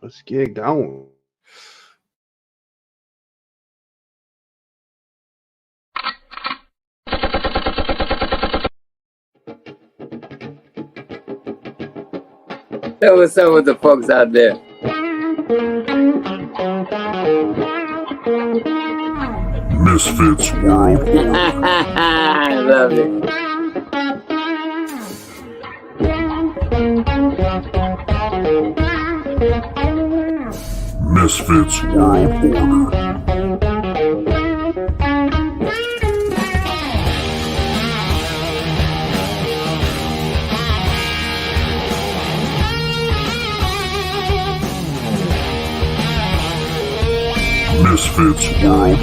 Let's get going. Hey, what's up with the folks out there? Misfits World. I love it. Misfits World. Misfits World.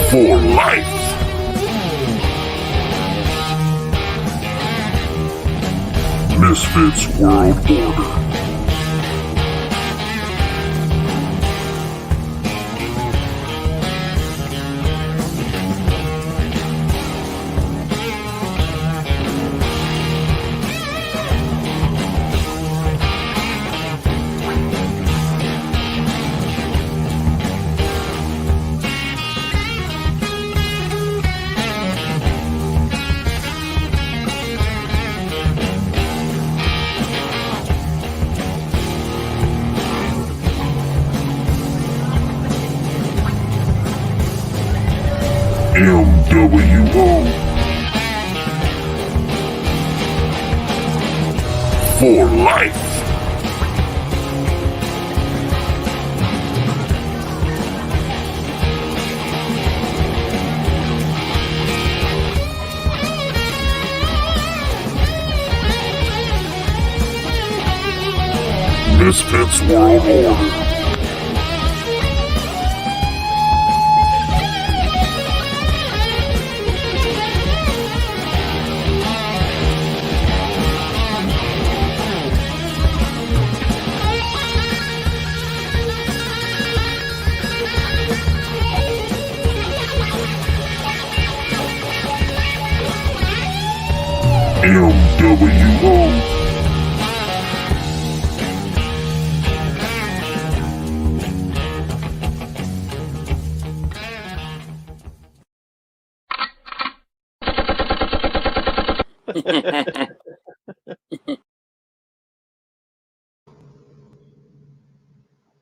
For life. Misfits World. MWO. For life. Misfits World. MWO.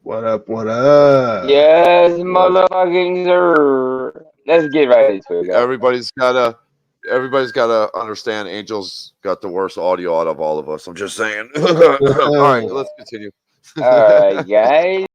What up? What up? Yes, motherfucking sir. Let's get right into it, guys. Everybody's gotta understand Angel's got the worst audio out of all of us. I'm just saying. All right, let's continue. All right, guys.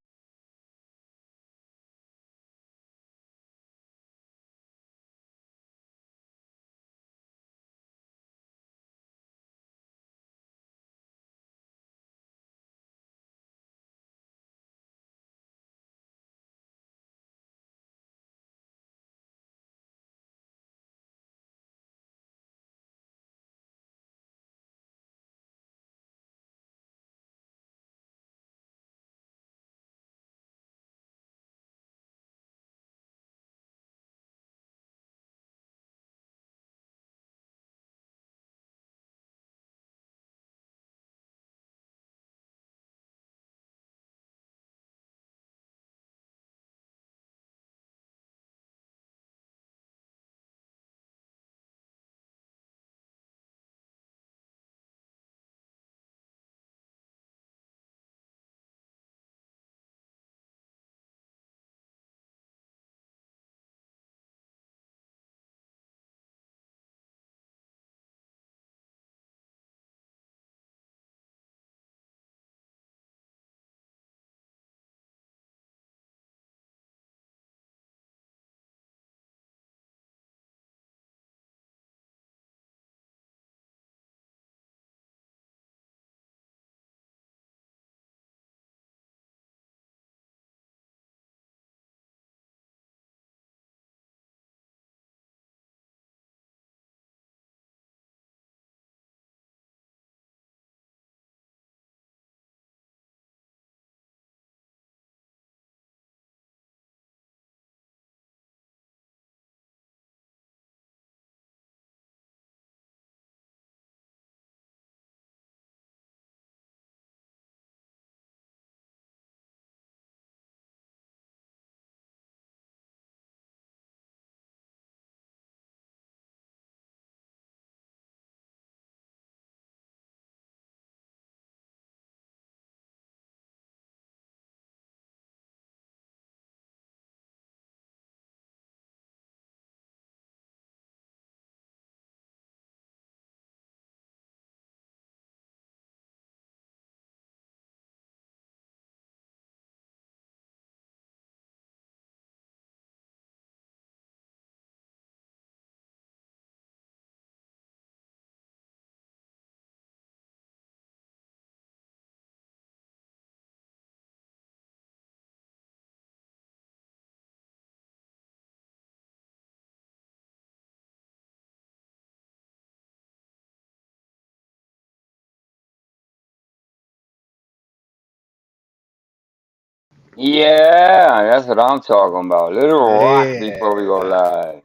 Yeah, that's what I'm talking about. Little rock before we go Yeah. live.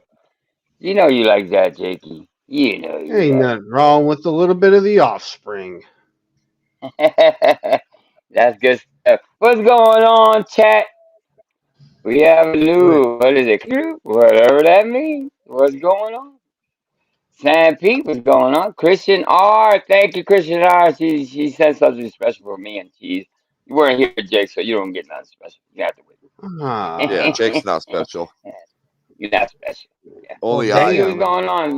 You know you like that, Jakey. You know you Ain't like nothing wrong with a little bit of the offspring. it. That's good stuff. What's going on, chat? We have a What? new, what is it? Whatever that means. What's going on? Sam Pete, what's going on? Christian R, thank you, Christian R. She said something special for me and cheese. You weren't here, Jake, so you don't get nothing special. You have to Yeah, Ah. Jake's wait. not special. You're not special. Yeah. Well, Only I Let's see what's am. damn. going on.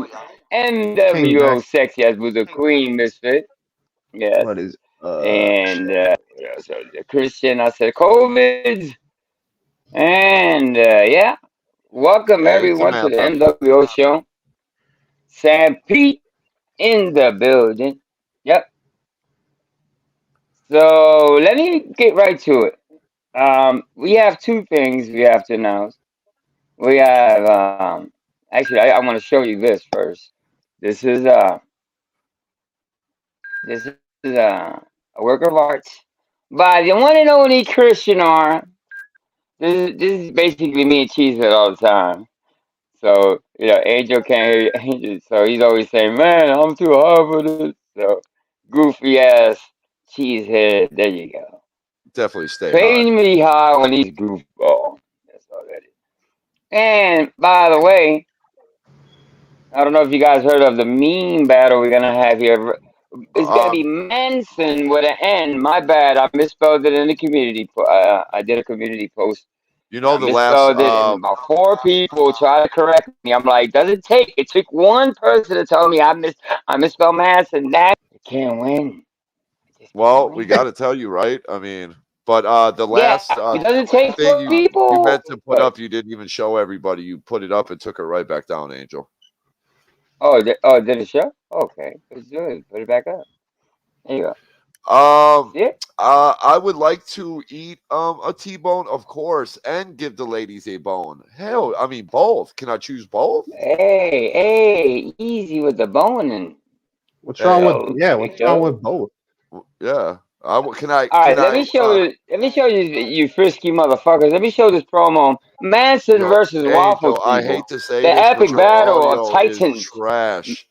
Came back. NWO sexy as was a queen, misfit. Yes. What is And shit? so the Christian, I said COVIDs. And yeah. Welcome Hey, everyone to the Samantha. NWO show. Sam Pete in the building. Yep. So let me get right to it. We have two things we have to announce. We have actually I want to show you this first. This is a work of art by the one and only Christian R. This is basically me and Cheese all the time. So Angel can't hear Angel, so he's always saying, "Man, I'm too hard for this." So goofy ass cheesehead. There you go. Definitely stay high. Paying me high on these goofballs. That's all that is. And by the way, I don't know if you guys heard of the meme battle we're gonna have here. It's gonna be Um, Manson with an N. My bad, I misspelled it in the community. I did a community post you and know I the last misspelled it, and about four people tried to correct me. I'm like, does it take? It took one person to tell me I misspelled Manson. That I can't win. I just can't well, we win. got to tell you, right? I mean, but the Yeah, last it doesn't take thing four you people. meant to put But up, you didn't even show everybody. You put it up and took it right back down, Angel. did it show? Okay, let's do it. Put it back up. There you go. Um, See it? I would like to eat a T-bone, of course, and give the ladies a bone. Hell, I mean both. Can I choose both? Hey, easy with the boning. What's wrong Hey, with Oh, What's wrong with both? yeah. Can I? all Can right, let me I? show you. Let me show you, you frisky motherfuckers. Let me show this promo: Manson Yo, versus Waffles Angel, I people. hate to say The this, but epic your battle of audio is titans. trash.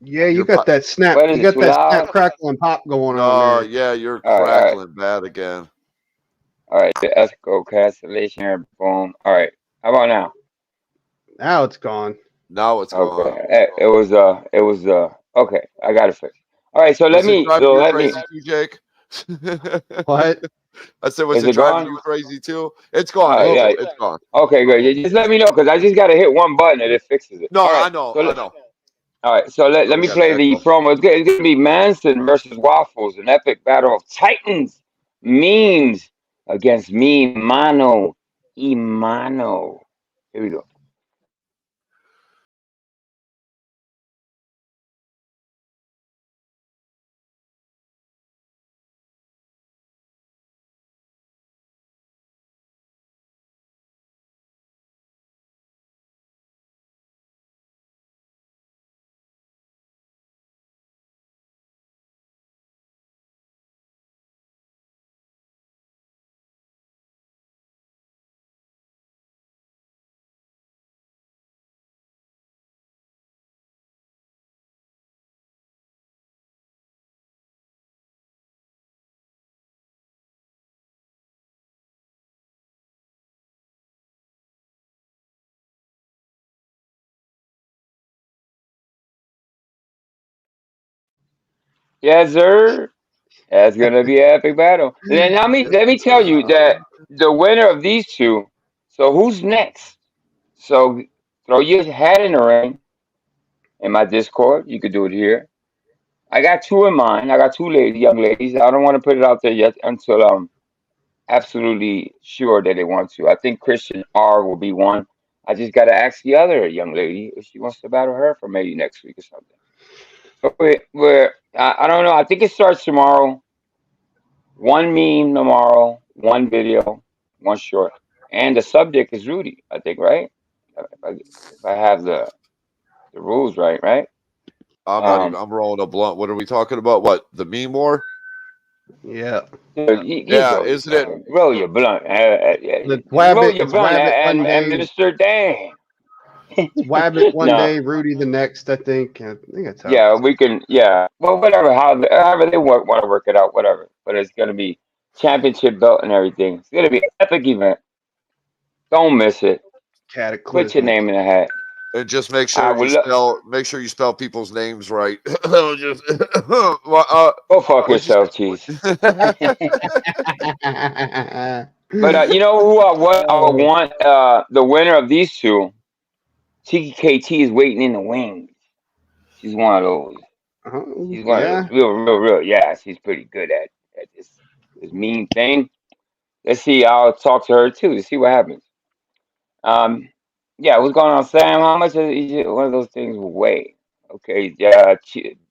Yeah, you Your got that snap. What is You it? got Too that snap, loud? crackle, and pop going on No, there. yeah, you're All right, all right, crackling bad again. all right. The echo cancellation here. Boom. All right. How about now? Now it's gone. Now it's Okay. gone. It was. Okay. I got it fixed. All right. So let Was it me. driving So you let me. crazy too, Jake? What? I said, was Is it it driving gone? you crazy too? It's gone, All right. Angel. Yeah. It's gone. Okay. Good. You just let me know because I just got to hit one button and it fixes it. No, All right. I know, So I know. all right, so let, Oh, let we me got the play the echo. promo. It's gonna be Manson versus Waffles, an epic battle of titans, memes against me, mano, imano. Here we go. Yes, sir. That's gonna be an epic battle. And then let me tell you that the winner of these two. So who's next? So throw your hat in the ring in my Discord. You could do it here. I got two in mind. I got two young ladies. I don't want to put it out there yet until absolutely sure that they want to. I think Christian R will be one. I just got to ask the other young lady if she wants to battle her for maybe next week or something. So I don't know. I think it starts tomorrow. One meme tomorrow, one video, one short, and the subject is Rudy. I think, right? If I have the rules right, right? I'm not even. Um, I'm rolling a blunt. What are we talking about? What, the meme war? Yeah. Dude, Yeah, isn't it? Roll your blunt. It's Roll your Wabbit blunt one and day. Minister Dan. It's Wabbit one No, day, Rudy the next. I think that's how. yeah, we can. Yeah, well, whatever. However they want to work it out, whatever. But it's gonna be championship belt and everything. It's gonna be an epic event. Don't miss it. Put your Cataclysmic. name in the hat. And just make I sure would you spell people's names right. Just, go fuck what'd you yourself, Cheese. say? But you know who what I Oh, want? The winner of these two, Tiki KT, is waiting in the wings. She's one of those. She's one of yeah. those real. Yeah, she's pretty good at this mean thing. Let's see. I'll talk to her too to see what happens. Um, yeah, what's going on, Sam? How much does one of those things weigh? Okay, yeah,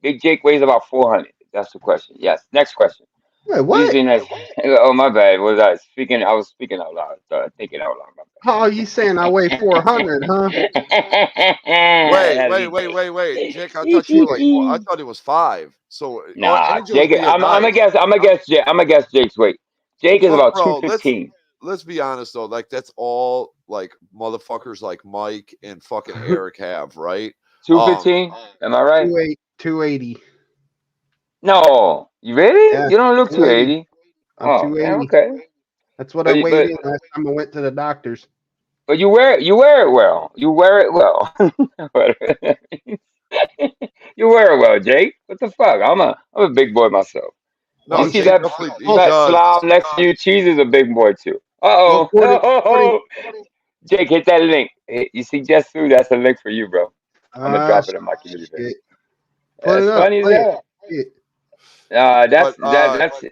Big Jake weighs about 400. That's the question. Yes. Next question. Wait, Who's what? the next? Oh, my bad. Was I speaking? I was speaking out loud. Thinking out loud. Oh, you saying I weigh 400, huh? Wait. Jake, I thought you were like, well, I thought it was 5. So, Nah, Angel's Jake. being I'm nice. gonna guess. I'm gonna guess Jake's weight. Jake is But, about bro, 215. let's be honest though. Like that's all like motherfuckers like Mike and fucking Eric have, right? 215. Am I right? 280. No, you really? Yeah, You don't look 280. 280. I'm Oh, man, 280. okay. That's what I But weighed in last time I went to the doctors. but you wear it well. You wear it well. You wear it well, Jake. What the fuck? I'm a big boy myself. No, You see Jake that definitely he fat does. slob next to you? Cheese is a big boy too. Well, Uh according, oh. Jake, hit that link. You see Just Through? That's a link for you, bro. I'm gonna drop it in my community. shit. Put That's it up. funny as Play it. hell. Shit.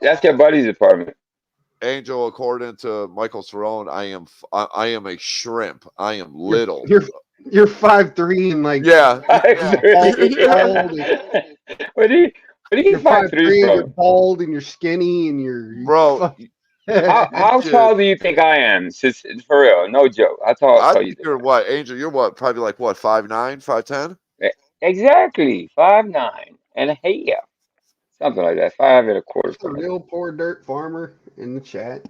That's your buddy's apartment. Angel, according to Michael Cerrone, I am a shrimp. I am little. You're 5'3" and like Yeah. Where do you you're 5'3" you're from? bald and you're skinny and you're Bro, How tall do you think I am? For real, no joke. How tall I you think think? you're what, Angel? You're what? Probably like what, 5'9", 5'10"? Exactly, 5'9" and a half, something like that. 5 1/4. a real poor dirt farmer in the chat.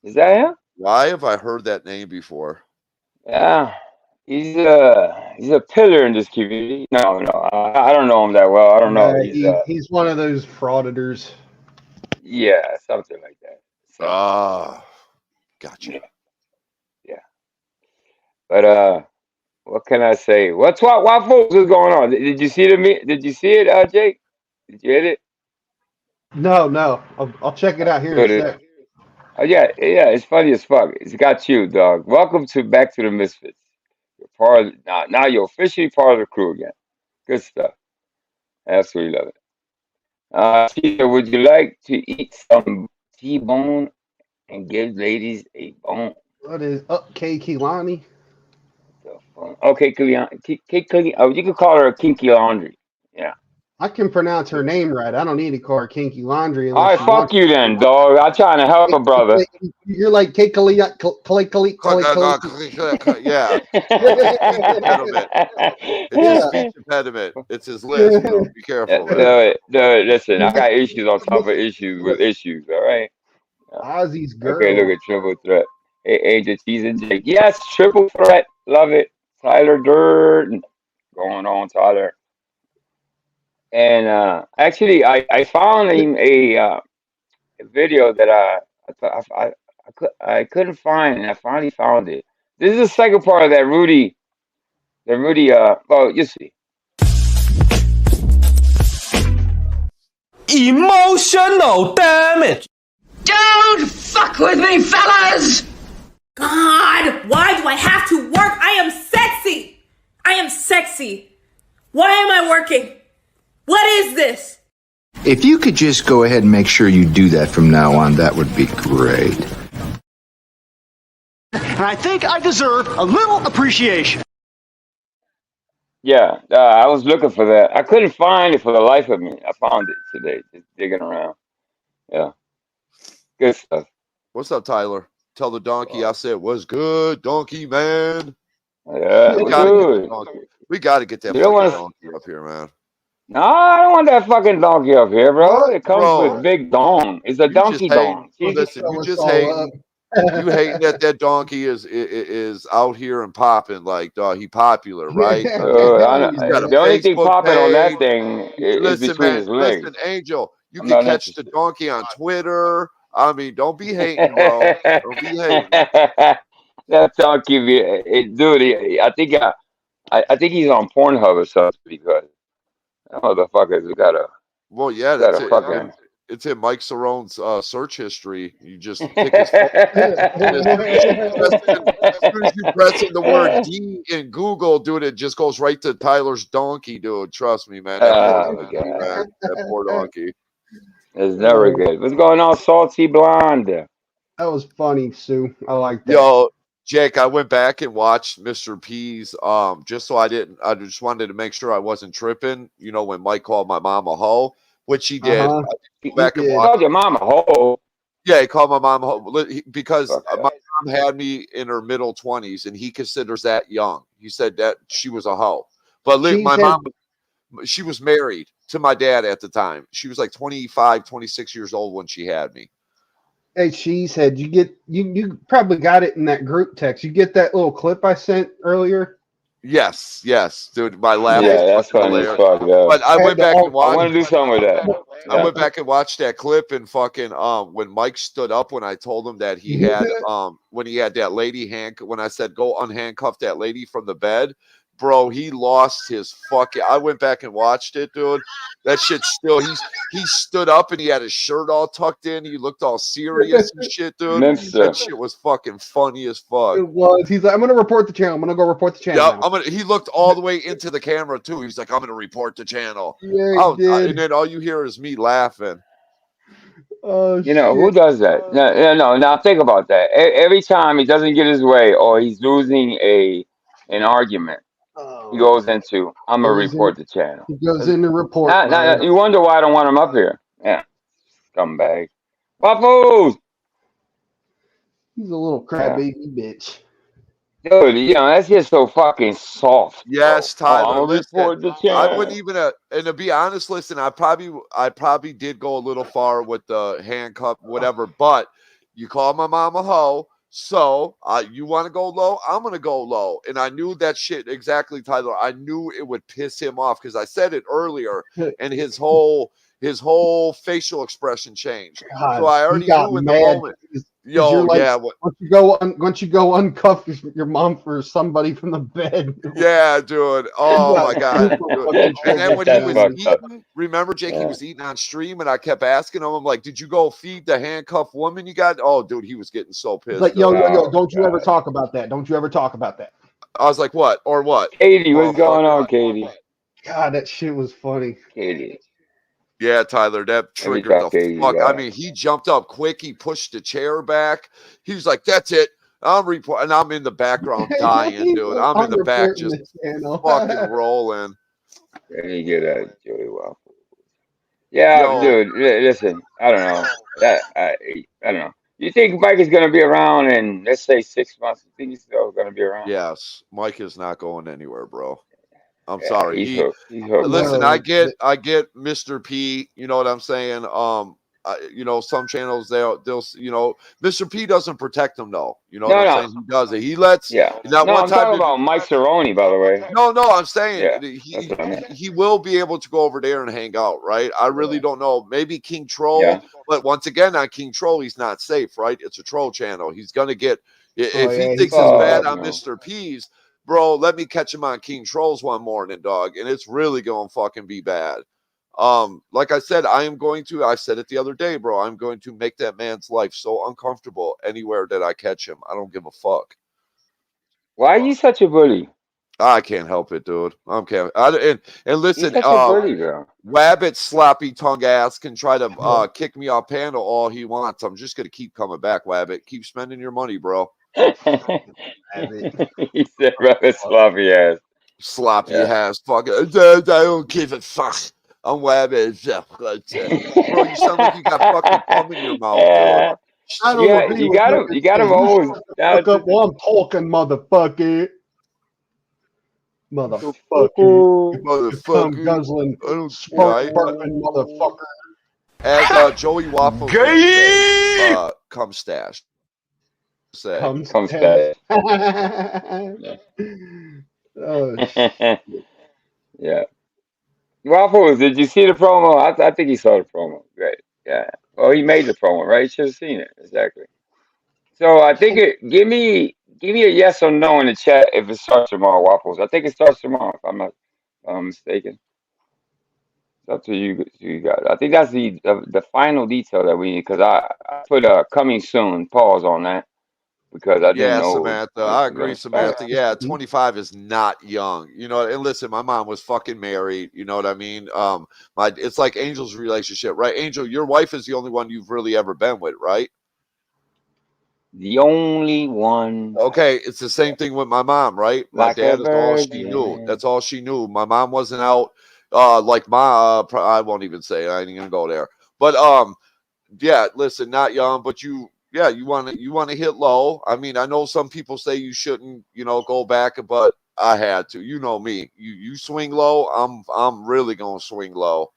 Is that him? Why have I heard that name before? Yeah, he's a pillar in this community. No, I don't know him that well. I don't know. He's one of those frauditors. Yeah, something like that. So, Ah, gotcha. yeah. But what can I say? What folks is going on? Did you see Did you see it, Jake? Did you hit it? No. I'll check it out here in a sec. Oh yeah. It's funny as fuck. It's got you, dog. Welcome back to the Misfits. You're part of now. You're officially part of the crew again. Good stuff. Absolutely love it. Cheetah, would you like to eat some T-bone and give ladies a bone? What is up, K Kilani? Okay, oh, you could call her Kinky Laundry. Yeah. I can pronounce her name right. I don't need to call her Kinky Laundry All unless right, fuck you then, dog. I'm trying to help a brother. You're like K Kali. Yeah. It's his speech impediment. It's his list. Bro. Be careful. Listen, I got issues on top of issues with issues. All right. Ozzy's girl. Okay, look at triple threat. Hey, Angel, Cheese, and Jake. Yes, triple threat. Love it. Tyler Durden. Going on, Tyler. And actually, I found him a video that I couldn't find, and I finally found it. This is the second part of that Rudy. Well, you see. Emotional damage. Don't fuck with me, fellas! God, why do I have to work? I am sexy. I am sexy. Why am I working? What is this? If you could just go ahead and make sure you do that from now on, that would be great. And I think I deserve a little appreciation. Yeah, I was looking for that. I couldn't find it for the life of me. I found it today, just digging around. Yeah, good stuff. What's up, Tyler? Tell the donkey I said was good, donkey man. Yeah, we We got to get that fucking donkey up here, man. No, I don't want that fucking donkey up here, bro. What, It comes bro? with big dong. It's a You just donkey hating. dong. See? Listen, you Show us just all up. hating. You hating that donkey is out here and popping like he popular, right? I mean, he's got a The only thing Facebook popping on that page. thing is Listen, between man. his legs. Listen, Angel. You I'm could not catch the interested. donkey on Twitter. I mean, don't be hating, bro. Don't be hating. That donkey, dude. I think he's on Pornhub or something because that motherfucker's Well, yeah, got that's a it. fucking. It's in Mike Cerrone's search history. You just pick his phone. And as soon as you press in the word D in Google, dude, it just goes right to Tyler's donkey, dude. Trust me, man. That poor Oh donkey, God, man. That poor donkey. it's never good. What's going on, salty blonde? That was funny, Sue. I like that. Yo, Jake, I went back and watched Mr. P's just so I just wanted to make sure I wasn't tripping, when Mike called my mom a hoe, which he did. Uh-huh. I go back and did. watch. Called your mom a hoe. Yeah, he called my mom a hoe because Fuck my mom had me in her middle 20s and he considers that young. He said that she was a hoe. But my mom, she was married to my dad at the time. She was like 25, 26 years old when she had me. Hey, Cheesehead, you probably got it in that group text. You get that little clip I sent earlier? Yes, dude. My laugh Yeah, was that's funny as hilarious. fuck. Yeah. But I went back and I watched. want to do something with that. I went back and watched that clip and fucking when Mike stood up when I told him that he had when he had that lady when I said go unhandcuff that lady from the bed, bro, he lost his fucking. I went back and watched it, dude. That shit still he stood up and he had his shirt all tucked in. He looked all serious and shit, dude. Minister. That shit was fucking funny as fuck. It was. He's like, I'm gonna report the channel. I'm gonna go report the channel. Yeah, he looked all the way into the camera too. He's like, I'm gonna report the channel. Yeah, he did. And then all you hear is me laughing. Oh, Who does that? No. Now think about that. Every time he doesn't get his way or he's losing an argument, he goes into, I'm gonna report the channel. He goes in to report. Now, you wonder why I don't want him up here. Yeah, scumbag. Waffles. He's a little crybaby bitch. Dude, that's just so fucking soft. Yes, Tyler. Listen, I wouldn't even. And to be honest, listen, I probably did go a little far with the handcuff, whatever. But you call my mom a hoe, so you want to go low, I'm gonna go low. And I knew that shit exactly, Tyler. I knew it would piss him off because I said it earlier, and his whole facial expression changed. God, so I already knew in the moment. Yo, like, yeah. Once you go uncuff your mom for somebody from the bed. Yeah, dude. Oh my god. Dude. And then when he was eating, remember, Jake, he was eating on stream, and I kept asking him, I'm like, "Did you go feed the handcuffed woman you got?" Oh, dude, he was getting so pissed. Like, yo, don't you ever talk about that? Don't you ever talk about that? I was like, "What or what?" Katie, what's going on, Katie? God, that shit was funny. Katie. Yeah, Tyler, that triggered the fuck. I mean, he jumped up quick. He pushed the chair back. He was like, "That's it. I'm reporting." And I'm in the background dying, dude. I'm in the back just fucking rolling. There you get that, Joey Waffle. Yeah, dude. Listen, I don't know. I don't know. You think Mike is gonna be around in, let's say, 6 months? You think he's still gonna be around? Yes, Mike is not going anywhere, bro. I'm sorry. He's hooked. Listen, I get Mr. P. You know what I'm saying? Some channels they'll Mr. P doesn't protect them though. You know what I'm saying? He does it. He lets. Yeah. That one I'm time talking about Mike Cerrone, by the way. No, I'm saying he will be able to go over there and hang out, right? I really don't know. Maybe King Troll, but once again on King Troll, he's not safe, right? It's a troll channel. He's gonna get if he thinks it's bad on Mr. P's. Bro, let me catch him on King Trolls one morning, dog, and it's really gonna fucking be bad. Like I said, I said it the other day, bro. I'm going to make that man's life so uncomfortable anywhere that I catch him. I don't give a fuck. Why are you such a bully? I can't help it, dude. I'm kidding. And listen, bully, Wabbit sloppy tongue ass can try to kick me off panel all he wants. I'm just gonna keep coming back, Wabbit. Keep spending your money, bro. He said, "Rather sloppy ass." Sloppy ass. Fuck it. I don't give a fuck. I'm Wabbit. Bro, you sound like you got fucking cum in your mouth, dude. I don't you got him always. Fuck up while I'm talking, motherfucker. Motherfucker. Come guzzling, spark burping motherfucker. As Joey Waffles would say, come stash. Say. Come stash. Oh, yeah. Waffles, did you see the promo? I think he saw the promo. Great. Yeah. Well, he made the promo, right? You should have seen it. Exactly. So I think give me a yes or no in the chat if it starts tomorrow, Waffles. I think it starts tomorrow, if I'm not mistaken. It's up to you guys. I think that's the final detail that we need, because I put a coming soon pause on that because I didn't know. Samantha. I agree, Samantha. Yeah, 25 is not young. You know, and listen, my mom was fucking married. You know what I mean? It's like Angel's relationship, right? Angel, your wife is the only one you've really ever been with, right? The only one. Okay, it's the same thing with my mom, right? My dad is all she knew. That's all she knew. My mom wasn't out. Like my, I won't even say. I ain't gonna go there. But yeah. Listen, not young, but you want to hit low. I mean, I know some people say you shouldn't, go back, but I had to. You know me. You swing low. I'm really gonna swing low.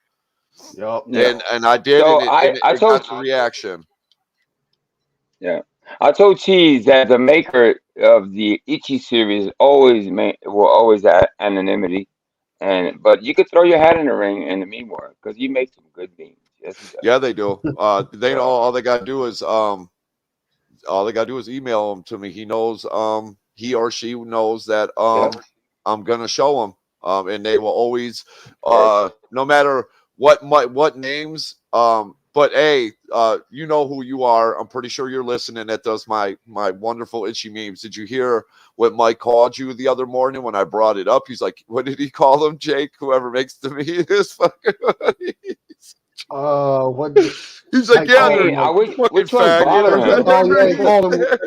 Yep. And I did. So and I told got the reaction. Yeah. I told Cheese that the maker of the Ichi series will always have anonymity, but you could throw your hat in the ring in the meanwhile because you make some good beans. Yes, he does. Yeah, they do. They know all they gotta do is email them to me. He knows he or she knows that I'm gonna show them, and they will always no matter what names but hey, you know who you are. I'm pretty sure you're listening. That does my wonderful itchy memes. Did you hear what Mike called you the other morning when I brought it up? He's like, what did he call him, Jake? Whoever makes the memes is fucking what? He's like, which one bothered him? Oh yeah, he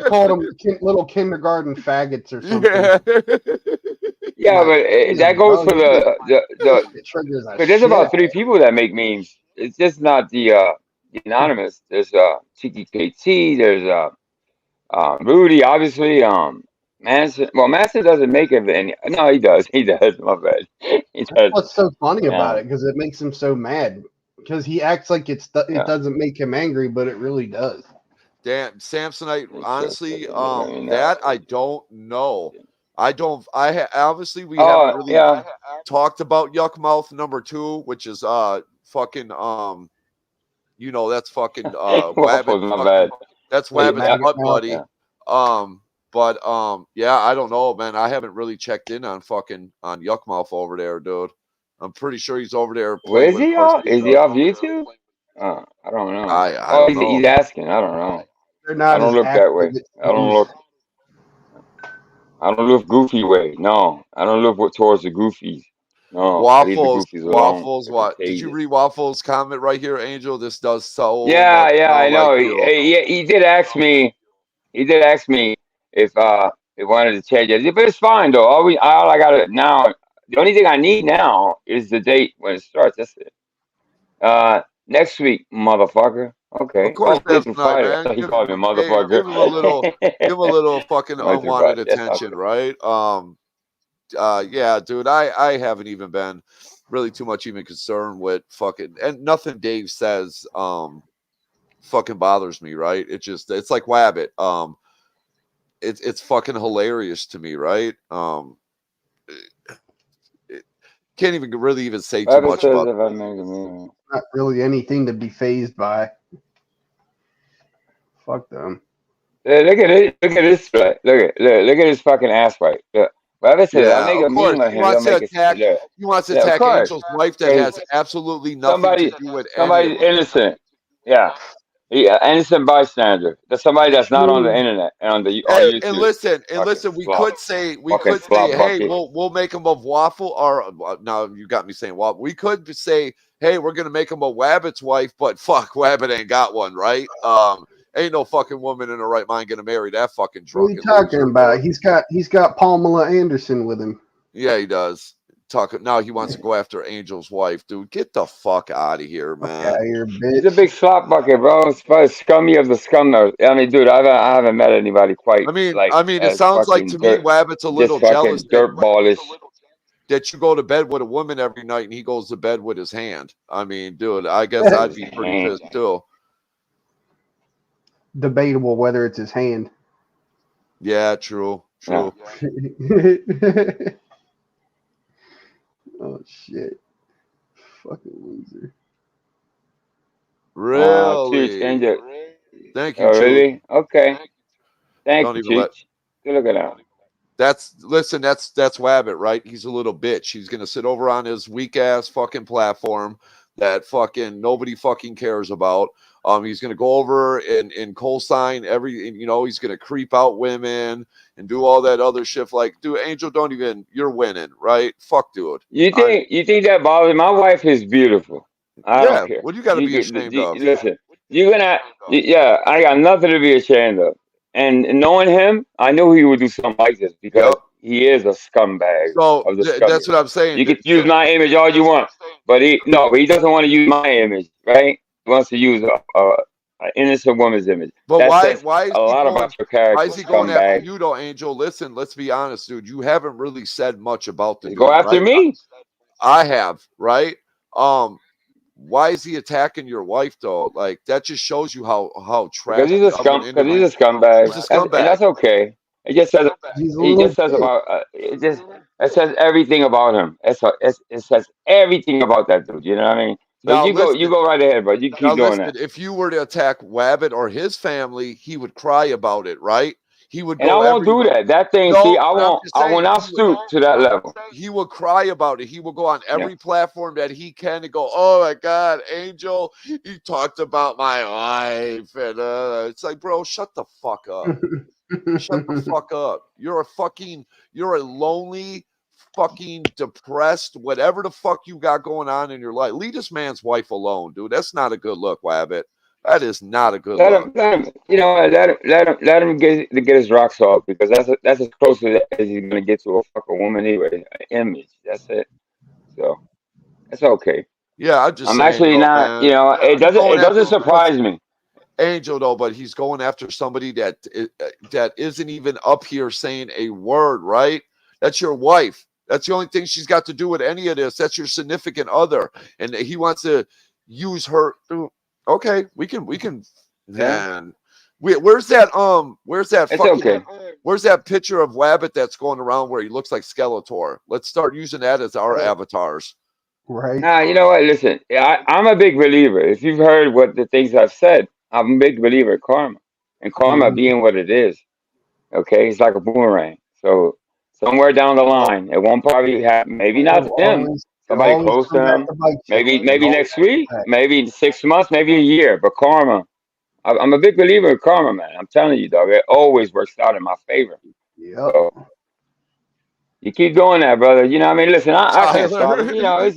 called them little kindergarten faggots or something. Yeah, but that goes for the there's about 3 people that make memes. It's just not the anonymous. There's TTKT. There's Rudy, obviously. Manson. Well, Manson doesn't make it any. No, he does. He does. My bad. He does. What's so funny about it? Because it makes him so mad. Because he acts like it doesn't make him angry, but it really does. Damn, Samsonite. Honestly, that I don't know. Obviously we haven't really talked about Yuck Mouth number 2, which is fucking that's fucking Wabbit. That's Wabbit's butt buddy. Yeah. But yeah, I don't know, man. I haven't really checked in on Yuck Mouth over there, dude. I'm pretty sure he's over there. Where is he off? Is he off YouTube? I don't know. I don't know. He's asking. I don't know. I don't look that way. I don't look goofy way. No, I don't look towards the goofies. No, Waffles. What? Did you read Waffles' comment right here, Angel? This does so. Yeah, I know. He did ask me. He did ask me if he wanted to change it, but it's fine though. All I got it now. The only thing I need now is the date when it starts. That's it. Next week, motherfucker. Okay. Of course, that's not, man. He called me motherfucker. Give him a little fucking unwanted attention, right? Yeah, dude. I haven't even been really too much even concerned with fucking, and nothing Dave says fucking bothers me, right? It's like Wabbit. It's fucking hilarious to me, right? Can't even really say too much about it. Not really anything to be fazed by. Fuck them. Look at it. Look at this. Look at this fucking ass fight. Whatever said, I make a meme of him. He wants to attack Angel's wife that has absolutely nothing to do with somebody innocent. Yeah. Innocent bystander. That's somebody that's not on the internet and on YouTube. And listen, we could say, hey, we'll make them of waffle, or now you got me saying waffle. We could say, hey, we're gonna make him a Wabbit's wife, but fuck, Wabbit ain't got one, right? Ain't no fucking woman in her right mind gonna marry that fucking drunk. What are you talking about? He's got Pamela Anderson with him. Yeah, he does. Now he wants to go after Angel's wife, dude. Get the fuck out of here, man. He's a big slop bucket, bro. It's scummy of the scum. I mean, dude, I haven't met anybody quite. I mean, it sounds like to me, Wabbit's a little jealous. Dirtballish. that you go to bed with a woman every night and he goes to bed with his hand. I mean, dude, I guess I'd be pretty pissed too. Debatable whether it's his hand. Yeah, true. Oh shit! Fucking loser. Really? Thank you, Cheech. Really? Okay. Thank you, Cheech. Good looking out. That's Wabbit, right? He's a little bitch. He's gonna sit over on his weak ass fucking platform that fucking nobody fucking cares about. He's gonna go over and co-sign he's gonna creep out women and do all that other shit. Like, dude, Angel, you're winning, right? Fuck, dude. You think that bothers? My wife is beautiful. I don't care. What do you got to be ashamed of? Listen, I got nothing to be ashamed of. And knowing him, I knew he would do something like this because he is a scumbag. So that's what I'm saying. You can use my image all you want, but he doesn't want to use my image, right? He wants to use an innocent woman's image. But why is about your character? Why is he going after you, though, Angel? Listen, let's be honest, dude. You haven't really said much about the dude. Go after me. I have, right? Why is he attacking your wife though? Like, that just shows you how trash. Because he's a scumbag. He's a scumbag. And that's okay. It just says it says everything about him. It says everything about that dude. You know what I mean? So now, you go right ahead, but you keep doing that. If you were to attack Wabbit or his family, he would cry about it, right? He would. And I won't do that. That thing. I will not stoop to that level. He will cry about it. He will go on every platform that he can and go, "Oh my God, Angel, he talked about my wife," and it's like, bro, shut the fuck up. Shut the fuck up. You're a lonely, fucking depressed, whatever the fuck you got going on in your life. Leave this man's wife alone, dude. That's not a good look, Wabbit. That is not a good look. Let him get his rocks off, because that's as close as he's gonna get to a fucking woman anyway. Image. That's it. So that's okay. Yeah, I'm actually not. Man. It doesn't surprise me. Angel though, but he's going after somebody that isn't even up here saying a word, right? That's your wife. That's the only thing she's got to do with any of this. That's your significant other, and he wants to use her. Okay, we can. Man, where's that? Where's that picture of Wabbit that's going around where he looks like Skeletor? Let's start using that as our avatars. Right. Nah, you know what? Listen, I'm a big believer. If you've heard what the things I've said, I'm a big believer in karma, and karma being what it is. Okay, it's like a boomerang. So somewhere down the line, it won't probably happen. Maybe not to him. Somebody close to him. Maybe next week. Maybe 6 months. Maybe a year. But karma. I'm a big believer in karma, man. I'm telling you, dog. It always works out in my favor. Yeah. So, you keep doing that, brother. You know what I mean? Listen, I can't stop it. You know,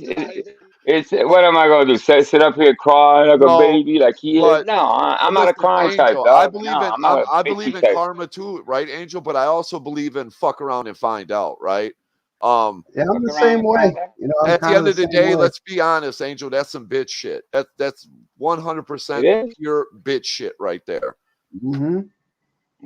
it's what am I gonna do? Sit up here crying like a baby, like he is? No, I'm not a crying type, dog. I believe in karma too, right, Angel? But I also believe in fuck around and find out, right? Yeah, I'm the same way. At the end of the day, let's be honest, Angel. That's some bitch shit. That's 100% pure bitch shit right there. Mm-hmm.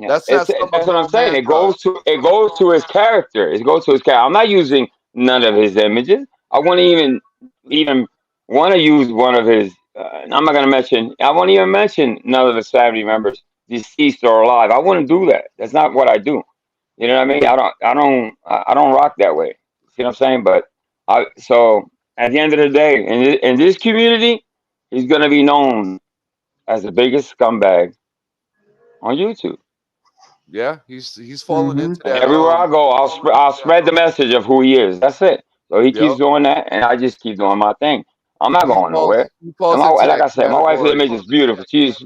Yeah, that's what I'm saying. It goes to his character. It goes to his character. I'm not using none of his images. I wouldn't even want to use one of his. I'm not going to mention. I won't even mention none of his family members, deceased or alive. I wouldn't do that. That's not what I do. You know what I mean? I don't rock that way. See what I'm saying? But so at the end of the day, in this community, he's going to be known as the biggest scumbag on YouTube. Yeah, he's falling into that. Everywhere I go, I'll spread the message of who he is. That's it. So he keeps doing that, and I just keep doing my thing. I'm not going nowhere. Like I said, my wife's image is beautiful. She's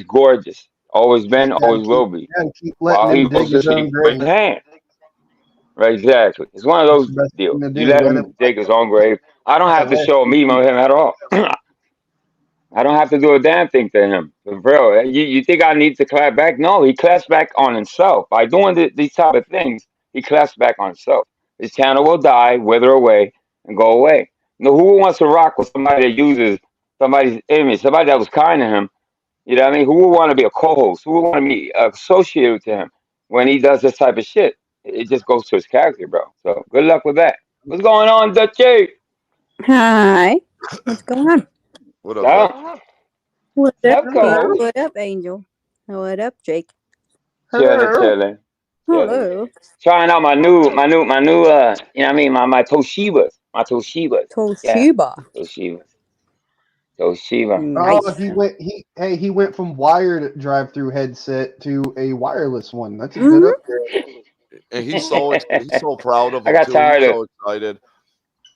gorgeous. Always been, always will be. While he dig his own grave. Hand. Right, exactly. It's one of those deals. You let him dig his own grave. I don't have to show me of him at all. I don't have to do a damn thing to him. For real. You think I need to clap back? No, he claps back on himself. By doing these type of things, he claps back on himself. His channel will die, wither away, and go away. Who wants to rock with somebody that uses somebody's image, somebody that was kind to him? You know what I mean? Who would want to be a co-host? Who would want to be associated to him when he does this type of shit? It just goes to his character, bro. So good luck with that. What's going on, Dutchie? Hi. What's going on? What up, Dutch? What up, co-host. What up, Angel? What up, Jake? Chilling. Hello. Trying out my new you know what I mean, my Toshibas. Toshiba. Yeah, Toshiba. Nice. He went from wired drive-through headset to a wireless one. That's a good upgrade. And he's so proud of him I got too. tired He's of so excited.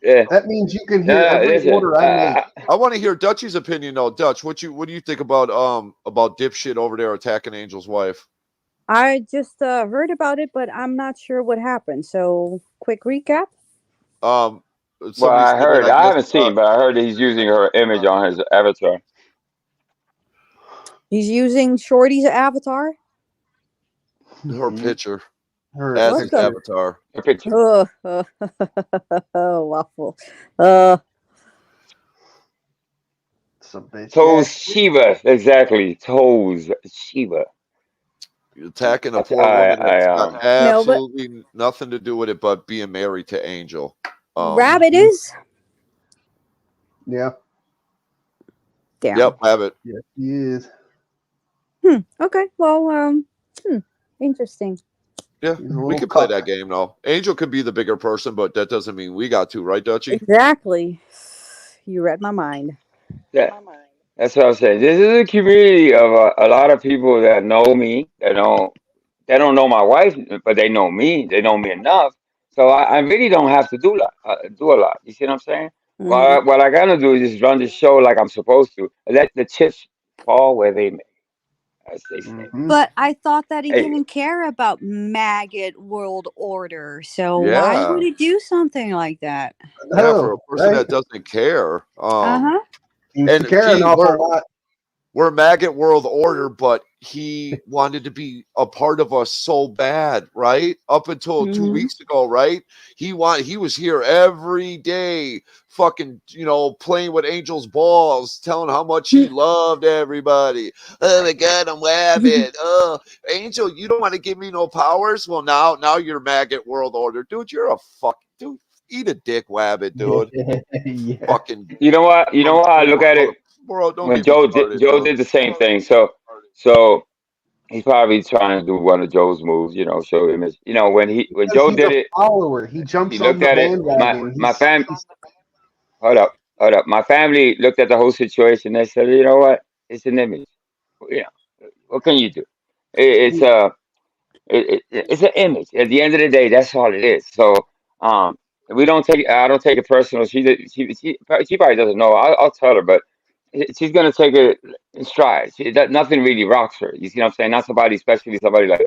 Yeah. That means you can hear every listen, order I make. I want to hear Dutchie's opinion though. Dutch, what do you think about dipshit over there attacking Angel's wife? I just heard about it, but I'm not sure what happened. So, quick recap. Well, I heard. I haven't seen, but I heard that he's using her image on his avatar. He's using Shorty's avatar. Her picture. As his avatar. Her picture. Oh, waffle. Toshiba, exactly. Toshiba. You're attacking a poor woman that's got absolutely nothing to do with it but being married to Angel. Rabbit is? Yeah. Damn. Yep, Rabbit. Yes, he is. Okay. Well, interesting. Yeah, we could play that game though. Angel could be the bigger person, but that doesn't mean we got to, right, Dutchie? Exactly. You read my mind. Yeah. That's what I'm saying. This is a community of a lot of people that know me. They don't know my wife, but they know me. They know me enough. So I really don't have to do a lot. You see what I'm saying? What I gotta do is just run the show like I'm supposed to. Let the chips fall where they may, as they say. But I thought that he didn't care about maggot world order. So why would he do something like that? Yeah, for a person that doesn't care. And care an awful lot. We're maggot world order, but he wanted to be a part of us so bad, right? Up until 2 weeks ago, right? He was here every day, fucking, playing with Angel's balls, telling how much he loved everybody. Oh my God, I'm Wabbit. Oh, Angel, you don't want to give me no powers? Well, now you're maggot world order, dude. You're a dude. Eat a dick, Wabbit, dude. Yeah. Fucking. You know what? I look at it. Bro, don't when Joe did the same thing, so he's probably trying to do one of Joe's moves, show him his, when Joe did it. Follower, he jumps he looked on the at bandwagon. it. My family. Hold up. My family looked at the whole situation. They said, you know what? It's an image. What can you do? It's an image. At the end of the day, that's all it is. So I don't take it personal. She probably doesn't know. I'll tell her, but she's gonna take it in stride. Nothing really rocks her. You see what I'm saying? Not somebody, especially somebody like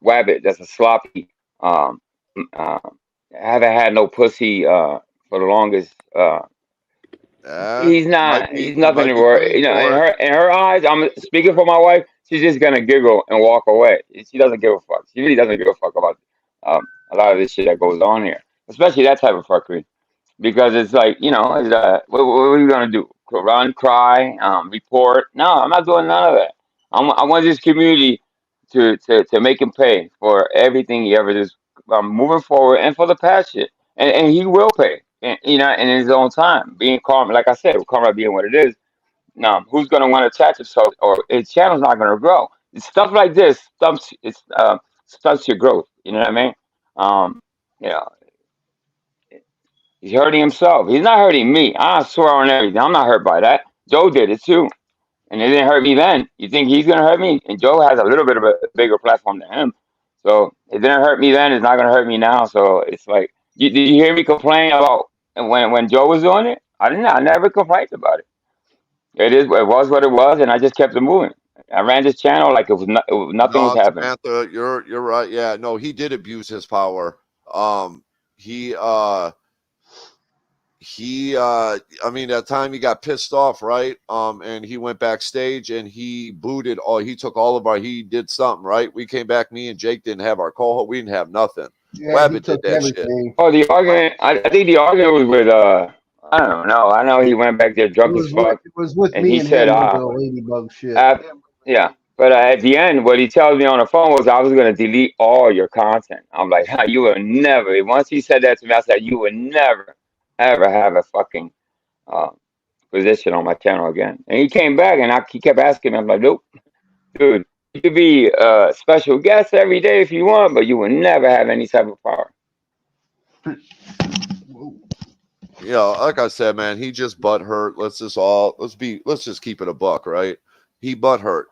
Wabbit. That's a sloppy. Haven't had no pussy for the longest. He's not. He's nothing to worry. In her eyes, I'm speaking for my wife. She's just gonna giggle and walk away. She doesn't give a fuck. She really doesn't give a fuck about a lot of this shit that goes on here, especially that type of fuckery. Because it's like, what are you gonna do? Run, cry, report? No, I'm not doing none of that. I want this community to make him pay for everything he ever does, moving forward, and for the past shit, and he will pay, in his own time. Being karma, like I said, karma being what it is. Now, who's gonna want to attach himself, or his channel's not gonna grow? Stuff like this stunts your growth. You know what I mean? You know. He's hurting himself. He's not hurting me. I swear on everything. I'm not hurt by that. Joe did it too. And it didn't hurt me then. You think he's going to hurt me? And Joe has a little bit of a bigger platform than him. So it didn't hurt me then. It's not going to hurt me now. So it's like, did you hear me complain about when Joe was doing it? I never complained about it. It was what it was. And I just kept it moving. I ran this channel like nothing was happening. Samantha, you're right. Yeah, no, he did abuse his power. I mean, that time he got pissed off, right? And he went backstage and he booted he took all of he did something, right? We came back, me and Jake didn't have our call, we didn't have nothing. Yeah, Wabbit did that shit. Oh, the argument, I think the argument was with, I don't know. I know he went back there drunk as fuck. It was with and me he and said, him with the ladybug shit. Yeah. But at the end, what he tells me on the phone was, I was going to delete all your content. I'm like, you will never. Once he said that to me, I said, you will never, ever have a fucking uh, position on my channel again. And he came back and he kept asking me. I'm like, nope, dude, you could be a special guest every day if you want, but you will never have any type of power. You know, like I said, man, he just butthurt. Let's just keep it a buck, right? He butthurt.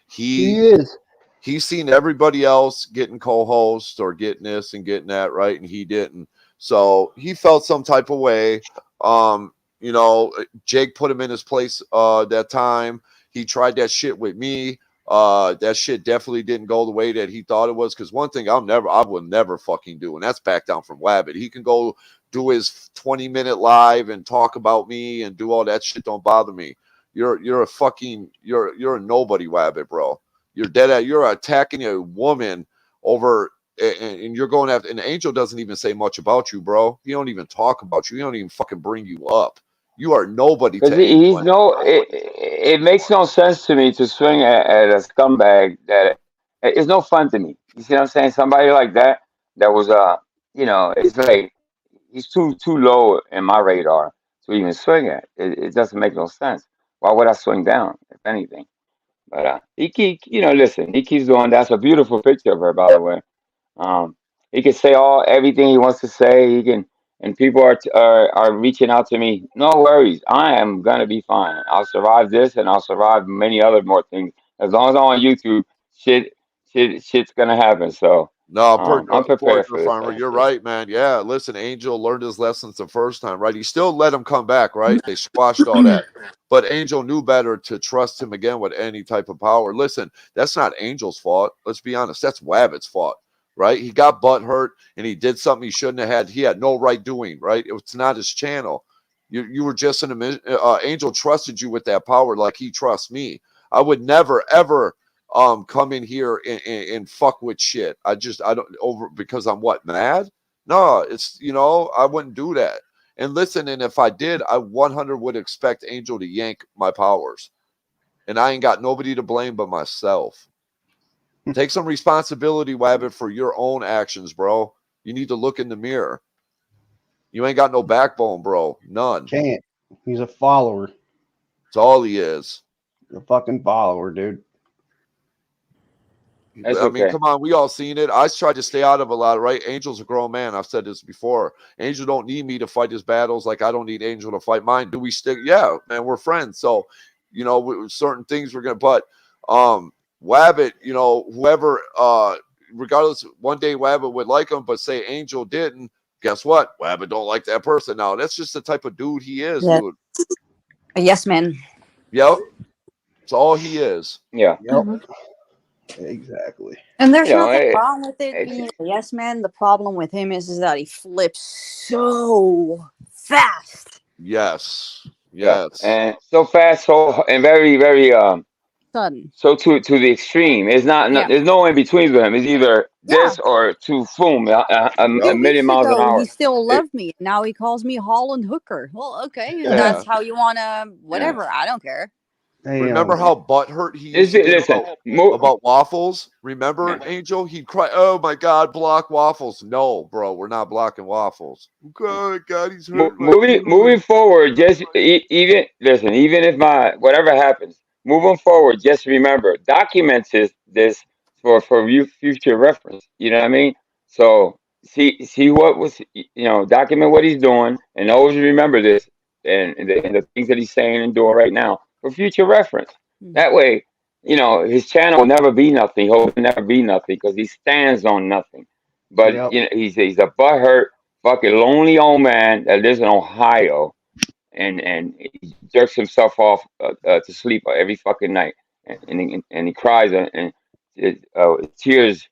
He is. He's seen everybody else getting co-hosts or getting this and getting that, right? And he didn't. So he felt some type of way. You know, Jake put him in his place that time. He tried that shit with me. That shit definitely didn't go the way that he thought it was. Because one thing I will never fucking do, and that's back down from Wabbit. He can go do his 20-minute live and talk about me and do all that shit. Don't bother me. You're a nobody, Wabbit, bro. You're dead at. You're attacking a woman over, and you're going after. And Angel doesn't even say much about you, bro. He don't even talk about you. He don't even fucking bring you up. You are nobody. It makes no sense to me to swing at a scumbag that it's no fun to me. You see what I'm saying? Somebody like that was you know, it's like he's too low in my radar to even swing at. It doesn't make no sense. Why would I swing down, if anything? But he listen, he keeps doing. That's a beautiful picture of her, by the way. He can say everything he wants to say. He can, and people are reaching out to me. No worries, I am gonna be fine. I'll survive this, and I'll survive many other more things. As long as I'm on YouTube, shit's gonna happen. So no, I'm prepared for this. Farmer, you're right, man. Yeah, listen, Angel learned his lessons the first time, right? He still let him come back, right? They squashed all that. But Angel knew better to trust him again with any type of power. Listen, that's not Angel's fault. Let's be honest. That's Wabbit's fault, right? He got butt hurt and he did something he shouldn't have had. He had no right doing, right? It's not his channel. You were just Angel trusted you with that power like he trusts me. I would never, ever come in here and fuck with shit. I don't because I'm what, mad? No, it's, I wouldn't do that. And listen, and if I did, I 100 would expect Angel to yank my powers. And I ain't got nobody to blame but myself. Take some responsibility, Wabbit, for your own actions, bro. You need to look in the mirror. You ain't got no backbone, bro. None. Can't. He's a follower. That's all he is. A fucking follower, dude. I mean, come on, we all seen it. I tried to stay out of a lot, right? Angel's a grown man. I've said this before. Angel don't need me to fight his battles like I don't need Angel to fight mine. Do we stick? Yeah, man, we're friends. So, certain things we're gonna. But, Wabbit, whoever, regardless, one day Wabbit would like him, but say Angel didn't. Guess what? Wabbit don't like that person now. That's just the type of dude he is, dude. Yes, man. Yep, it's all he is. Yeah. Yep. Exactly. And there's nothing wrong with it being a yes man. The problem with him is that he flips so fast. Yes. And so fast, and very, very sudden. So to the extreme. It's not. There's no in between with him. It's either this or to boom a million miles an hour. He still loved me. Now he calls me Holland Hooker. Well, okay, that's how you wanna. Whatever. Yeah. I don't care. Remember how butthurt he used to get about waffles? Remember, Angel? He'd cry, "Oh my God, block waffles!" No, bro, we're not blocking waffles. Oh God, he's hurt. Moving forward, just even if whatever happens, moving forward, just remember, document this for future reference. You know what I mean? So see what was, document what he's doing, and always remember this and the things that he's saying and doing right now, for future reference. That way, his channel will never be nothing. He'll never be nothing because he stands on nothing. But he's a butthurt, fucking lonely old man that lives in Ohio, and he jerks himself off to sleep every fucking night, and he cries and tears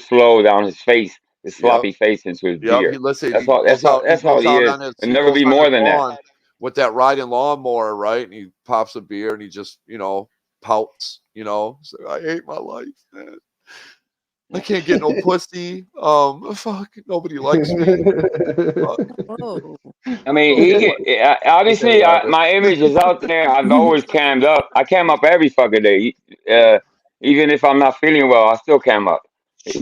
flow down his face, his sloppy face into his beard. That's all he is. And never be more than that. With that riding lawnmower, right? And he pops a beer and he just, pouts, so I hate my life, man. I can't get no pussy. Fuck, nobody likes me. I mean, obviously my image is out there. I've always cammed up. I cam up every fucking day. Even if I'm not feeling well, I still come up.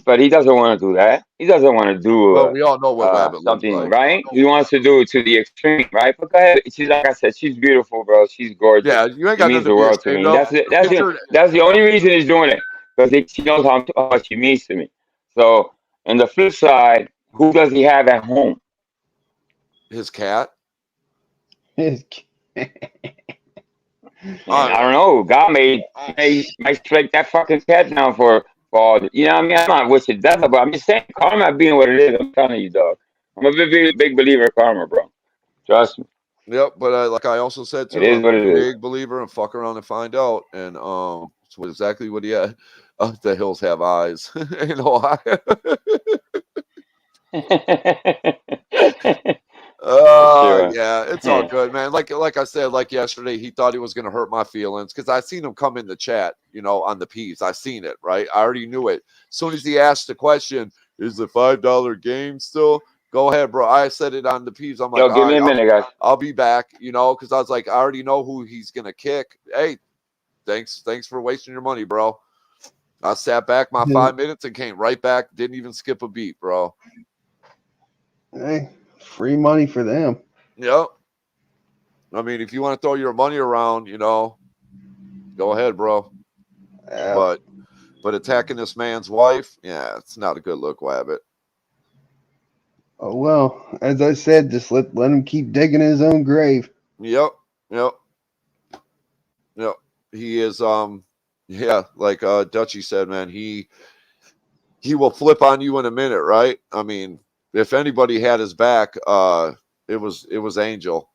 But he doesn't want to do that. He doesn't want to do Well, we all know what Wabbit looks something, like. right? He wants to do it to the extreme, right? But go ahead. She's like I said, she's beautiful, bro. She's gorgeous. Yeah, you ain't She got means nothing to the be world to ashamed me. of. That's the only reason he's doing it because she knows how much she means to me. So, and the flip side, who does he have at home? His cat. I don't know. God might strike that fucking cat down for all. You know what I mean? I'm not wishing death, but I'm just saying karma being what it is. I'm telling you, dog. I'm a big believer in karma, bro. Trust me. Yep, but like I also said It too, is I'm what a it is. big believer in fuck around and find out, and it's exactly what he had. The hills have eyes, you know. Sure. Yeah, it's all good, man. Like I said, like yesterday, he thought he was gonna hurt my feelings because I seen him come in the chat, you know, on the P's. I seen it, right? I already knew it. As soon as he asked the question, is the $5 game still? Go ahead, bro. I said it on the P's. I'm like, Yo, give me a minute, guys. I'll be back, you know, because I was like, I already know who he's gonna kick. Hey, thanks for wasting your money, bro. I sat back my 5 minutes and came right back. Didn't even skip a beat, bro. Hey, free money for them. Yep. I mean, if you want to throw your money around, you know, go ahead, bro. But attacking this man's wife, yeah, it's not a good look, Wabbit. Oh well, as I said, just let him keep digging his own grave. Yep. He is yeah, like Dutchy said, man, he will flip on you in a minute, right? I mean, if anybody had his back, it was Angel.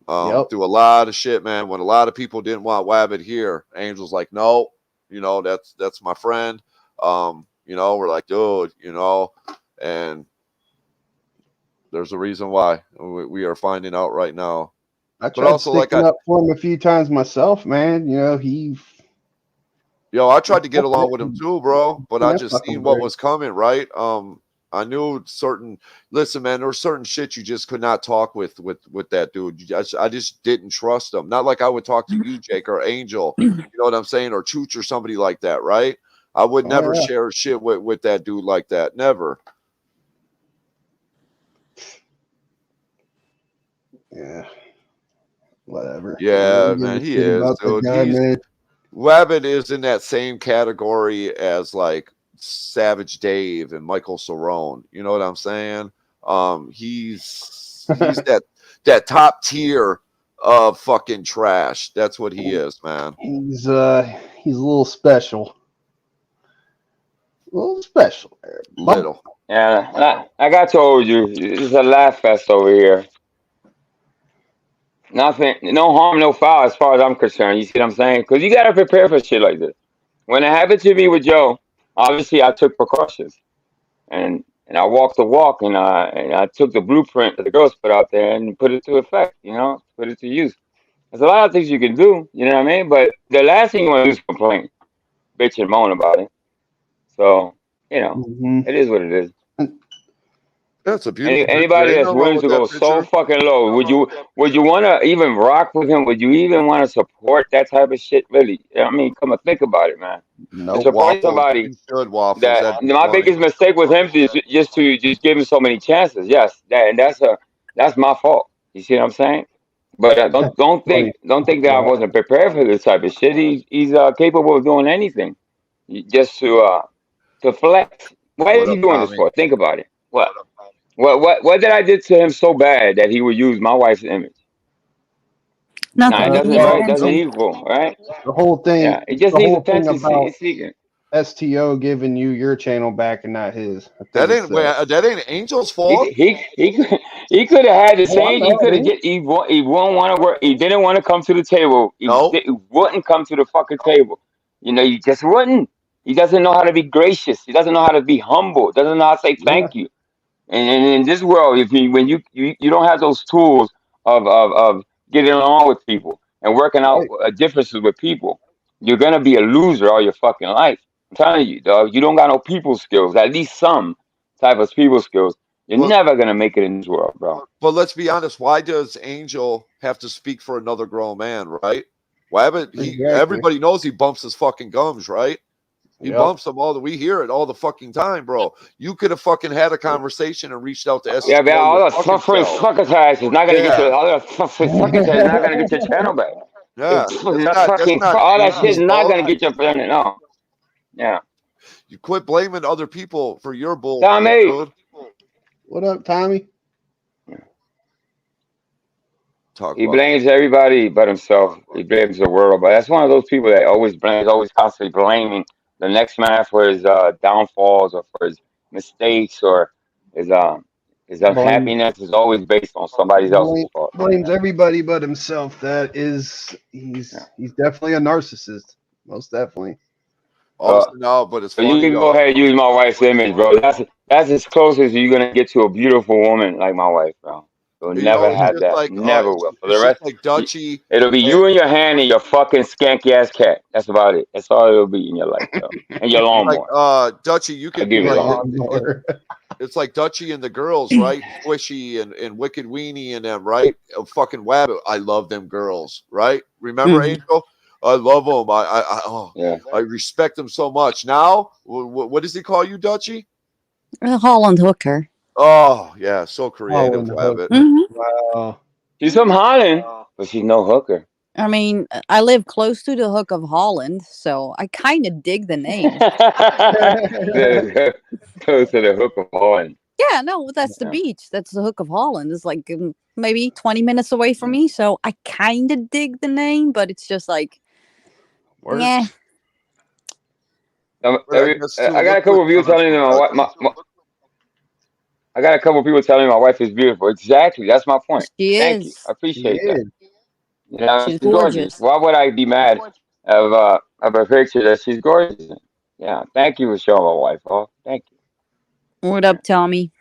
Through a lot of shit, man. When a lot of people didn't want Wabbit here, Angel's like, no, you know, that's my friend. You know, we're like, dude, you know, and there's a reason why we are finding out right now. I tried sticking up for him a few times myself, man. You know, I tried to get along with him too, bro, but I just seen what was coming, right? I knew listen, man, there was certain shit you just could not talk with that dude. I just didn't trust him. Not like I would talk to you, Jake, or Angel, you know what I'm saying, or Chooch or somebody like that, right? I would never share shit with that dude like that. Never. Yeah. Whatever. Yeah, man, he is, dude. Wabbit is in that same category as like Savage Dave and Michael Cerrone. You know what I'm saying? He's that top tier of fucking trash. That's what he is, man. He's a little special. A little special there. Little. Yeah, like I told you, it's a laugh fest over here. Nothing, no harm, no foul, as far as I'm concerned. You see what I'm saying? Because you gotta prepare for shit like this. When it happened to me with Joe, obviously I took precautions, and I walked the walk, and I took the blueprint that the girls put out there and put it to effect. You know, put it to use. There's a lot of things you can do. You know what I mean? But the last thing you want to do is complain, bitch, and moan about it. So you know, it is what it is. That's a beautiful anybody that's willing to go so fucking low, would you want to even rock with him? Would you even want to support that type of shit? Really? I mean, come and think about it, man. No, supporting somebody that my biggest mistake with him is just to give him so many chances. Yes, that's my fault. You see what I'm saying? But don't think that I wasn't prepared for this type of shit. He's capable of doing anything, just to flex. Why is he doing this for? Think about it. What did I did to him so bad that he would use my wife's image? Nothing. It doesn't, right? It doesn't equal, right? The whole thing. Yeah, it just needs attention seeking. STO giving you your channel back and not his. That ain't Angel's fault. He could have had the same. He could have he wouldn't want to work. He didn't want to come to the table. He wouldn't come to the fucking table. You know, he just wouldn't. He doesn't know how to be gracious. He doesn't know how to be humble. Doesn't know how to say thank you. And in this world, when you don't have those tools of getting along with people and working out differences with people, you're gonna be a loser all your fucking life. I'm telling you, dog. You don't got no people skills. At least some type of people skills. You're never gonna make it in this world, bro. But let's be honest. Why does Angel have to speak for another grown man, right? Wabbit, Exactly. everybody knows he bumps his fucking gums, right? He bumps them all. We hear it all the fucking time, bro. You could have fucking had a conversation and reached out to SEO. Yeah, but all the succotash is not gonna get you. All the succotash is not gonna get your channel back. Yeah, All that shit is not gonna get your channel. No. Yeah. You quit blaming other people for your bull. Tommy. Dude. What up, Tommy? He blames everybody but himself. He blames the world. But that's one of those people that always blames, always constantly blaming the next man for his downfalls or for his mistakes or his unhappiness is always based on somebody else's fault. Blames everybody but himself. He's definitely a narcissist. Most definitely. No, but it's funny. You can go ahead and use my wife's image, bro. That's as close as you're gonna get to a beautiful woman like my wife, bro. You'll never have that. Like, never will. For the rest, like Dutchie. It'll be you and your hand and your fucking skanky ass cat. That's about it. That's all it'll be in your life, bro. And your lawnmower. Like, Dutchie, you can give it's like Dutchie and the girls, right? Squishy and Wicked Weenie and them, right? Fucking Wabbit. I love them girls, right? Remember, Angel? I love them. I respect them so much. Now, what does he call you, Dutchie? Holland Hooker. Oh, yeah, so creative, Wabbit. Wow. She's from Holland, but she's no hooker. I mean, I live close to the Hook of Holland, so I kind of dig the name. Close to the Hook of Holland. Yeah, no, that's the beach. That's the Hook of Holland. It's like maybe 20 minutes away from me, so I kind of dig the name, but it's just like, yeah. I got a couple of people telling me I got a couple of people telling me my wife is beautiful. Exactly, that's my point. Thank you. I appreciate that. You know, she's gorgeous. Why would I be mad of a picture that she's gorgeous? Yeah, thank you for showing my wife off. Thank you. What up, Tommy?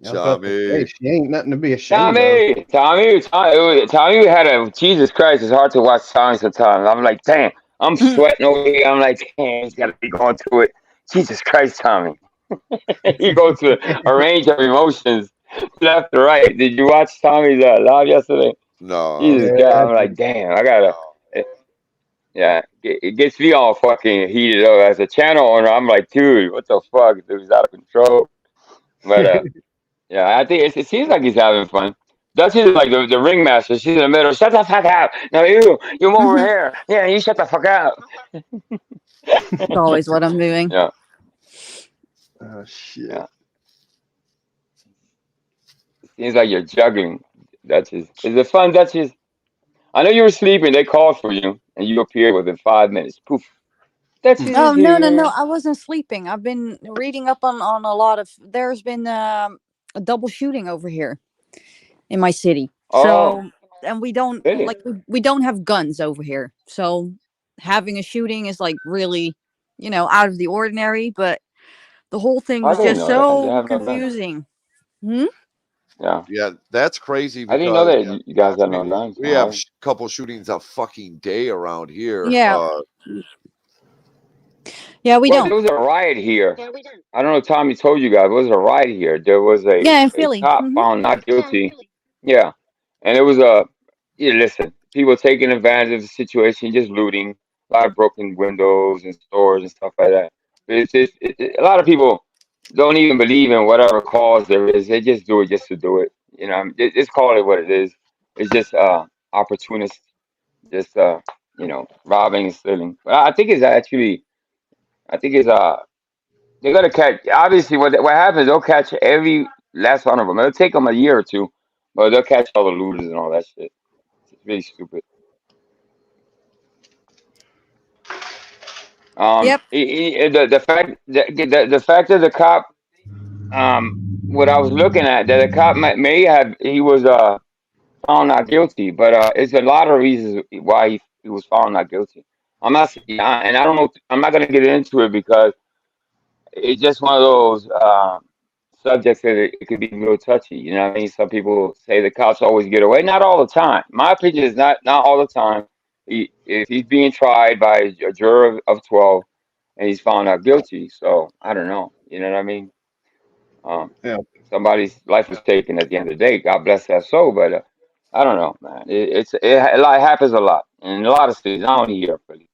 Tommy. Hey, she ain't nothing to be ashamed of. Tommy had a Jesus Christ. It's hard to watch Tommy sometimes. I'm like, damn, I'm sweating over here. I'm like, damn, he's got to be going through it. Jesus Christ, Tommy. He goes through a range of emotions left to right. Did you watch Tommy's live yesterday? No. Jesus God, I'm like, damn, I gotta. It gets me all fucking heated up as a channel owner. I'm like, dude, what the fuck? Dude's out of control. But yeah, I think it seems like he's having fun. Dutchie's like the ringmaster. She's in the middle. Shut the fuck up. No, you move over here. Yeah, you shut the fuck up. That's always what I'm doing. Yeah. Oh shit. Yeah. It seems like you're juggling. Duchess. Is it fun, Duchess? I know you were sleeping. They called for you, and you appeared within 5 minutes. Poof. Duchess is no. here. I wasn't sleeping. I've been reading up on a lot of. There's been a double shooting over here in my city. So, and we don't we don't have guns over here. So having a shooting is like really, out of the ordinary. But the whole thing was just so confusing. Yeah, that's crazy. I didn't know that you guys got no guns. We have a couple shootings a fucking day around here. Yeah. We don't. There was a riot here. I don't know if Tommy told you guys. There was a riot here. There was a cop found not guilty. Yeah. And it was listen, people taking advantage of the situation, just looting, a lot of broken windows and stores and stuff like that. But it's just, a lot of people don't even believe in whatever cause there is. They just do it just to do it. Just call it what it is. It's just opportunist, just robbing and stealing. But I think they're gonna catch. Obviously, what happens? They'll catch every last one of them. It'll take them a year or two, but they'll catch all the looters and all that shit. It's really stupid. Yep. The fact that the cop, what I was looking at, that the cop he was found not guilty, but it's a lot of reasons why he was found not guilty. And I don't know. I'm not gonna get into it because it's just one of those subjects that it could be real touchy. You know what I mean? Some people say the cops always get away. Not all the time. My opinion is not all the time. If he's being tried by a juror of 12 and he's found not guilty, so I don't know. You know what I mean? Somebody's life was taken at the end of the day. God bless that soul, but I don't know, man. It happens a lot, in a lot of cities. Not only here, really.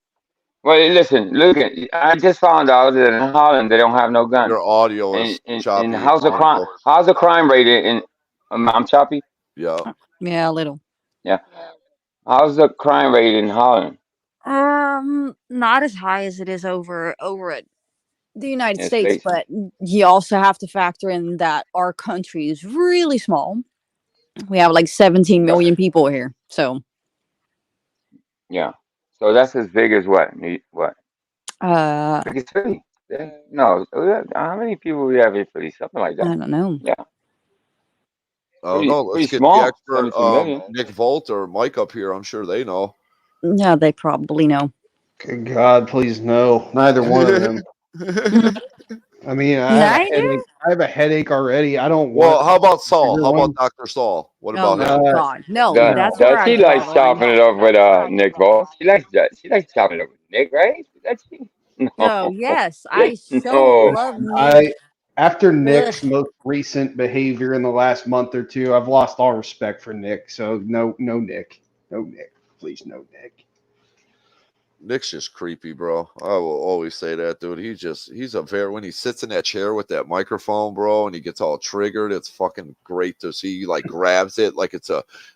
Well, listen, look at. I just found out that in Holland they don't have no guns. Your audio And is choppy. how's the crime? How's the crime rate in? I'm choppy. Yeah. Yeah, a little. Yeah. How's the crime rate in Holland? Not as high as it is over at the United In the States, States? but you also have to factor in that our country is really small. We have like 17 million people here, so Yeah. So that's as big as what? What? uh, Big as Philly? Yeah. No. How many people we have in Philly? Something like I that. don't know. Yeah. I don't know. Pretty Let's get small. the expert 17 million. Nick Volt or Mike up here. I'm sure they know. Yeah, they probably know. Good God, please no. Neither one of them. I mean, I have a headache already. I don't want. Well, how about Saul? How everyone- about Dr. Saul? What Oh about him? my God, no, that's where Does I she draw like the line. chopping it up with Nick Ball? She likes that. She likes chopping it up with Nick, right? That's she. No. Oh yes, I so No. love Nick. After Nick's most recent behavior in the last month or two, I've lost all respect for Nick. So no Nick, please no Nick. Nick's just creepy, bro. I will always say that, dude. He's a very, when he sits in that chair with that microphone, bro, and he gets all triggered, it's fucking great to see. He like grabs it like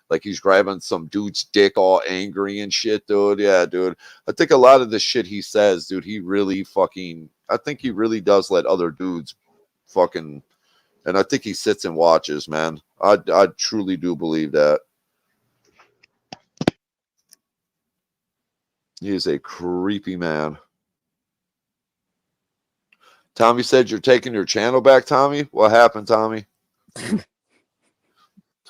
like he's grabbing some dude's dick, all angry and shit, dude. Yeah, dude. I think a lot of the shit he says, dude, I think he really does let other dudes fucking, and I think he sits and watches, man. I truly do believe that. He is a creepy man. Tommy said you're taking your channel back, Tommy. What happened, Tommy?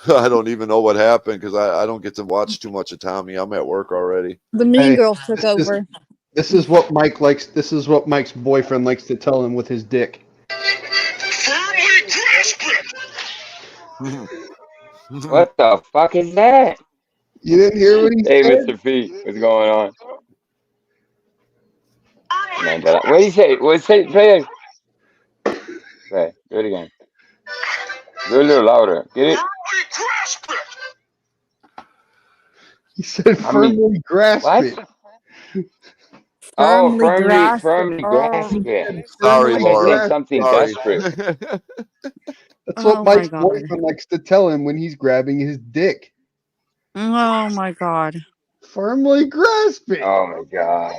I don't even know what happened because I don't get to watch too much of Tommy. I'm at work already. The Mean Girls took over. This is what Mike likes. This is what Mike's boyfriend likes to tell him with his dick. Firmly grasp it. What the fuck is that? You didn't hear what he Hey, said? Mr. P, what's going on? Man, what did he say? What say? Play it. Play. Do it again. Do it a little louder. Get it? Firmly grasp it. He said firmly grasp it. Oh, grasp firmly grasp it. Sorry, Like Laura. I said something Sorry. desperate. That's what Oh Mike's my God. boyfriend likes to tell him when he's grabbing his dick. Oh my God. Firmly grasp it. Oh my god.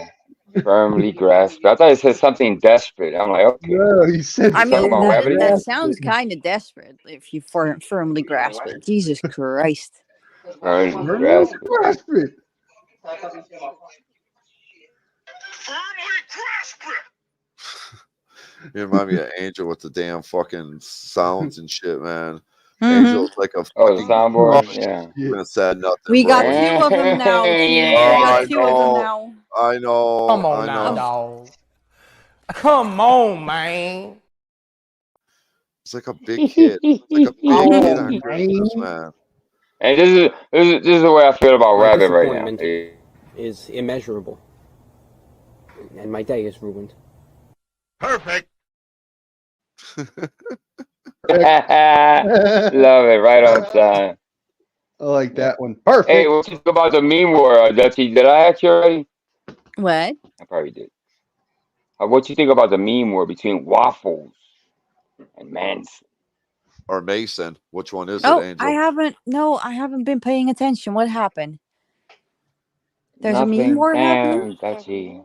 Firmly grasp it. I thought it said something desperate. I'm like, okay. No, he said I mean, about that rabbit? sounds kind of desperate if you firmly grasp it. Jesus Christ. Firmly grasp it. grasp it. Firmly grasp it. You remind me of Angel with the damn fucking sounds and shit, man. Mhm. Angel's like a Oh, the fucking soundboard? Yeah. even said nothing. We got bro. two of them now, team. We Oh, got I two of them know. now. I know. Come on I now, know. dog. Come on, man. It's like a big kid. It's like a big kid on Christmas, man. And this is the way I feel about My Rabbit right now. disappointment is immeasurable, and my day is ruined. Perfect. Love it, right on time. I like that one. Perfect. Hey, what you think about the meme war, Dutchy? Did I ask you already? What? I probably did. What you think about the meme war between Waffles and Manson? Or Mason. Which one is Oh, it, Angel? I haven't been paying attention. What happened? There's a meme Nothing. war happening? Damn, Dutchy.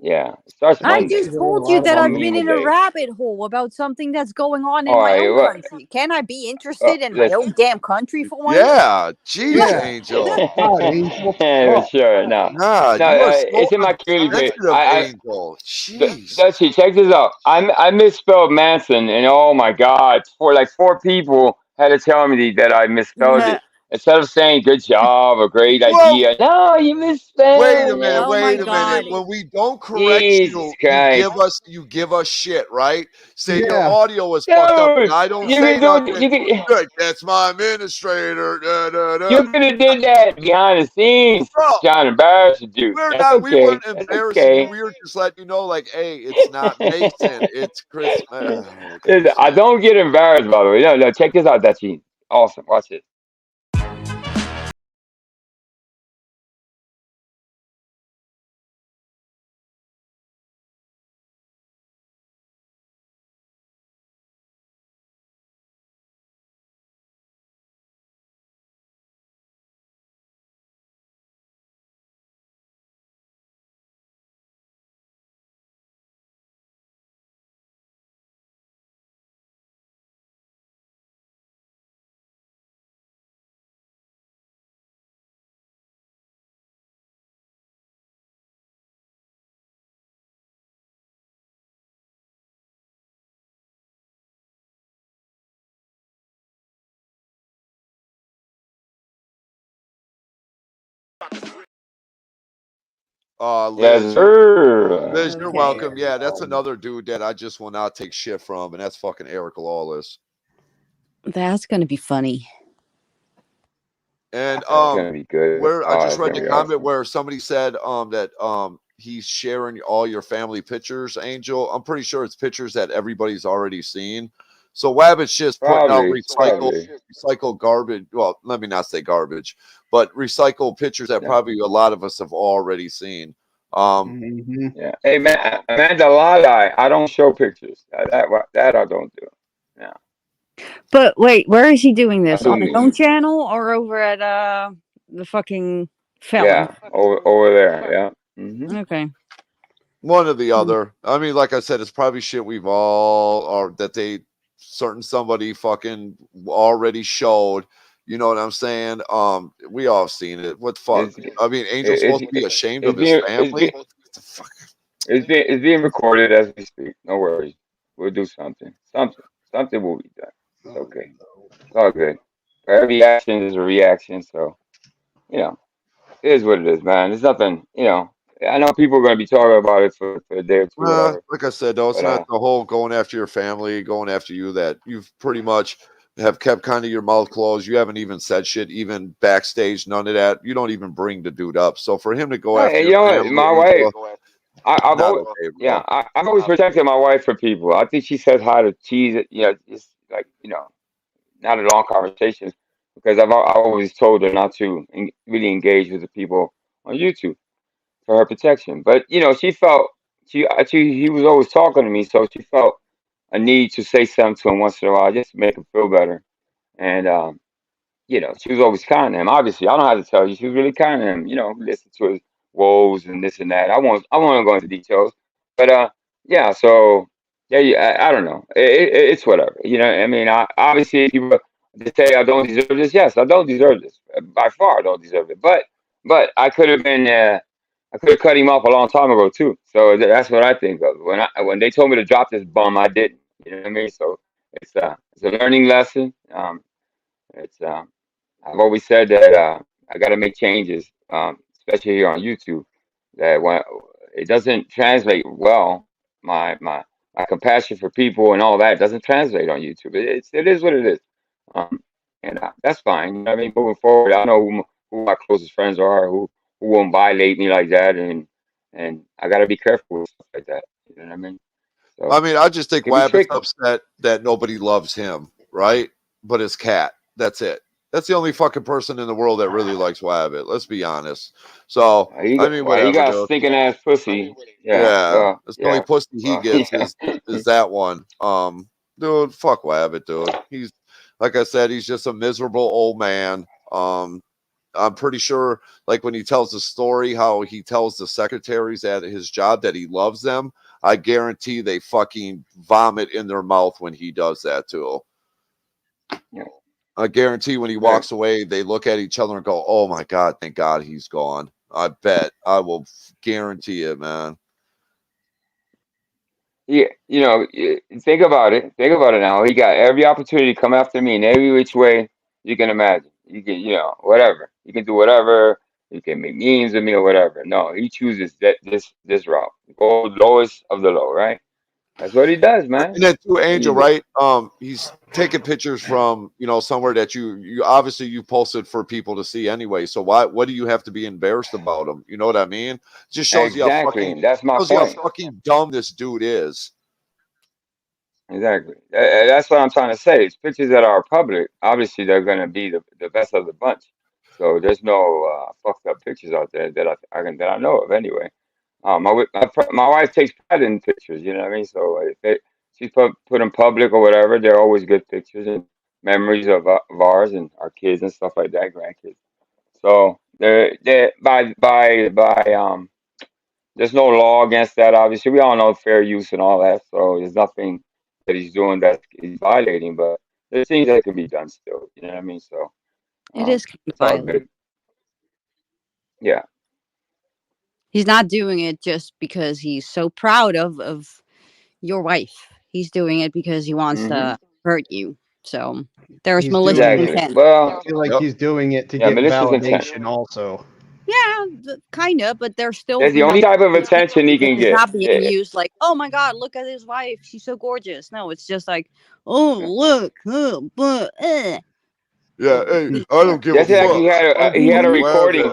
Yeah, it starts I Monday. just told you that On I've been meme in a day. rabbit hole about something that's going on in All my right, own what? country. Can I be interested in my Listen. own damn country for once? Yeah. Jeez, Yeah. Angel. God, Angel. Yeah, sure. No, Nah, no, you are so it's in my community page. sensitive, Angel. Jeez. Dutchy, check this out. I misspelled Manson, and oh my God, like four people had to tell me that I misspelled it. Instead of saying good job or great Well, idea, no, you misspelled wait a it. minute. Oh Wait my a minute. God. When we don't correct Jesus you, Christ. you give us shit, right? Say your Yeah. audio was fucked up, and Dude, I don't you say can do it. nothing. You can. You're like, that's my administrator. Da, da, da. You could have did that behind the scenes, Bro, John. Embarrassed you. we That's okay. weren't That's embarrassing you. okay. We were just letting you know, like, hey, it's not Mason, it's Chris. Listen, I don't get embarrassed, by the way. No, check this out, Dutchy. Awesome. Watch it. Liz. Yes, sir. Liz, you're welcome. Yeah, that's another dude that I just will not take shit from, and that's fucking Eric Lawless. That's gonna be funny. That's And gonna be good. where I just read the comment awesome. where somebody said that he's sharing all your family pictures, Angel. I'm pretty sure it's pictures that everybody's already seen. So Wabbit's just putting out recycled garbage. Well, let me not say garbage, but recycled pictures that probably a lot of us have already seen. Yeah. Hey man, Amanda Lala, I don't show pictures. That I don't do. Yeah. But wait, where is he doing this? On his own channel or over at the fucking Felon? Yeah, over there. Yeah. Mm-hmm. Okay. One or the other. I mean, like I said, it's probably shit we've all, or that somebody fucking already showed. You know what I'm saying? We all seen it. What fuck? I mean, Angel's supposed to be ashamed of his family. It's being recorded as we speak. No worries. We'll do something. Something will be done. It's okay. It's all good. Every action is a reaction, so you know, it is what it is, man. There's nothing, I know people are gonna be talking about it for a day or two, whatever. Like I said, though, it's not the whole going after your family, going after you, that you've pretty much have kept kind of your mouth closed. You haven't even said shit, even backstage, none of that. You don't even bring the dude up. So for him to go after your family, my wife, I've always protected my wife from people. I think she says how to tease it, just like, not a long conversation, because I've always told her not to really engage with the people on YouTube for her protection. But she felt he was always talking to me, so she felt a need to say something to him once in a while just to make him feel better. And she was always kind to him. Obviously, I don't have to tell you, she was really kind to him. Listen to his woes and this and that. I won't go into details, but yeah. So yeah. I don't know. It's whatever. I mean, obviously, people to say I don't deserve this. Yes, I don't deserve this. By far, I don't deserve it. But I could have been. I could have cut him off a long time ago too. So that's what I think of. When they told me to drop this bum, I didn't. You know what I mean? So it's a learning lesson. I've always said that I got to make changes, especially here on YouTube. That when it doesn't translate well, my compassion for people and all that doesn't translate on YouTube. It is what it is, and that's fine. You know what I mean? Moving forward, I know who my closest friends are, who won't violate me like that, and I got to be careful with stuff like that. You know what I mean? So I mean, I just think Wabbit's upset that nobody loves him, right? But his cat. That's it. That's the only fucking person in the world that really likes Wabbit. Let's be honest. So I mean, whatever. He got a stinking ass pussy. Yeah. That's the only pussy he gets is that one. Dude, fuck Wabbit, dude. He's, like I said, he's just a miserable old man. I'm pretty sure, like when he tells the story, how he tells the secretaries at his job that he loves them, I guarantee they fucking vomit in their mouth when he does that too. Yeah. I guarantee when he walks away, they look at each other and go, "Oh my God, thank God he's gone." I bet. I will guarantee it, man. Yeah, think about it. Think about it now. He got every opportunity to come after me in every which way you can imagine. You can, whatever. You can do whatever. You can make memes of me or whatever. No, he chooses this route. Go lowest of the low, right? That's what he does, man. And then too, Angel, right? He's taking pictures from somewhere that you obviously you posted for people to see anyway. So what do you have to be embarrassed about him? You know what I mean? It just shows you how fucking how fucking dumb this dude is. Exactly. That's what I'm trying to say. It's pictures that are public. Obviously, they're going to be the best of the bunch. So there's no fucked up pictures out there that I know of anyway. My wife takes pride in pictures. You know what I mean? So if she's put them public or whatever, they're always good pictures and memories of ours and our kids and stuff like that, grandkids. So they're there's no law against that. Obviously, we all know fair use and all that. So there's nothing that he's doing that he's violating, but there's things that can be done still. You know what I mean? So it is it's all good. Yeah. He's not doing it just because he's so proud of your wife. He's doing it because he wants to hurt you. So there's malicious intent. Well, I feel like he's doing it to get validation also. Yeah, kind of, but they're still. That's the only type of attention he can It's get. not being used like, oh my God, look at his wife, she's so gorgeous. No, it's just like, oh look, but Yeah, hey, I don't give a Yesterday fuck. he had a recording.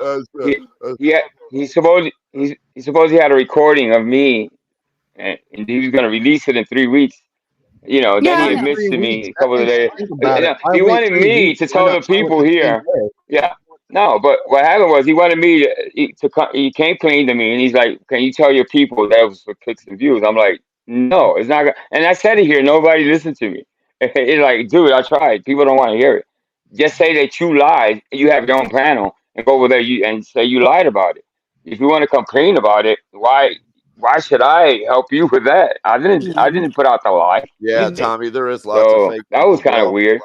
He supposed he had a recording of me, and he was gonna release it in 3 weeks. You know, then he admits to me a couple of days. He wanted me to tell the people here. Yeah, no, but what happened was he wanted me he came clean to me and he's like, "Can you tell your people that was for clicks and views?" I'm like, "No, it's not." And I said it here. Nobody listened to me. It's like, dude, I tried. People don't want to hear it. Just say that you lied. You have your own panel and go over there and say you lied about it. If you want to complain about it, why should I help you with that? I didn't put out the lie. Yeah, You did. Tommy, there is lots of fake. That was kind of weird.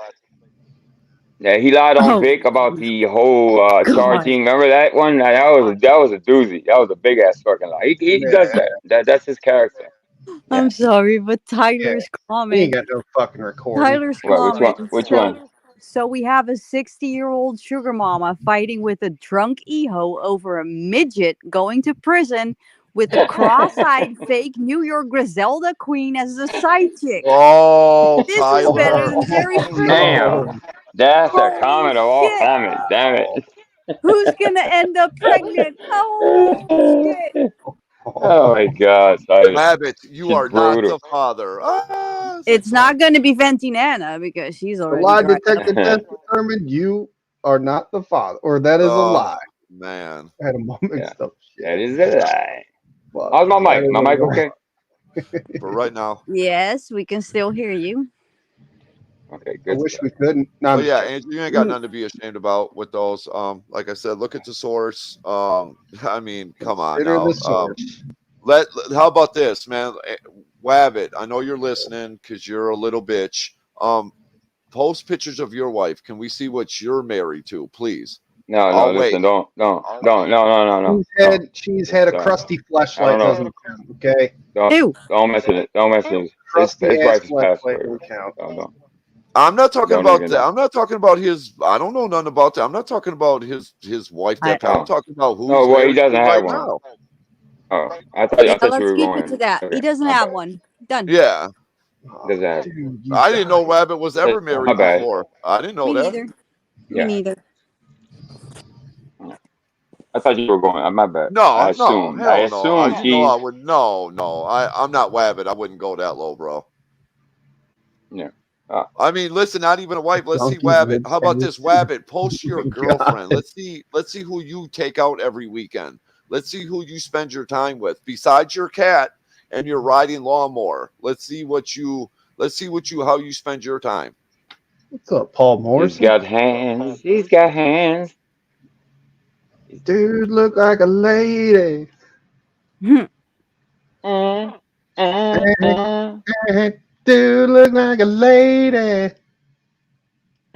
Yeah, he lied on Vic about the whole charging. Remember that one? That was a doozy. That was a big ass fucking lie. He does that. That's his character. I'm sorry, but Tyler's comment. He ain't got no fucking recording. Tyler's comment. Which one? So we have a 60-year-old sugar mama fighting with a drunk eho over a midget going to prison with a cross-eyed fake New York Griselda queen as the side chick. Oh, this Tyler. is better than Jerry Springer. Damn, that's a comment of all comments. Damn it. Who's gonna end up pregnant? Oh shit. Oh my God, Rabbit, you are not the father. It's not going to be Fenty Nana because she's The already. lie detector test determined you are not the father, or that is a lie. Man, I had a moment of shit. That is a lie. How's my mic? My mic okay? For right now. Yes, we can still hear you. Okay, good. I wish we couldn't. No, yeah, Andrew, you ain't got nothing to be ashamed about with those. Like I said, look at the source. I mean, come on now. How about this, man? Wabbit, I know you're listening because you're a little bitch. Post pictures of your wife. Can we see what you're married to, please? No, listen, don't. She's had a crusty fleshlight. Doesn't count, okay? Don't mess with it. Don't mess with it. His wife is passed away. Don't. I'm not talking about that. I'm not talking about his. I don't know nothing about that. I'm not talking about his wife. I'm talking about who. No, well, he doesn't have right one. Now. Oh, I thought you let's were keep going it to that. He doesn't have one. Done. Yeah. Doesn't I didn't know Rabbit was ever married before. I didn't know that. Me neither. I thought you were going. My bad. No, I assumed. no, hell no. I would. No. I'm not Wabbit. I wouldn't go that low, bro. Yeah. I mean, listen, not even a wife. Let's see Wabbit. How about this, Wabbit? Post your girlfriend. Let's see who you take out every weekend. Let's see who you spend your time with besides your cat and your riding lawnmower. Let's see how you spend your time. What's up, Paul Morrison? He's got hands. He's got hands. Dude, look like a lady. Dude, look like a lady.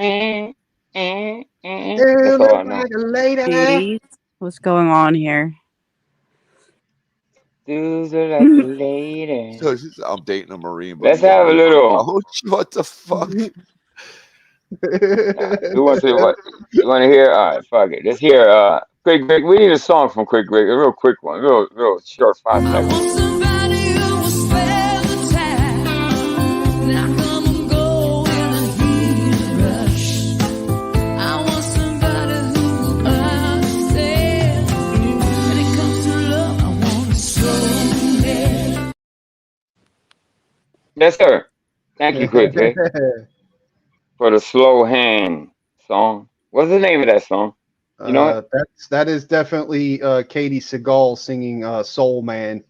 Dude, look like a lady. Jeez. What's going on here? Dudes are like a lady. I'm dating a Marine. But let's have a little. Oh, what the fuck? Who wants to? What you want to hear? All right, fuck it. Let's hear. Quick Greg. We need a song from Quick Greg. A real quick one. Real short, 5 seconds. Yes, sir. Thank you, Quick Greg, for the slow hand song. What's the name of that song? You know what? That is definitely Katie Seagal singing "Soul Man."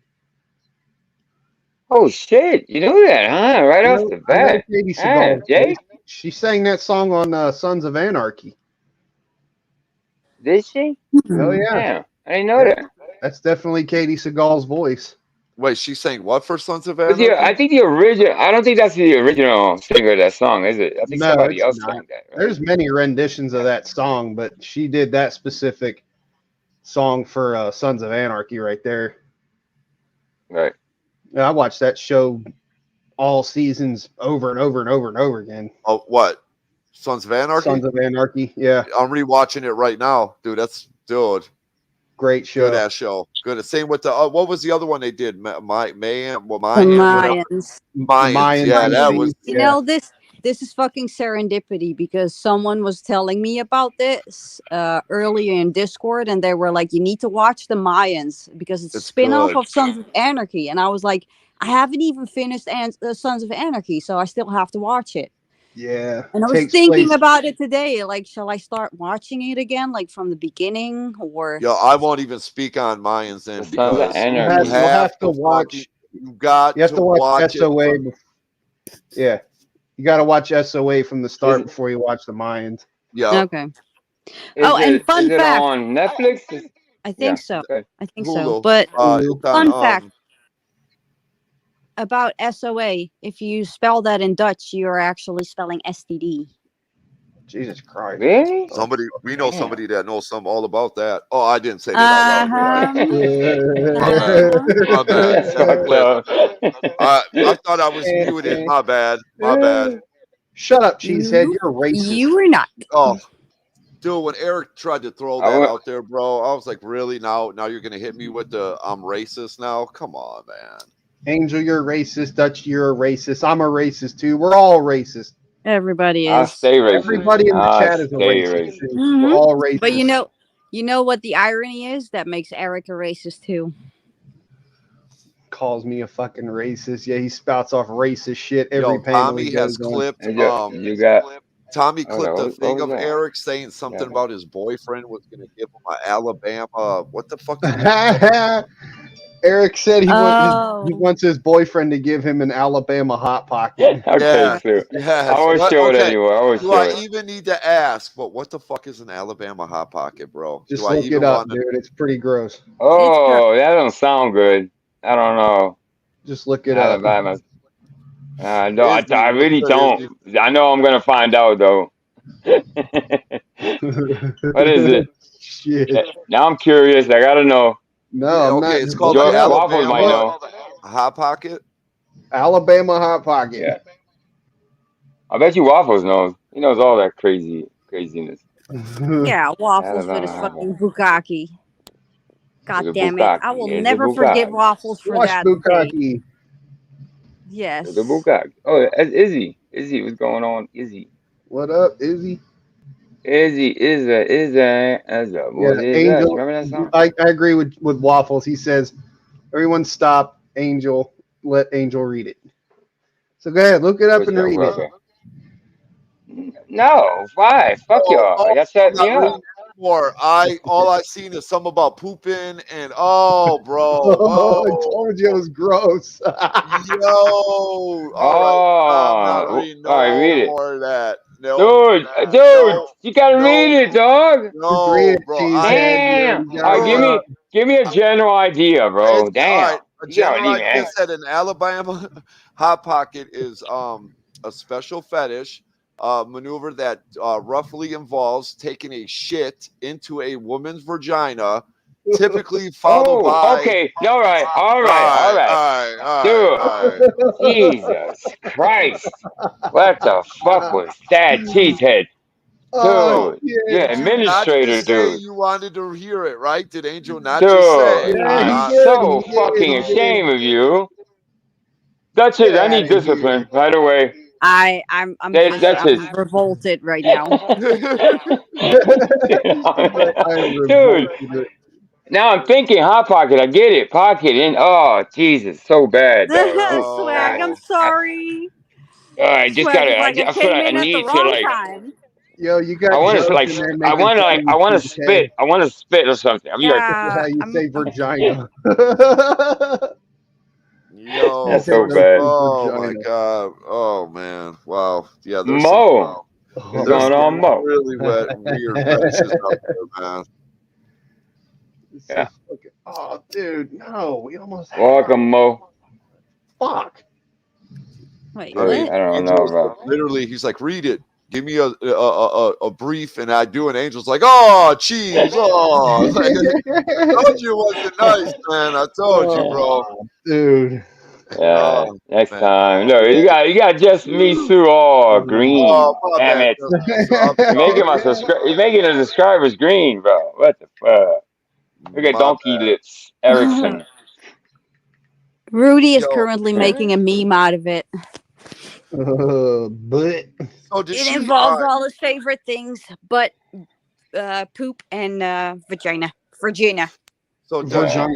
Oh shit! You knew that, huh? Right off the bat. Katie Seagal. Jay? She sang that song on Sons of Anarchy. Did she? Oh yeah. Damn, I didn't know that. That's definitely Katie Seagal's voice. Wait, she's saying what for Sons of Anarchy? Yeah, I think the original. I don't think that's the original singer of that song, is it? I think somebody else sang that. Right? There's many renditions of that song, but she did that specific song for Sons of Anarchy right there. Right. Yeah, I watched that show all seasons over and over and over and over again. Oh, what? Sons of Anarchy? Sons of Anarchy, yeah. I'm rewatching it right now, dude. Great show. Good ass show. Good. Same with the what was the other one they did? Mayans. Mayans. Yeah, that was. You know, this is fucking serendipity because someone was telling me about this earlier in Discord, and they were like, "You need to watch the Mayans because it's a spin-off of Sons of Anarchy." And I was like, "I haven't even finished Sons of Anarchy, so I still have to watch it." Yeah. And I was thinking about it today. Like, shall I start watching it again, like from the beginning, or? Yo, I won't even speak on Mayans then because you have to watch. You have to watch SOA. Yeah, you got to watch SOA from the start before you watch the Mayans. Yeah. Okay. And fun fact. on Netflix? I think so. Okay. I think Hulu. so. But fun fact about SOA: if you spell that in Dutch, you're actually spelling STD. Jesus Christ! Really? We know somebody that knows all about that. Oh, I didn't say that out loud. My bad. I thought I was muted. My bad. Shut up, cheesehead. You're racist. You were not. Oh, dude, when Eric tried to throw that out there, bro, I was like, really? Now you're gonna hit me with the I'm racist now? Come on, man. Angel, you're racist. Dutch, you're a racist. I'm a racist too. We're all racist. Everybody is. I'll stay racist. Everybody in the chat is a racist. We're all racist. But you know what the irony is? That makes Eric a racist too. Calls me a fucking racist. Yeah, he spouts off racist shit every panel. Tommy has clipped. Tommy clipped a thing of Eric saying something about his boyfriend was going to give him an Alabama. What the fuck? Eric said he wants his boyfriend to give him an Alabama Hot Pocket. Okay, true. Yes. I always show it anyway. Do I even need to ask? But what the fuck is an Alabama Hot Pocket, bro? Just look it up, dude. It's pretty gross. Oh, that don't sound good. I don't know. Just look it Alabama. up. No, I really don't. I know I'm gonna find out though. What is it? Shit. Now I'm curious. I gotta know. No, I'm not. It's called Waffles might know. Hot Pocket. Alabama Hot Pocket. Yeah. I bet you Waffles knows. He knows all that craziness. Yeah, Waffles with his fucking bukkake. God damn it! I will never forgive Waffles for that. Bukkake. Yes. The bukkake. Oh, that's Izzy. Izzy, what's going on? Izzy. What up, Izzy? Izzy. Yeah, Angel. Remember that song? I agree with Waffles. He says, "Everyone stop, Angel. Let Angel read it." So go ahead, look it up and read it. No, why? Fuck y'all. That's that. Yeah. More. All I seen is something about pooping and bro. I told you it was gross. Yo. All right, read it. More of that. Dude, you gotta read it, dog. No, read it, bro. Damn. All right, give me a general idea, bro. Damn. All right, a general idea said an Alabama Hot Pocket is a special fetish maneuver that roughly involves taking a shit into a woman's vagina, typically followed by. Okay, all right. Dude, Jesus Christ. What the fuck was that cheesehead? Dude, you're an administrator, dude. You wanted to hear it, right? Did Angel not just say? I'm so fucking ashamed of you. That's it. I need discipline right away. I'm revolted right now. Dude, now I'm thinking Hot Pocket. I get it. Pocket in. Oh, Jesus. So bad. Swag, I'm sorry. I just gotta. I feel like I need to like. Time. Yo, you got. I want to spit. I want to spit or something. I'm like, how you say vagina. Yo, that's so bad. Oh my god. Oh man. Wow. Yeah. Mo. What's going on, Mo? Really wet and weird fetishes out there, man. Yeah. Oh, dude, no. We almost. Welcome, Mo. Fuck. Wait, what? I don't know, bro. Literally, he's like, read it. Give me a brief, and I do. And Angel's like, oh, cheese. Oh, I told you it wasn't nice, man. I told you, bro. Dude. Yeah, next time. No, you got just me through all green. Damn it. You're making the subscribers green, bro. What the fuck? Look at My Donkey bad. Lips Erickson. Rudy is Yo, currently making a meme out of it. But so did It she? involves all his favorite things, but poop and vagina. Virginia. So Dutch, Yeah.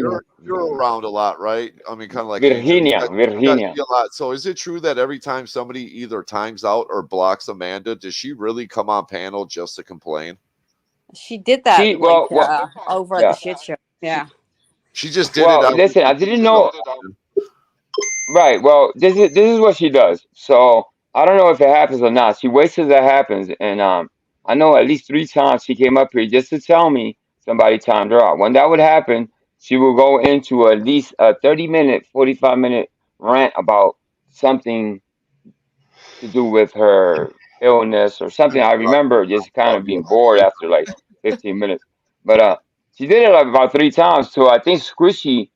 you're around a lot, right? I mean, kind of like Angel. Virginia. You Virginia. see a lot. So is it true that every time somebody either times out or blocks Amanda, does she really come on panel just to complain? She did that She well, over at yeah. the shit show. Yeah. She just did Well, it. listen, I didn't know. Right. Well, this is what she does. So I don't know if it happens or not. She waits till that happens, and I know at least 3 times she came up here just to tell me somebody timed her out. When that would happen, she will go into at least a 30-minute, 45-minute rant about something to do with her illness or something. I remember just kind of being bored after like 15 minutes. But she did it like about 3 times. So I think Squishy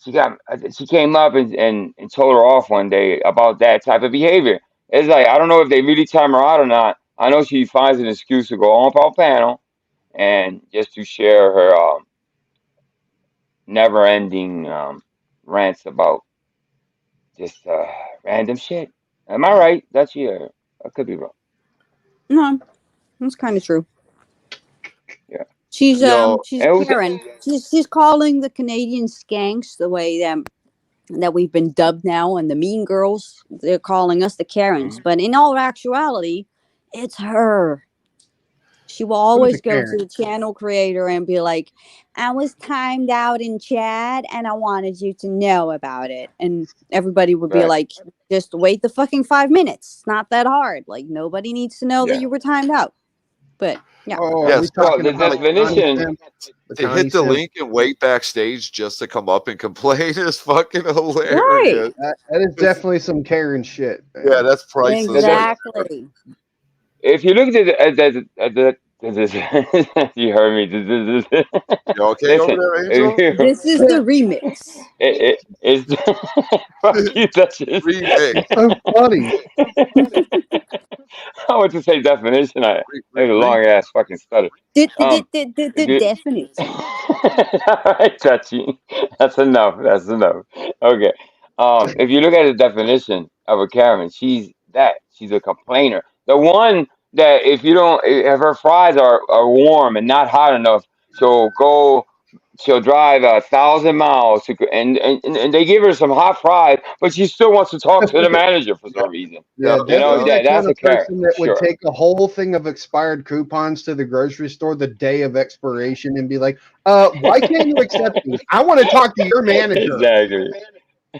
she came up and told her off one day about that type of behavior. It's like I don't know if they really time her out or not. I know she finds an excuse to go on our panel and just to share her never-ending rants about just random shit. Am I right? That's yeah. I could be wrong. No, that's kind of true. Yeah. She's Yo, Karen. She's calling the Canadian skanks the way that we've been dubbed now, and the mean girls, they're calling us the Karens. But in all actuality, it's her. She will always go to the channel creator and be like, I was timed out in chat and I wanted you to know about it. And everybody would be like, just wait the fucking 5 minutes. It's not that hard. Like, nobody needs to know that you were timed out. But yeah. Yes. Well, the definition. To hit the link and wait backstage just to come up and complain is fucking hilarious. Right. That is definitely some Karen shit. Man. Yeah, that's priceless. Exactly. If you look at the you heard me. You okay over there, Angel? This is the remix. It's fuck you, Duchess. Remix. It's so funny. I want to say definition. I had a long ass fucking stutter. Definition. All right, touchy. That's enough. That's enough. Okay. If you look at the definition of a Karen, she's that. She's a complainer. The one that if her fries are warm and not hot enough, she'll drive 1,000 miles and they give her some hot fries, but she still wants to talk to the manager for some reason. Yeah, That's a Karen. person that would take a whole thing of expired coupons to the grocery store the day of expiration and be like, why can't you accept these? I want to talk to your manager.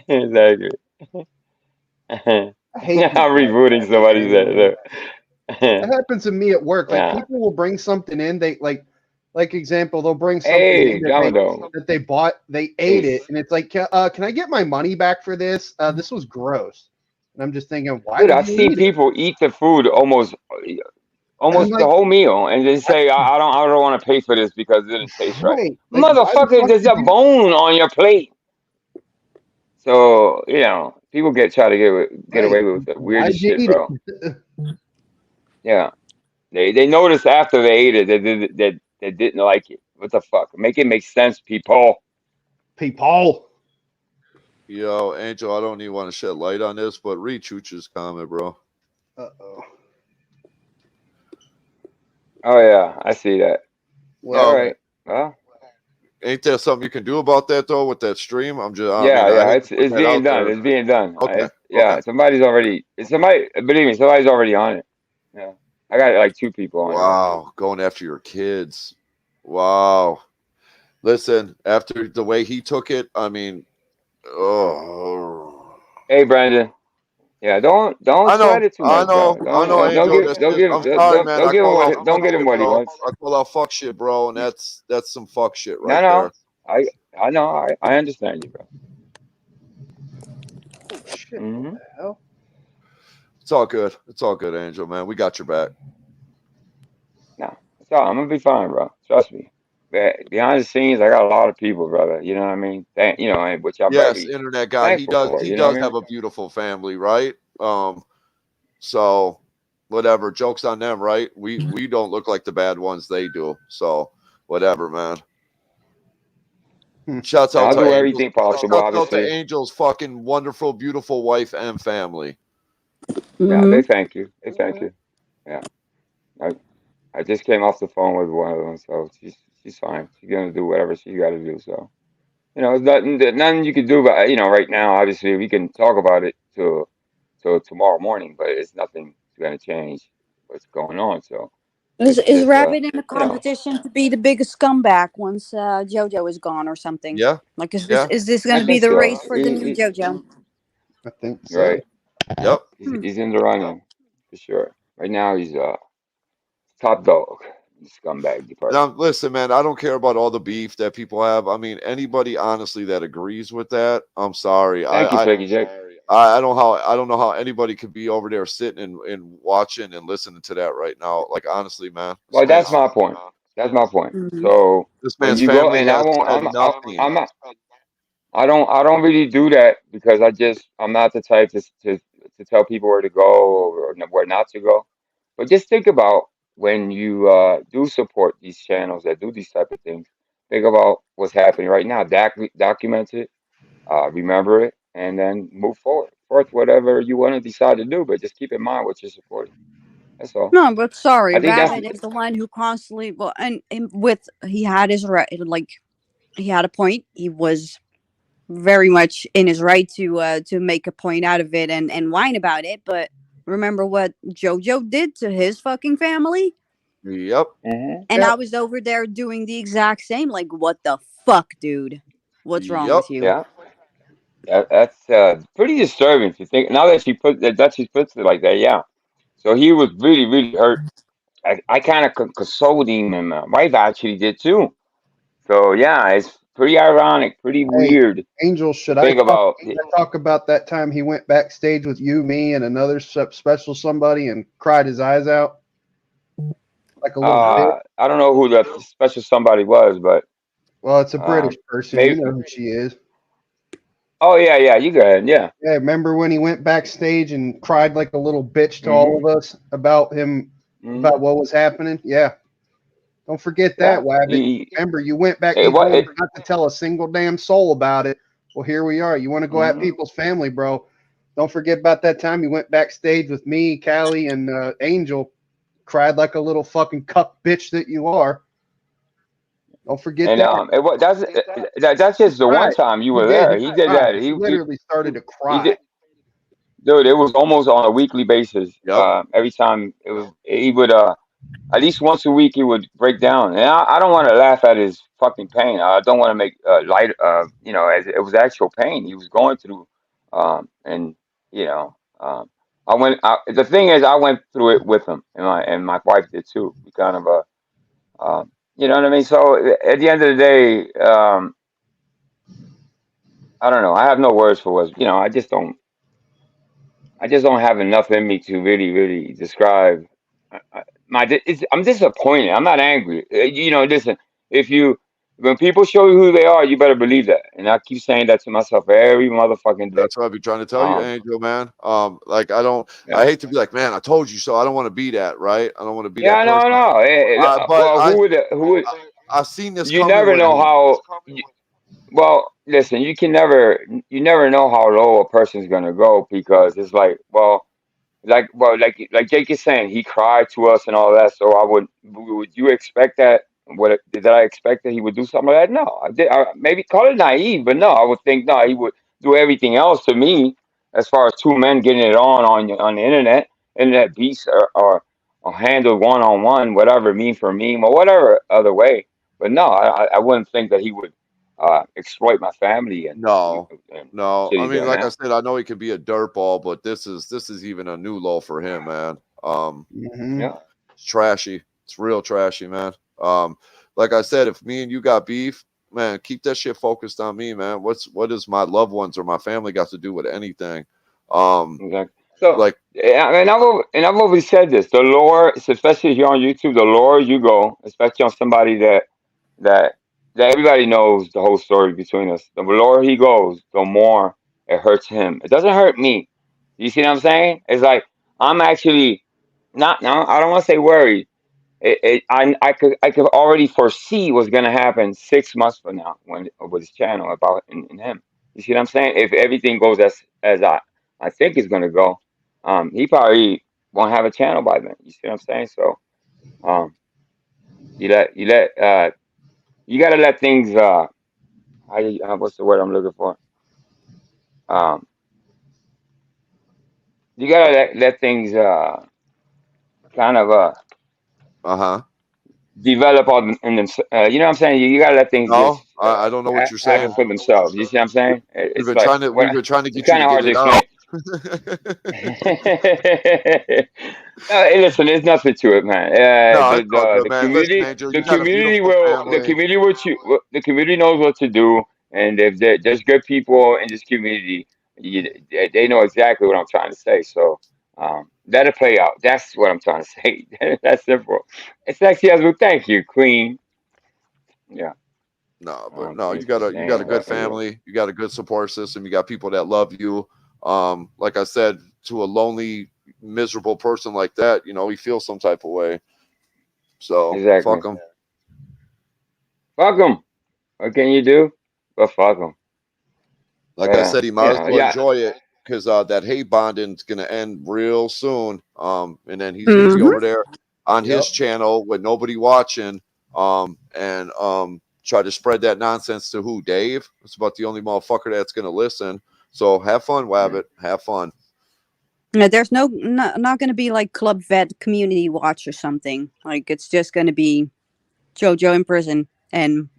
Exactly. I hate I'm rebooting somebody's there. That happens to me at work. Like people will bring something in, they like example, they'll bring something in that they bought, they ate it, and it's like, can I get my money back for this? This was gross. And I'm just thinking, why? Dude, I've seen people eat the food almost the whole meal, and they say, I don't want to pay for this because it didn't taste right. Like, motherfucker, there's a bone on your plate. So people try to get away with the weirdest shit, bro. Yeah, they noticed after they ate it that they didn't like it. What the fuck? Make it make sense, people. Yo, Angel, I don't even want to shed light on this, but read Chooch's comment, bro. Oh yeah, I see that. Well, all right. Well, ain't there something you can do about that though with that stream? It's being done. It's being done. Okay. Somebody's already. Believe me, somebody's already on it. Yeah, I got like 2 people on it. Wow, going after your kids. Wow. Listen, after the way he took it, I mean, Hey, Brandon. Yeah, don't sweat it too much. I know, Angel. Don't get him what he wants. I call out fuck shit, bro, and that's some fuck shit right there. I know. I understand you, bro. Oh, shit. Mm-hmm. What the hell? It's all good. It's all good, Angel, man. We got your back. No, it's all. I'm gonna be fine, bro. Trust me. Behind the scenes, I got a lot of people, brother. You know what I mean? Which I'm internet guy. He does. He does have a beautiful family, right? So whatever. Jokes on them, right? We don't look like the bad ones they do. So whatever, man. Shouts out I'll to do Angels. everything possible, Shouts out to obviously. Angel's fucking wonderful, beautiful wife and family. Yeah, they thank you. They thank you. Yeah. I just came off the phone with one of them, so she's fine. She's gonna do whatever she got to do. So it's nothing you can do. But right now, obviously, we can talk about it till tomorrow morning, but it's nothing gonna change what's going on. So Is it's just Rabbit in a competition to be the biggest scumbag once JoJo is gone or something? Yeah. Like, is Yeah. this going I to be think the so. race for the new JoJo? I think so. Right. Yep. He's in the running for sure. Right now, he's top dog, scumbag department. Now, listen, man, I don't care about all the beef that people have. I mean, anybody honestly that agrees with that, I'm sorry. Thank you, Tricky Jake. I don't know how anybody could be over there sitting and watching and listening to that right now. Like, honestly, man. Well, that's my point. That's my point. So This when man's you go, family and I has won't. said nothing. I'm not. I don't really do that because I'm not the type to tell people where to go or where not to go. But just think about when you do support these channels that do these type of things. Think about what's happening right now. Document it, remember it, and then move forward. Forth whatever you want to decide to do, but just keep in mind what you're supporting. That's all. No, but sorry, I think that's Rabbit is the one who constantly and with he had his right, like he had a point. He was very much in his right to make a point out of it and whine about it. But remember what JoJo did to his fucking family? Yep. Mm-hmm. And I was over there doing the exact same. Like, what the fuck, dude? What's wrong with you? Yeah. That's pretty disturbing if you think. Now that she puts it like that, yeah. So he was really, really hurt. I kind of consoled him, and my wife actually did too. So yeah, it's pretty ironic, pretty Hey, weird Angel, to think about. should I talk about that time he went backstage with you, me, and another special somebody and cried his eyes out like a little bit? I don't know who that special somebody was, but Well, it's a British person. maybe. You know who she is. Oh yeah, you go ahead. Yeah. Yeah, remember when he went backstage and cried like a little bitch to all of us about him, about what was happening? Yeah. Don't forget that, Wabbit. Remember, you went back, you told him not to tell a single damn soul about it. Well, here we are. You want to go at people's family, bro. Don't forget about that time you went backstage with me, Callie, and Angel. Cried like a little fucking cuck bitch that you are. Don't forget that. That's just the one time you were there. He did that. He literally started to cry. Dude, it was almost on a weekly basis. Yep. Every time he would at least once a week he would break down, and I don't want to laugh at his fucking pain. I don't want to make light. As it was actual pain he was going through, and I went. The thing is, I went through it with him, and my wife did too. We kind of you know what I mean. So at the end of the day, I don't know. I have no words for what I just don't. I just don't have enough in me to really, really describe I'm disappointed. I'm not angry. Listen, when people show you who they are, you better believe that. And I keep saying that to myself every motherfucking day. That's what I've been trying to tell you, Angel, man. Like I hate to be like, man, I told you so. I don't want to be that, right? I don't want to be that person. No. I've seen this. You never know how. Well, listen, you never know how low a person's gonna go because it's like Jake is saying, he cried to us and all that. So would you expect that? Did I expect that he would do something like that? No, I did. Maybe call it naive, but no, I would think no, he would do everything else to me as far as two men getting it on the internet beats or handled one-on-one, whatever, meme for meme or whatever other way. But no, I wouldn't think that he would exploit my family and no. I mean, like I said, I know he could be a dirtball, but this is even a new low for him, man. Yeah, it's trashy. It's real trashy, man. Like I said, if me and you got beef, man, keep that shit focused on me, man. What is my loved ones or my family got to do with anything? Exactly. So, I've always said this: the lower, especially here on YouTube, the lower you go, especially on somebody that everybody knows the whole story between us. The lower he goes, the more it hurts him. It doesn't hurt me. You see what I'm saying? It's like I'm actually not. No, I don't want to say worried. I could already foresee what's gonna happen 6 months from now when with his channel about and him. You see what I'm saying? If everything goes as I think it's gonna go, he probably won't have a channel by then. You see what I'm saying? So um, you gotta let things what's the word I'm looking for? Um, you gotta let things kind of Uh-huh. develop on in them. You know what I'm saying? You gotta let things just No, I don't know what you're happen saying. for themselves. You see what I'm saying? We've It's been like trying to what it's get you kind to of get hard to it out. explain. No, hey, listen, there's nothing to it, man. No, it's all good, The man. Listen, community, Angel, you got a beautiful family. the community knows what to do, and if there's good people in this community, they know exactly what I'm trying to say. So let it play out. That's what I'm trying to say. That's simple. It's sexy as well. Thank you, Queen. Yeah, No, I but don't no, think you got a good yeah. family. You got a good support system. You got people that love you. Like I said, to a lonely, miserable person like that, he feels some type of way. So Exactly. fuck him. Fuck them. What can you do? But fuck them. Like I said, he might as well Yeah. enjoy it because that hate bonding's gonna end real soon. And then he's gonna be Mm-hmm. over there on his channel with nobody watching. And try to spread that nonsense to who? Dave? It's about the only motherfucker that's gonna listen. So have fun, Wabbit. Have fun. Yeah, there's not going to be like Club Vet Community Watch or something. Like it's just going to be JoJo in prison, and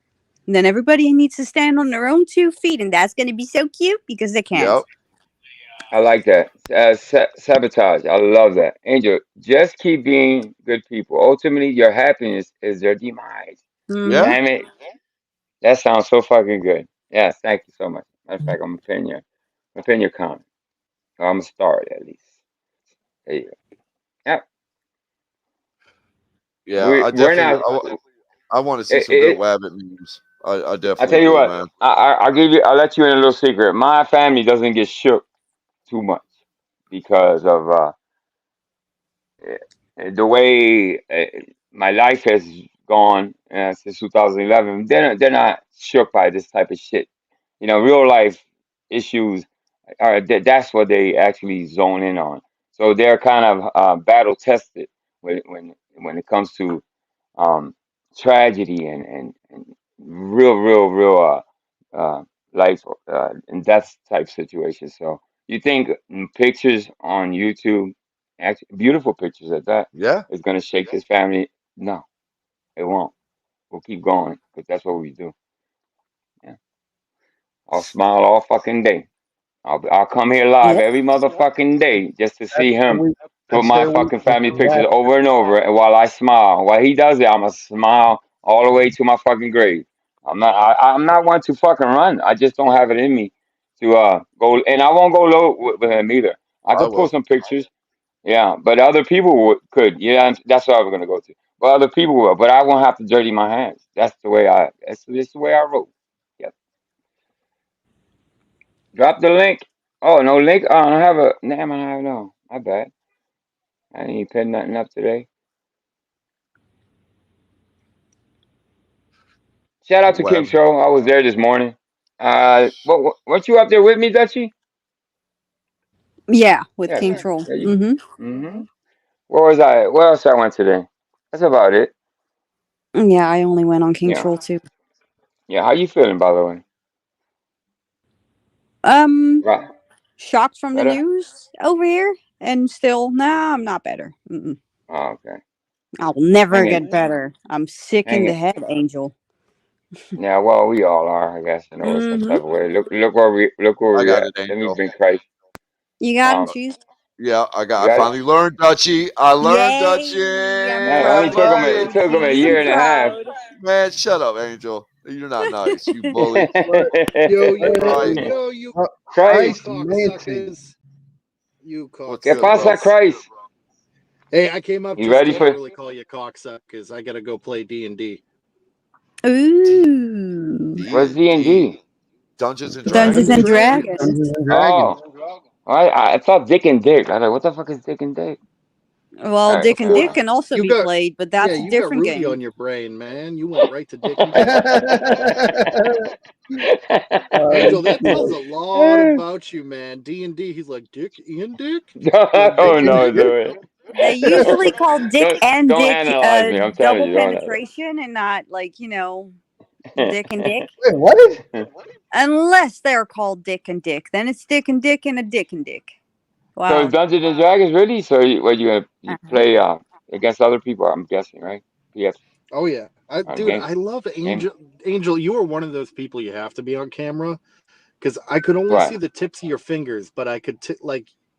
then everybody needs to stand on their own 2 feet, and that's going to be so cute because they can't. Yep. I like that. Sabotage. I love that. Angel, just keep being good people. Ultimately, your happiness is their demise. Mm-hmm. Yeah. Damn it. That sounds so fucking good. Yes, thank you so much. Matter of fact, I'm gonna pin your comment. Or I'm gonna start at least. There you go. Yep. Yeah. I We're definitely. not. I want to see some good It, Wabbit memes. I I definitely tell you do, what. man. I'll let you in a little secret. My family doesn't get shook too much because of the way my life has gone since 2011. They're not shook by this type of shit. Real life issues are that's what they actually zone in on. So they're kind of battle tested when it comes to um, tragedy and real life and death type situations. So you think pictures on YouTube, actually beautiful pictures at that, Yeah. is going to shake this family? No, it won't. We'll keep going because that's what we do. Yeah, I'll smile all fucking day. I'll come here live Yep. every motherfucking day just to see him put That's my their fucking weakness. family pictures over and over. And while I smile, while he does it, I'm gonna smile all the way to my fucking grave. I'm not one to fucking run. I just don't have it in me to go, and I won't go low with him either. I I could post will. some pictures, yeah, but other people could. Yeah, that's what I was gonna go to. But other people will, but I won't have to dirty my hands. That's the way That's just the way I roll. Yep. Drop the link. Oh, no link. Oh, I don't have a. Damn, I don't have no. My bad. I didn't even put nothing up today. Shout out to King Web. Show. I was there this morning. Weren't you up there with me, Dutchie? Yeah, with Yeah, King Troll. yeah. Mm-hmm. Where was I? Where else I went today? That's about it. Yeah, I only went on King Yeah, Troll too. yeah. How you feeling, by the way? Right, Shocked from the better. news over here, and still, nah, I'm not better. Mm-mm. Oh, okay. I'll never Hanging, get better. I'm sick in the hanging. head, Angel. Yeah, well, we all are, I guess, in some Mm-hmm. type of way. Look where I we got at. it, Let me Angel. bring Christ. You got him, Um, Cheese? Yeah, you I got it. finally learned Dutchie. I learned Yay! Dutchie. I'm Yeah, it I only proud took of him. learned It you, it. took him a Cheese. I'm year and a half. proud. Man, shut up, Angel. You're not nice. You bully. But Right. You Christ, Manti. cocksuckers. You What's ¿qué good, bro? pasa, cocksuckers. Christ? Hey, I came up You just ready to for? literally call you cocksuckers. I gotta go play D&D. Ooh. What's D D and D D? Dungeons and Dungeons Dungeons and Dragons. Dragons. and Dragons. Oh, I thought Dick and Dick. I was like, what the fuck is Dick and Dick? Well, right, Dick and okay. Dick can also You be got- played, but that's Yeah, a you got different Rudy game. on your brain, man. You went right to Dick and Dick. Angel, that tells a lot about you, man. D&D, he's like, Dick and Dick? Oh no, do it. They usually call Dick and Don't Dick analyze me. I'm telling double you, don't. penetration and not like, Dick and Dick. Wait, what? Unless they're called Dick and Dick. Then it's Dick and Dick and a Dick and Dick. So Wow. it's Dungeons and Dragons, really? So you gonna play against other people? I'm guessing, right? Yes. Oh yeah, dude, I love Angel. Game. Angel, you are one of those people you have to be on camera because I could only see the tips of your fingers, but I could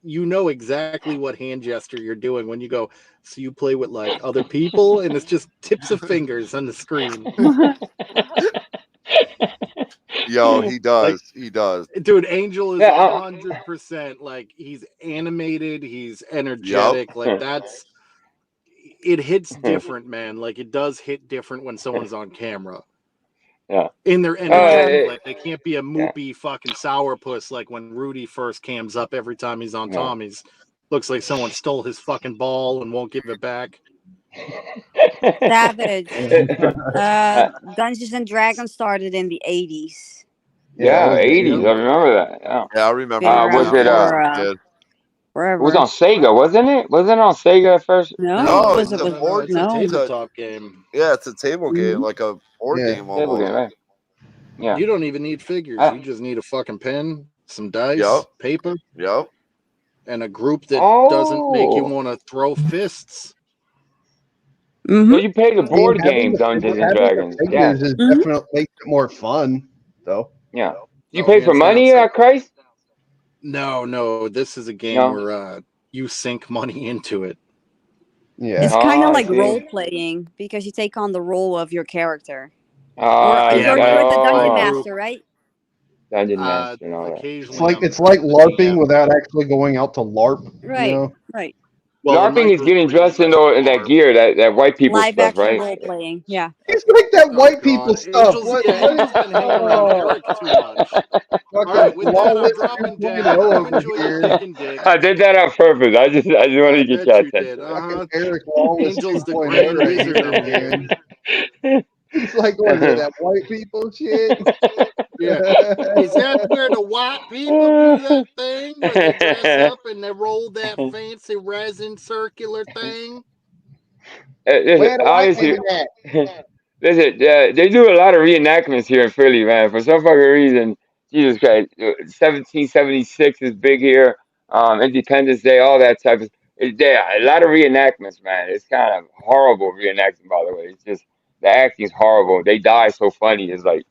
exactly what hand gesture you're doing when you go. So you play with like other people, and it's just tips of fingers on the screen. Yo, he does. He does. Dude, Angel is 100% like he's animated, he's energetic, like that's it hits different, man. Like it does hit different when someone's on camera. Yeah. In their energy, like they can't be a moopy fucking sourpuss like when Rudy first cams up every time he's on Tommy's. Looks like someone stole his fucking ball and won't give it back. Savage. Dungeons and Dragons started in the 80s. Yeah, 80s. I remember that. Yeah, I remember. Was it? It was on Sega, wasn't it? Wasn't it on Sega at first? No, it's a board. It's a tabletop game. Yeah, it's a table game, like a board game almost. Table game, right? Yeah. You don't even need figures. You just need a fucking pen, some dice, paper, and a group that doesn't make you want to throw fists. So you play the board game Dungeons and Dragons. Yeah, definitely makes it more fun, though. Yeah. You pay for money, Christ? No. This is a game where you sink money into it. Yeah, it's kind of like role playing because you take on the role of your character. You're the dungeon master, right? Dungeon master and all that. It's like LARPing without actually going out to LARP. Right, right. Well, LARPing is getting dressed in that gear, that white people live stuff, action right? role playing, yeah. It's like that white people stuff. Angel's been hanging around Eric too much. All right, with that, I'm dropping down. Enjoy your Dick and Dick. I did that on purpose. I just wanted to get your attention. Eric Angel's the grand wizard again. He's like, what is it, that white people shit? Yeah. Is that where the white people do that thing? Where they dress up and they roll that fancy resin circular thing? Honestly, listen, they do a lot of reenactments here in Philly, man. For some fucking reason, Jesus Christ, 1776 is big here. Independence Day, all that type of. A lot of reenactments, man. It's kind of horrible reenacting, by the way. It's just the acting is horrible. They die so funny. It's like,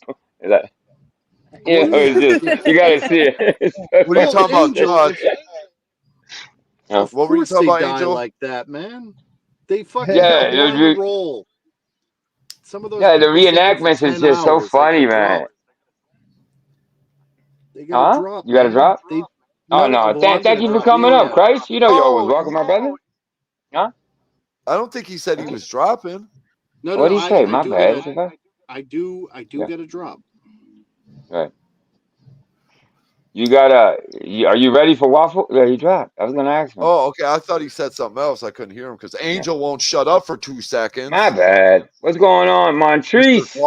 it's just, you gotta see it. What are you talking about, George? What were you talking about, Angel? Like that, man. They fucking roll. Some of those. Yeah, the reenactments is just so funny, man. They gotta drop. You gotta drop? No. Thank you for coming up, Christ. You know you're always welcome, my brother. Huh? I don't think he said he was dropping. No, what did he say? My bad. I do get a drop. Right. You are you ready for waffle? Yeah, he dropped. I was gonna ask him. Oh, okay. I thought he said something else. I couldn't hear him because Angel won't shut up for 2 seconds. My bad. What's going on, Montrese?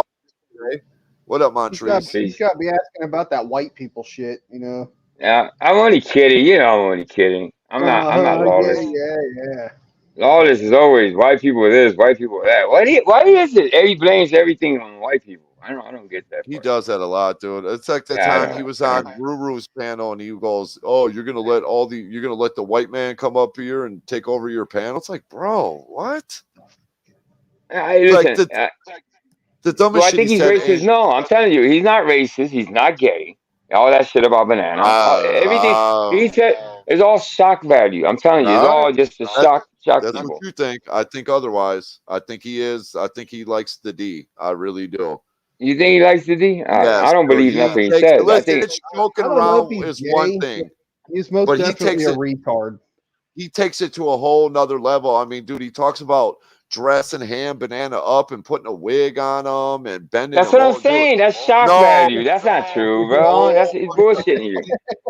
What up, Montrese? He's got to be asking about that white people shit, Yeah, I'm only kidding. I'm only kidding. I'm not lawless. Yeah. Lawless is always white people this, white people that. Why is it? He blames everything on white people. I don't get that. He does that a lot, dude. It's like the time he was on Ruru's panel and he goes, "Oh, you're gonna let the white man come up here and take over your panel." It's like, bro, what? Listen, the dumbest shit. I think he's racist. No, I'm telling you, he's not racist. He's not gay. All that shit about banana. Everything he said is all shock value. I'm telling you, it's all just a shock. That's people. what you think. I think otherwise. I think he is. I think he likes the D. I really do. You think he likes the D? Yes, I don't believe nothing he says. Listen, joking around is one thing. He's most definitely a retard. He takes it to a whole nother level. I mean, dude, he talks about dressing Ham Banana up and putting a wig on him and bending That's him what I'm over. saying. That's shock value. That's not true, bro. That's he's bullshitting you.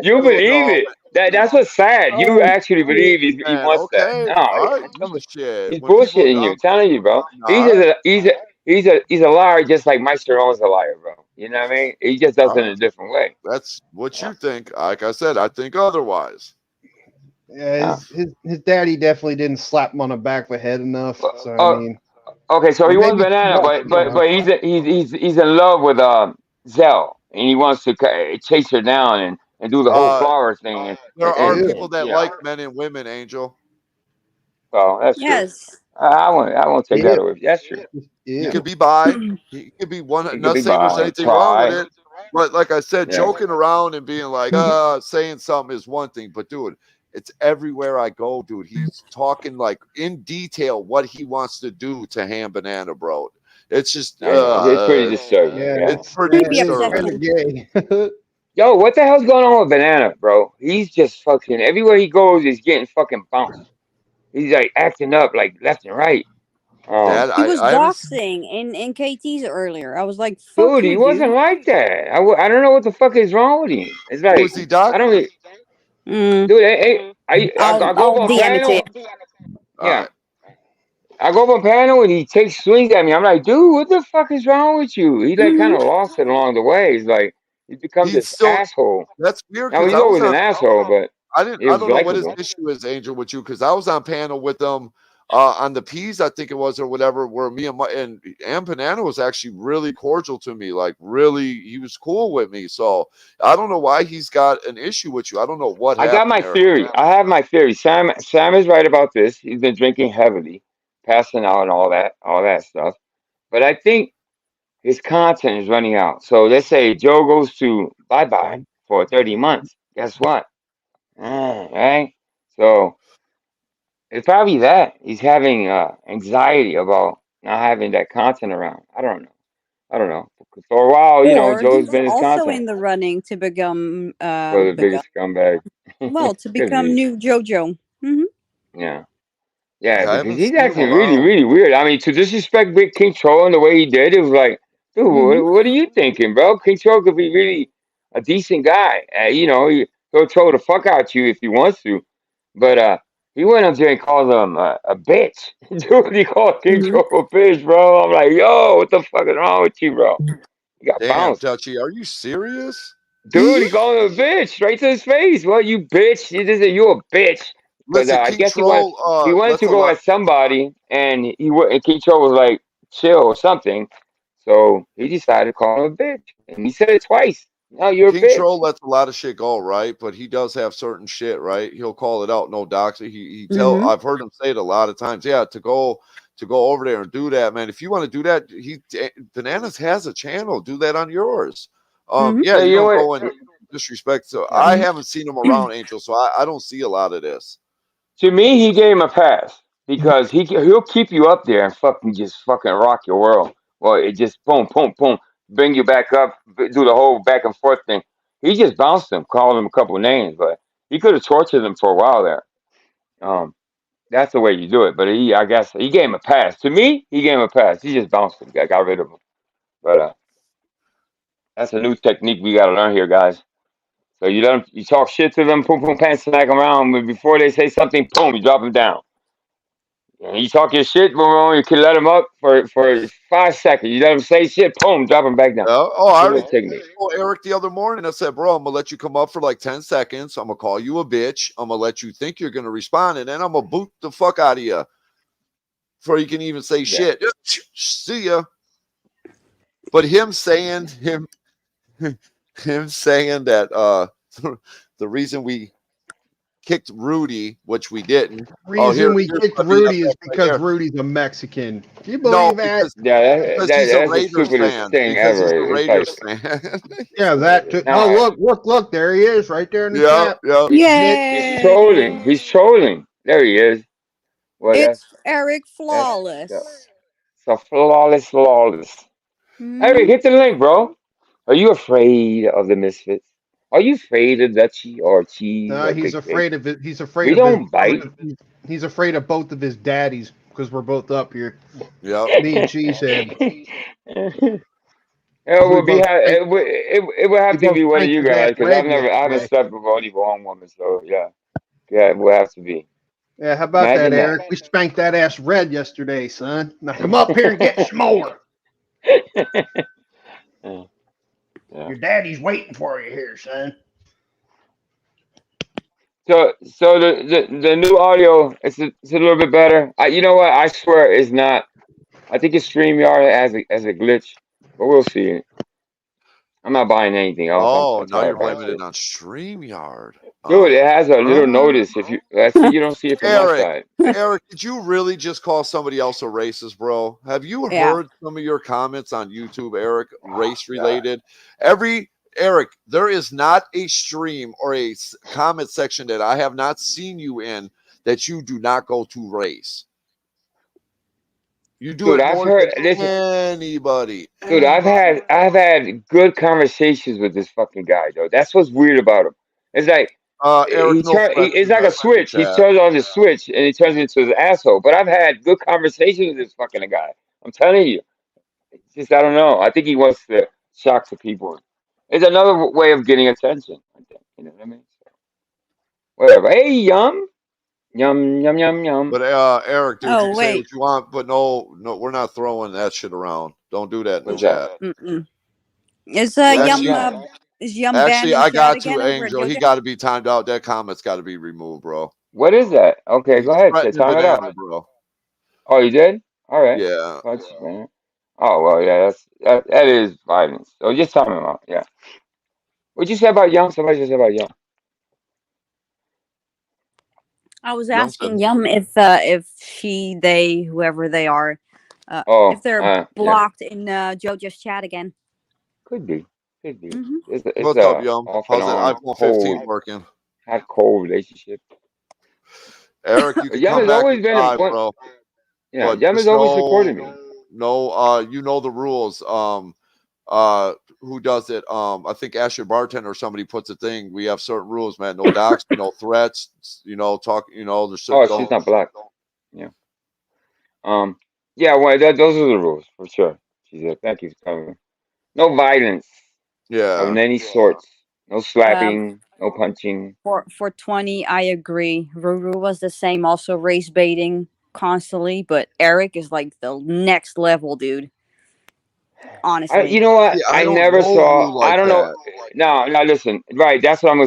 You believe it. That's what's sad. You actually believe he wants that. Okay, No, all right, he's when people, bullshitting you. I'm telling you, bro. all right. He's a liar, just like Meister Owen's a liar, bro. You know what I mean? He just does it in a different way. That's what you think. Like I said, I think otherwise. Yeah, his daddy definitely didn't slap him on the back of the head enough. So I mean, okay, so he wants Banana, but he's in love with Zell, and he wants to chase her down and do the whole flower thing. There are people that like men and women, Angel. Well, that's true. I won't take that away. That's true. He could be bi. He could be one. Not saying there's anything wrong with it, but like I said, joking around and being like, saying something is one thing. But dude, it's everywhere I go, dude. He's talking like in detail what he wants to do to Ham Banana, bro. It's just it's pretty disturbing. It's pretty disturbing. Yo, what the hell's going on with Banana, bro? He's just fucking everywhere he goes. He's getting fucking bounced. He's like acting up like left and right. He was boxing in KT's earlier. I was like, fuck dude, he wasn't like that. I don't know what the fuck is wrong with him. It's like, was he, Doc? I don't dude, I go on panel. Yeah. I go up on panel and he takes swings at me. I'm like, dude, what the fuck is wrong with you? He like kind of lost it along the way. He's like, he becomes this asshole. That's weird. Now he's always an asshole, but I don't know what his issue is, Angel, with you, because I was on panel with them on the P's, I think it was, or whatever, where me and Banana was actually really cordial to me. Like, really, he was cool with me. So I don't know why he's got an issue with you. I don't know what happened. I got my theory. I have my theory. Sam is right about this. He's been drinking heavily, passing out and all that stuff. But I think his content is running out. So let's say Joe goes to bye-bye for 30 months. Guess what? Right? So it's probably that. He's having anxiety about not having that content around. I don't know. For a while, you know, Joe's been his also content. in the running to become For the biggest scumbag. Well, to become new JoJo. Yeah. Yeah, because he's actually really, really weird. I mean, to disrespect Big King Troll in the way he did, it was like, dude, what are you thinking, bro? King Troll could be really a decent guy. You know, he'll troll the fuck out you if he wants to. But he went up there and called him a bitch. Dude, he called King Troll a bitch, bro. I'm like, yo, what the fuck is wrong with you, bro? He got bounced. Dutchy, are you serious? Dude, he called him a bitch straight to his face. Well, you bitch. You a bitch. But I guess he wanted to go at somebody, and King Troll was like, chill or something. So he decided to call him a bitch. And he said it twice. No, you're a bitch. King Troll lets a lot of shit go, right? But he does have certain shit, right? He'll call it out, no doxing. I've heard him say it a lot of times. Yeah, to go over there and do that, man. If you want to do that, Bananas has a channel. Do that on yours. Yeah, you don't go and disrespect. So I haven't seen him around, Angel, so I don't see a lot of this. To me, he gave him a pass because he'll keep you up there and fucking rock your world. Well, it just boom, boom, boom, bring you back up, do the whole back and forth thing. He just bounced him, called him a couple of names, but he could have tortured him for a while there. That's the way you do it. But I guess he gave him a pass. To me, he gave him a pass. He just bounced him, got rid of him. But that's a new technique we got to learn here, guys. So you talk shit to them, boom, boom, pants, smack them around. But before they say something, boom, you drop them down. And you talk your shit, boom, you can let them up for 5 seconds. You let them say shit, boom, drop them back down. I told Eric the other morning. I said, bro, I'm gonna let you come up for like 10 seconds. I'm gonna call you a bitch. I'm gonna let you think you're gonna respond, and then I'm gonna boot the fuck out of you before you can even say shit. See ya. But him saying that the reason we kicked Rudy, which we didn't. The reason we kicked Rudy is because Rudy's a Mexican. Do you believe that? Yeah, because he's a Raiders fan. Thing because ever. he's a Raiders fan. Yeah, that too. Oh, look, there he is, right there in the chat. Yeah. He's trolling. There he is. It's Eric Flawless. So flawless. Eric, hit the link, bro. Are you afraid of the Misfits? Are you afraid of Dutchy or Cheese? No, he's afraid of it. He's afraid. We don't bite. He's afraid of both of his daddies. because we're both up here. Yeah, me and Cheesehead. It would be. It would have to be one of you guys because I haven't slept with only one woman. So yeah, it will have to be. Yeah, how about that, Eric? We spanked that ass red yesterday, son. Now come up here and get some more. Yeah. Your daddy's waiting for you here, son. So the new audio it's a little bit better. You know what? I swear it's not. I think it's StreamYard as a glitch, but we'll see. I'm not buying anything else. Now you're blaming it on StreamYard. Dude, it has a little notice. If you you don't see it from my side. Eric, did you really just call somebody else a racist, bro? Have you heard some of your comments on YouTube, Eric, race related? Eric, there is not a stream or a comment section that I have not seen you in that you do not go to race. You do it more than anybody. Dude, I've had good conversations with this fucking guy, though. That's what's weird about him. It's like Eric, it's like a switch. He turns on the switch and he turns into his asshole. But I've had good conversations with this fucking guy. I'm telling you. It's just I don't know. I think he wants to shock the people. It's another way of getting attention. I think. You know what I mean? So, whatever. Hey, yum, yum, yum, yum, yum. But Eric, dude, you say what you want, but no, we're not throwing that shit around. Don't do that in the chat. Is yum? Is Yum actually, I got to, again Angel. He got to be timed out. That comment's got to be removed, bro. What is that? Okay, go ahead. Time it out, bro. Oh, you did? All right. Yeah. Oh well, yeah. That is violence. So just time him out. Yeah. What'd you say about Yum? Somebody just said about Yum. I was asking Yum if she, they, whoever they are, if they're blocked in JoJo's chat again. Could be. Mm-hmm. What's up, Yum? How's that iPhone 15 working? Hot cold relationship. Eric, you can Yum come has back always been live, bro. Yeah, Yum has always supported me. No, you know the rules. Who does it? I think Asher Bartender or somebody puts a thing. We have certain rules, man. No docs, no threats. Talk. There's certain. She's not black. Yeah. Yeah. Well, those are the rules for sure. She said, "Thank you for coming." No violence. Yeah. Of any sorts. No slapping. No punching. For 20, I agree. Ruru was the same. Also race baiting constantly, but Eric is like the next level, dude. Honestly, you know what? Yeah, I never saw. I don't know. No, listen. Right, that's what I'm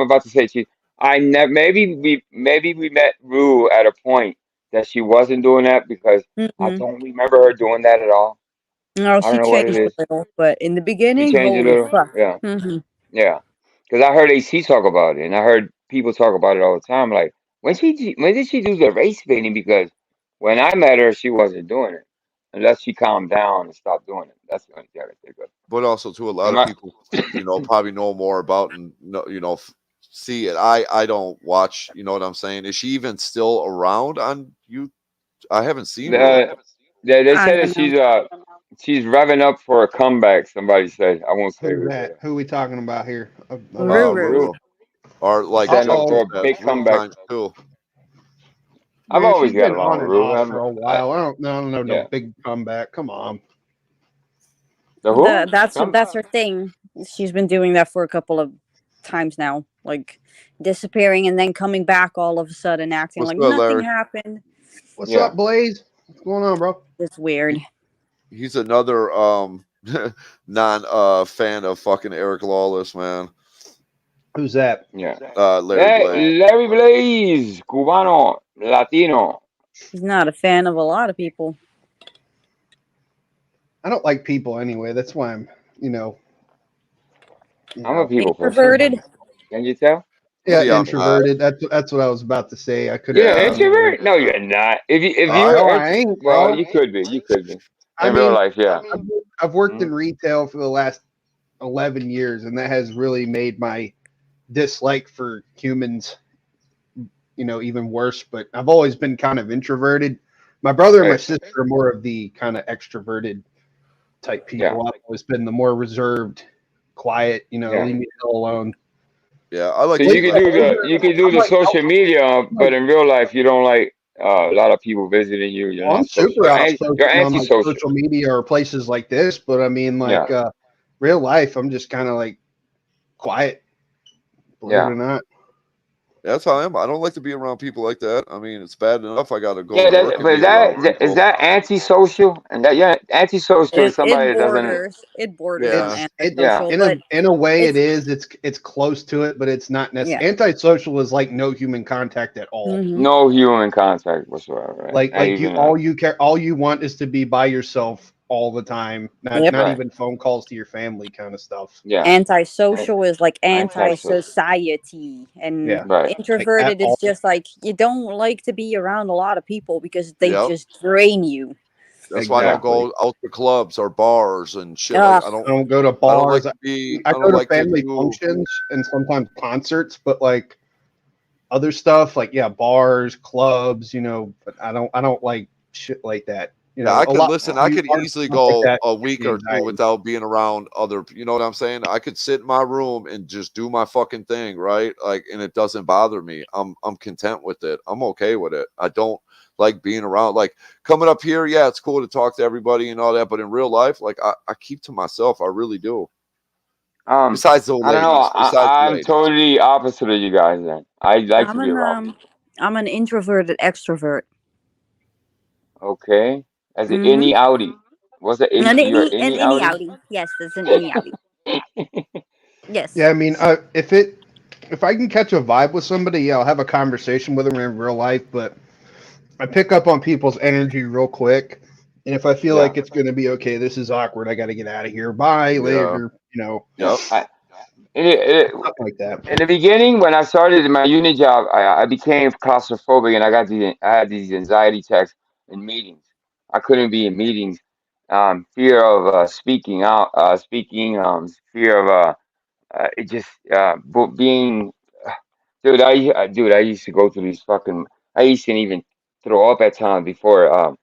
about to say to you. Maybe we met Rue at a point that she wasn't doing that because I don't remember her doing that at all. No, she changed a little, but in the beginning, holy fuck. Yeah, yeah. Because I heard AC talk about it, and I heard people talk about it all the time. Like, when did she do the race baiting? Because when I met her, she wasn't doing it. Unless she calmed down and stopped doing it. That's the only thing I can think of. But also, too, a lot of people, probably know more about and see it. I don't watch. You know what I'm saying? Is she even still around on you? I haven't seen her. Yeah, they said that she's revving up for a comeback. Somebody said. I won't say that. Who are we talking about here? Ruru. Or like for a big comeback too. I've always got along with Ruru for a while. I don't know no big comeback. Come on. That's her thing. She's been doing that for a couple of times now, like disappearing and then coming back all of a sudden, acting like nothing happened. What's up, Blaze? What's going on, bro? It's weird. He's another non fan of fucking Eric Lawless, man. Who's that? Yeah. Larry Blaze. Larry Blaze, Cubano, Latino. He's not a fan of a lot of people. I don't like people anyway. That's why I'm, I'm a people introverted. Person. Can you tell? Yeah, introverted. That's what I was about to say. I could. Yeah, introvert? No, you're not. If you I ain't, well, you could be. You could be. In real life, yeah. I've worked in retail for the last 11 years, and that has really made my dislike for humans, even worse. But I've always been kind of introverted. My brother and my sister are more of the kind of extroverted type people. Yeah. I've always been the more reserved, quiet, leave me alone. Yeah, I like. So you can do the social media, but in real life you don't like a lot of people visiting you. You're I'm not super social. outspoken You're on like antisocial. social media or places like this, but I mean, like real life, I'm just kind of like quiet. Believe it or not. That's how I am. I don't like to be around people like that. I mean, it's bad enough I got to go to work and but be around people. is that antisocial? And that antisocial is somebody that doesn't. It borders on antisocial. In a way, it is. It's close to it, but it's not necessarily. Antisocial is like no human contact at all. Mm-hmm. No human contact whatsoever. Right? Like you, all you want is to be by yourself all the time. Not even phone calls to your family, kind of stuff. Yeah. Antisocial is like anti-society, and introverted is just like you don't like to be around a lot of people because they just drain you. That's why I don't go out to clubs or bars and shit. Like, I don't go to bars. I go to family functions and sometimes concerts, but like other stuff, like bars, clubs, but I don't like shit like that. I could I could easily go a week or two without being around other. You know what I'm saying? I could sit in my room and just do my fucking thing, right? Like, and it doesn't bother me. I'm content with it. I'm okay with it. I don't like being around. Like coming up here, it's cool to talk to everybody and all that. But in real life, like I keep to myself. I really do. Besides the ladies, I don't know. I'm totally opposite of you guys. Then I like to be around. I'm an introverted extrovert. Okay. As an innie outie. What's the innie? You're an innie outie? Yes, that's an innie outie. Yes. Yeah, I mean, if I can catch a vibe with somebody, I'll have a conversation with them in real life. But I pick up on people's energy real quick, and if I feel like it's going to be okay, this is awkward. I got to get out of here. Bye later. Stuff like that. In the beginning, when I started my uni job, I became claustrophobic, and I had these anxiety attacks in meetings. I couldn't be in meetings. Fear of speaking out, fear of it just being. Dude, I used to go through these fucking. I used to even throw up at times before.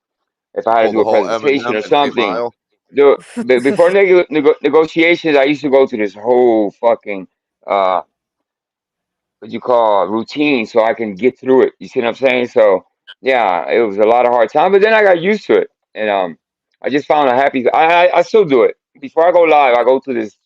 If I had to do a presentation or something. Dude, before negotiations, I used to go to this whole fucking what you call routine so I can get through it. You see what I'm saying? So yeah, it was a lot of hard time, but then I got used to it, and I just found a happy. I still do it before I go live. I go to this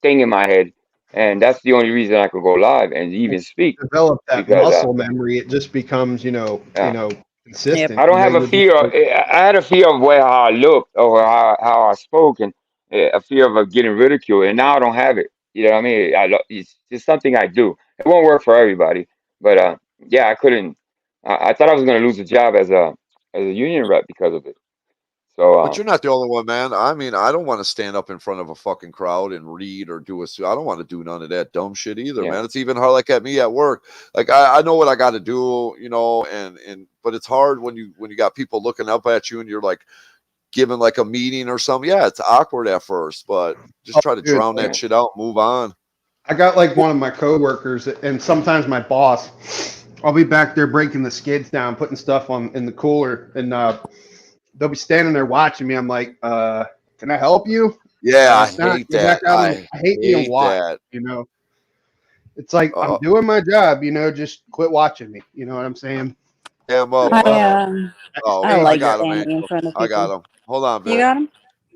thing in my head, and that's the only reason I could go live and even speak. Develop that muscle memory. It just becomes, consistent. I don't have a fear. I had a fear of how I looked or how I spoke, and a fear of getting ridiculed, and now I don't have it. You know what I mean? It's just something I do. It won't work for everybody, but I couldn't. I thought I was going to lose a job as a union rep because of it. So, but you're not the only one, man. I mean, I don't want to stand up in front of a fucking crowd and read or do I don't want to do none of that dumb shit either, man. It's even hard. Like at me at work, like I know what I got to do, but it's hard when you got people looking up at you and you're like giving like a meeting or something. Yeah, it's awkward at first, but just try to drown that shit out, move on. I got like one of my coworkers and sometimes my boss. I'll be back there breaking the skids down, putting stuff in the cooler, and they'll be standing there watching me. I'm like, can I help you? Yeah, I hate that. I hate being watched, It's like, I'm doing my job, just quit watching me. You know what I'm saying? Yeah, I like standing in front of people. I got him. Hold on, Vic. You got him?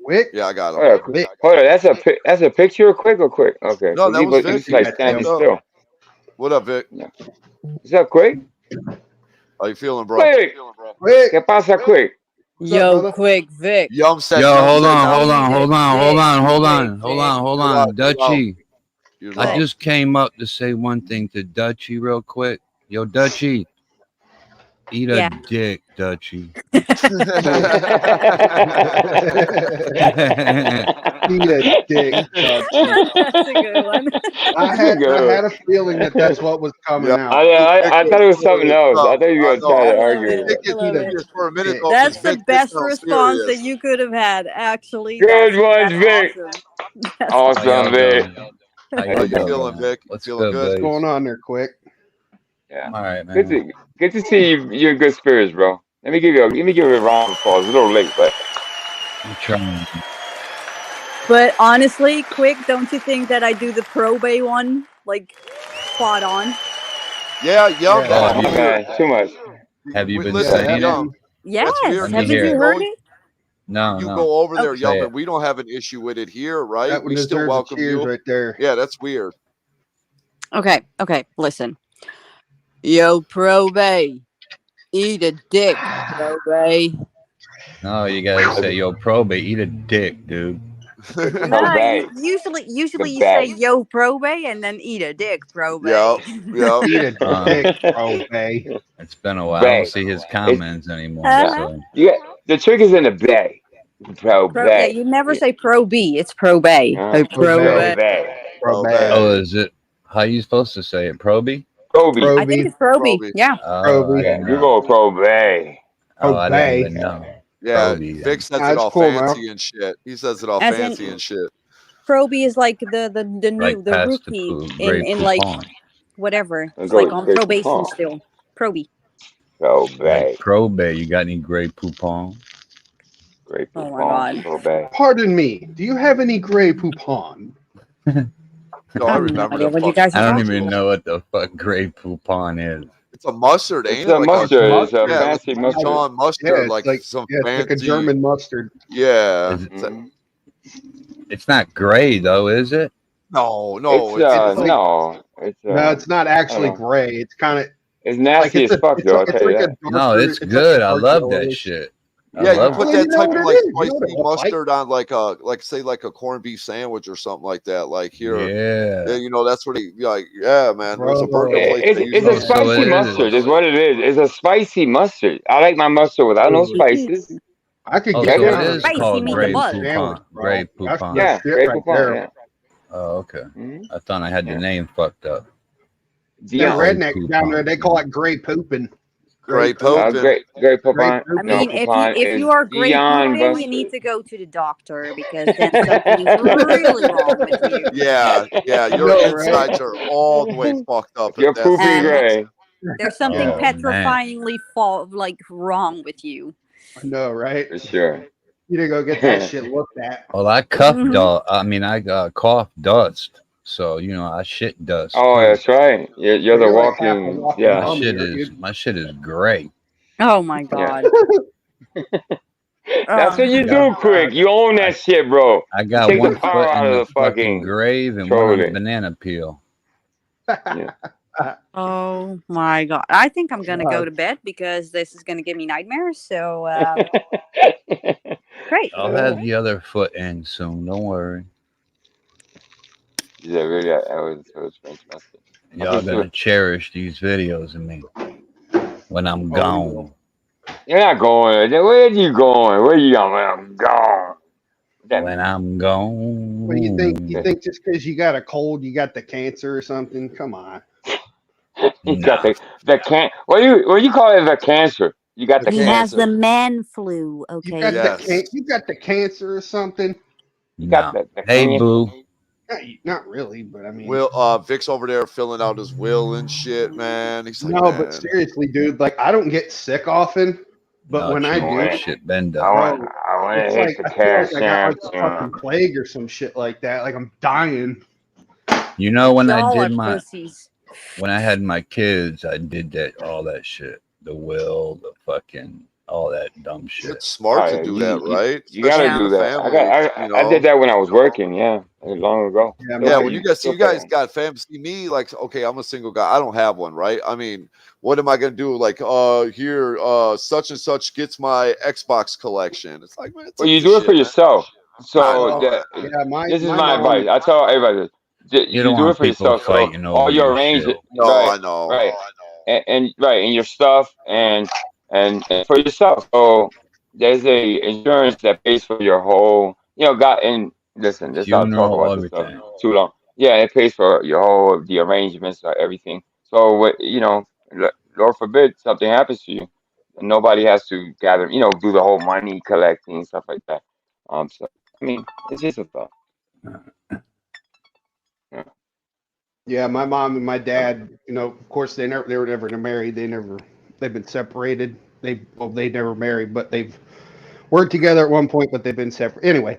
Quick? Yeah, I got him. Hold on, that's a picture quick or quick? Okay. No, that was Vic. He's like standing still. What up, Vic? Yeah. Is that quick? How you feeling, bro? Quick. ¿Qué pasa, quick? Yo, quick, Vic. Yo, hold on, Dutchie. I just came up to say one thing to Dutchie real quick. Yo, Dutchie, eat a dick, Dutchie. Eat a dick, Dutchie. That's a good one. I had a feeling that's what was coming out. I thought it was something else. I thought you were going to try to argue. For a minute, that's the best response that you could have had, actually. Good one, Vic. Awesome, Vic. How you feeling, Vic? Feeling good? What's going on there, quick? Yeah. All right, man. Good to see you're in good spirits, bro. Let me give you a round of applause. It's a little late, but I'm trying. But honestly, quick, don't you think that I do the probate one like spot on? Yeah. Man, too much. Have you been Listen, saying it? Yes. Weird. Haven't you heard it? No, you no. go over there, Say Yup, it. and we don't have an issue with it here, right? That one We still deserves a welcome cheers you. right there. Yeah, that's weird. Okay, listen. Yo, Probe. Eat a dick, Probe. No, you gotta say, yo, Probe, eat a dick, dude. No, usually you say yo Probe and then eat a dick, Probe. Yep. Eat a dick, Probe. It's been a while. I don't see his comments anymore. So. Yeah, the trick is in the bay. Yeah, you never say Probe. It's Probe. Oh, Probe. Oh, is it? How you supposed to say it? Probe? Probe. I think it's Probe. Yeah. Oh, Yeah, you go Probe. Oh, I didn't even know. Yeah, Probe, Vic says it all fancy and shit. He says it all As fancy in- and shit. Probe is like the new Like the past the rookie Grey in like Poupon. whatever. It's Go like on Grey probation Poupon. still. Probe. Like Probe, you got any Grey Poupon? Grey Oh my God. Probe. Pardon me. Do you have any Grey Poupon? No, I remember that. What you guys I are don't talking even know what the fuck Grey Poupon is. It's a mustard, ain't It's it? a Like mustard. It's a yeah, fancy like mustard. Dijon mustard, Yeah, it's like some it's fancy. like a German mustard. Yeah. It's not gray though, is it? No, it's not actually gray. It's kind of it's nasty as fuck though. I'll tell you that. No, it's good. I love that shit. Yeah, you put that type of like You know spicy what mustard on like say like a corned beef sandwich or something like that. Like here, yeah, you know that's what he like. Yeah, man, there's a burger place. It's a spicy mustard. Is what it is. It's a spicy mustard. I like my mustard without no spices. I could Oh, get so down it with is spicy called meat Grey and Poupon. sandwich, bro. Grey That's Poupon. good Yeah, shit Grey right Poupon. there. Yeah. Oh, okay. I thought I had the name fucked up. Yeah, Grey redneck down there, they call it gray pooping. Grey pooping. Grey Poupon. I mean, if you are Grey Dion pooping, you mustard. need to go to the doctor because then something is really wrong with you. Yeah, your insides are all the way fucked up. You're pooping gray. There's something Oh, petrifyingly wrong with you. I know, right? For sure. You need to go get that shit looked at. Well, I I cough dust. So I shit dust. Oh, too. that's right. You're the like half a walking. walking Yeah. My shit is great. Oh my God. That's what you do, quick. You own that shit, bro. I got Take one the power foot out in of the the fucking fucking grave and one on trolley. the banana peel. Yeah. Oh my God. I think I'm gonna go to bed because this is gonna give me nightmares. So great. I'll have the other foot in soon. Don't worry. Yeah, really. That was fantastic. Y'all gonna cherish these videos of me when I'm gone. You're not going. Where are you going? Where you going? When I'm gone. When I'm gone. What do you think? You think just because you got a cold, you got the cancer or something? Come on. You got the can. What do you call it? The cancer. You got the He cancer. has the man flu. Okay. You got the cancer or something? You got the Hey, cancer. boo. Not really, but I mean. Vic's over there filling out his will and shit, man. He's like, no, but seriously, dude, like I don't get sick often, but when I do, shit, bend up. I want to hit the I feel cash. like I got like a fucking plague or some shit like that. Like I'm dying. You know when I Y'all did are pussies. when I had my kids, I did all that shit. The will, the fucking all that dumb shit. It's smart to do that, right? You gotta do that. I did that when I was working. Yeah, long ago. Yeah, when you guys got family. See me, like, okay, I'm a single guy. I don't have one, right? I mean, what am I gonna do? Like, here, such and such gets my Xbox collection. It's like, man, well, you do it for yourself. So this is my advice. I tell everybody, you do it for yourself. So all your arrangements, I know, right, and your stuff and for yourself. So there's a insurance that pays for your whole, and listen, this I'll talk about this stuff too long. Yeah, it pays for your whole, the arrangements, everything. So Lord forbid something happens to you, and nobody has to gather, do the whole money collecting and stuff like that. So I mean, it's just a thought. Yeah, my mom and my dad, of course they were never married. They've been separated. They never married, but they've worked together at one point, but they've been separate. Anyway,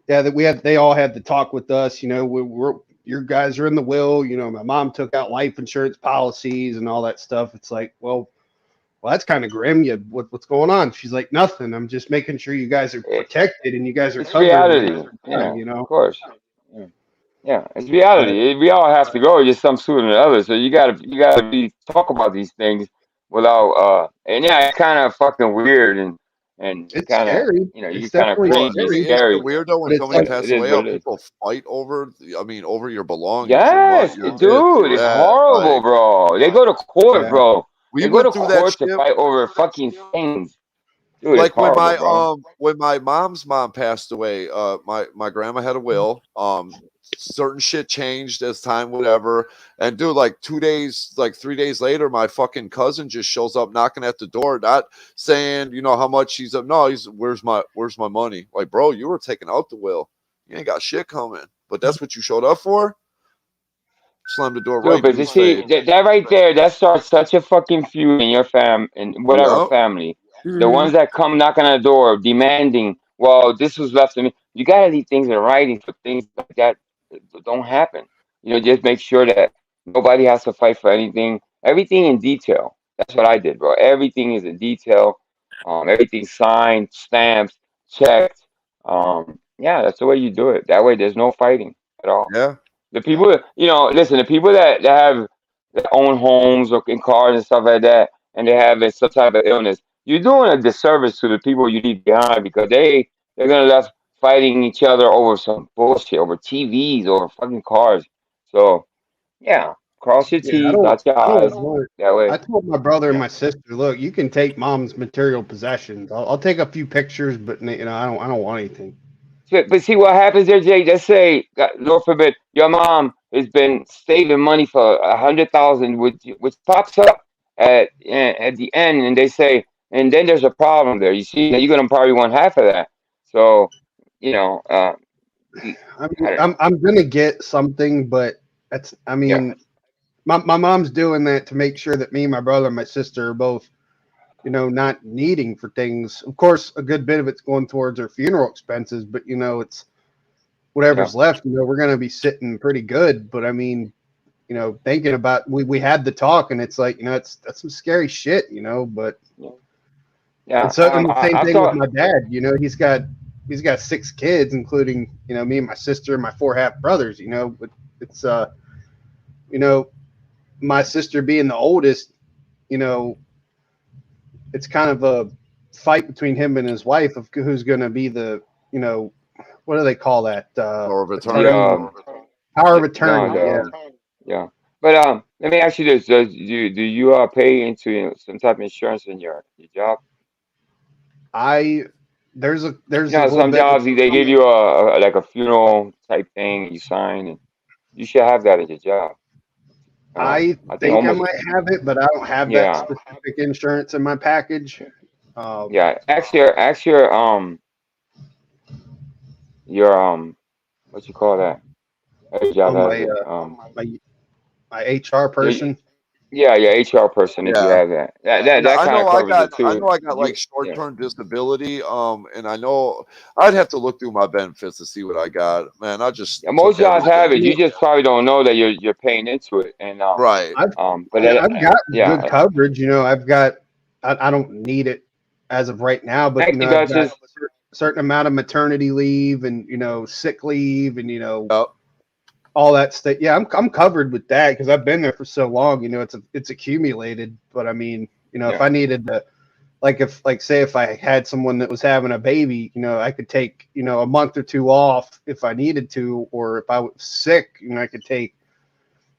yeah, they all had to talk with us. Your guys are in the will. My mom took out life insurance policies and all that stuff. It's like, well, well, that's kind of grim. What's going on? She's like, nothing. I'm just making sure you guys are protected and you guys are It's covered. reality, You know, of course. Yeah, it's reality. We all have to go just some sooner than others. So you gotta be talk about these things without and yeah, it's kind of fucking weird and it's kind of scary. you It's kind of definitely cringe. It's scary. Isn't scary, it weird though when But it's somebody like, but it passes is away, what how it is. people fight over? I mean, over your belongings, your Yes, your shit, dude, your it's that. horrible, Like, bro. They go to court, yeah, bro. we They go to went through that court to shit. fight over fucking things. Dude, it's Like horrible, bro. when my mom's mom passed away, my grandma had a will. Certain shit changed as time, whatever. And dude, like 2 days, like 3 days later, my fucking cousin just shows up knocking at the door, not saying, you know, how much he's up. No, he's where's my money? Like, bro, you were taking out the will. You ain't got shit coming. But that's what you showed up for? Slam the door right Dude, in but you his see face. that right there, that starts such a fucking feud in your in whatever Yep. family. The Mm-hmm. ones that come knocking on the door demanding, well, this was left to me. You gotta leave things in writing for things like that don't happen. You know, just make sure that nobody has to fight for anything. Everything in detail. That's what I did, bro. Everything is in detail. Everything signed, stamped, checked. Yeah, that's the way you do it. That way, there's no fighting at all. Yeah. The people, listen, the people that own homes or in cars and stuff like that, and they have some type of illness, you're doing a disservice to the people you leave behind because they're gonna left fighting each other over some bullshit, over TVs, over fucking cars. So yeah, cross your yeah, T's, dot your I don't I's. want. That I way, told my brother and yeah. my sister, look, you can take mom's material possessions. I'll take a few pictures, but you know, I don't want anything. But see what happens there, Jay. Let's say, Lord forbid, your mom has been saving money for 100,000, which pops up at the end, and they say, and then there's a problem there. You see, you're gonna probably want half of that. So, you know, you- I I mean, don't know. I'm gonna get something, but that's. I Yeah, mean, my mom's doing that to make sure that me, my brother, and my sister are both, you know, not needing for things. Of course, a good bit of it's going towards her funeral expenses, but you know, it's yeah, whatever's left. You know, we're gonna be sitting pretty good. But I mean, you know, thinking about we had the talk, and it's like, you know, that's some scary shit, you know. But yeah. Yeah. and so, and the same I thing with thought, my dad. You know, he's got 6 kids, including, you know, me and my sister and my 4 half brothers. You know, but it's you know, my sister being the oldest, you know, it's kind of a fight between him and his wife of who's going to be the, you know, what do they call that? Or of the attorney. Power of no, attorney. Yeah. yeah. But let me ask you this: do you pay into some type of insurance in your job? I You there's a know, little some bit with jobs they give some, you like a funeral type thing, and you sign, and you should have that at your job. I I think think I almost, might have it, but I don't have that yeah, specific insurance in my package. yeah. Your what you call that? Every job On has my it. my my HR Your, person. yeah, your HR person if you Yeah. have that. That I kind know of I covers got it I too. know I got like You, short yeah. term disability. And I know I'd have to look through my benefits to see what I got. Man, I just Yeah, most took jobs have everything. it. You just probably don't know that you're paying into it, and Right. but I've got good yeah, coverage. You know, I don't need it as of right now, but you thank you, know, I've got Duchess. a certain amount of maternity leave and, you know, sick leave and, you know, Yep. all that stuff. Yeah, I'm covered with that because I've been there for so long. You know, it's accumulated. But I mean, you know, if Yeah, I needed to, like say if I had someone that was having a baby, you know, I could take, you know, a month or two off if I needed to, or if I was sick, you know, I could take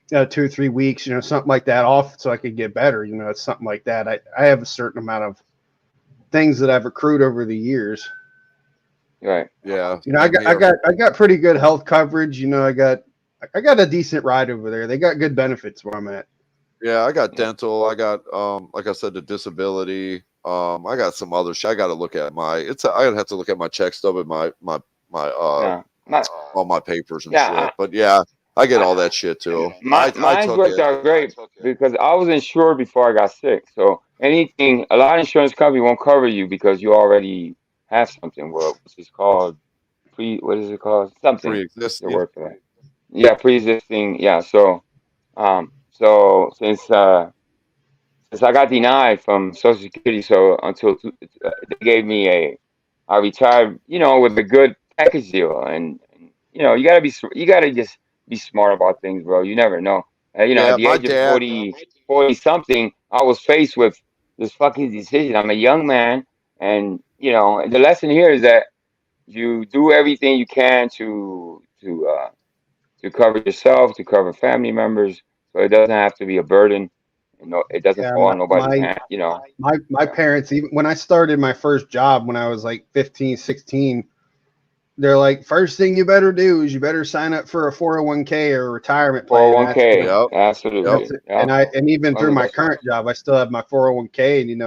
2 or 3 weeks, you know, something like that off so I could get better. You know, it's something like that. I have a certain amount of things that I've accrued over the years. right. Yeah. You know, Same here. I got pretty good health coverage. You know, I got a decent ride over there. They got good benefits where I'm at. Yeah, I got Yeah, dental. I got like I said, the disability. I got some other shit. I got to look at I'd have to look at my check stub and my yeah. My, all my papers and yeah. shit. But yeah, I get I, all that shit too. I Mine's took worked it. out great because I was insured before I got sick. So anything, a lot of insurance company won't cover you because you already have something. Well, what's it called? What is it called? Something. What's the Pre-existing. word for that? Yeah, pre-existing. Yeah. So, so since since I got denied from Social Security, so until they gave me I retired, with a good package deal, and you gotta just be smart about things, bro. You never know. At Yeah, the my age of dad. 40 something, I was faced with this fucking decision. I'm a young man, and the lesson here is that you do everything you can to cover yourself, to cover family members, so it doesn't have to be a burden. It doesn't Yeah, fall on nobody's hand. my parents, even when I started my first job when I was like 15, 16, they're like, first thing you better do is you better sign up for a 401k or a retirement plan. 401k, Yep. absolutely. And even through my current job, I still have my 401k, and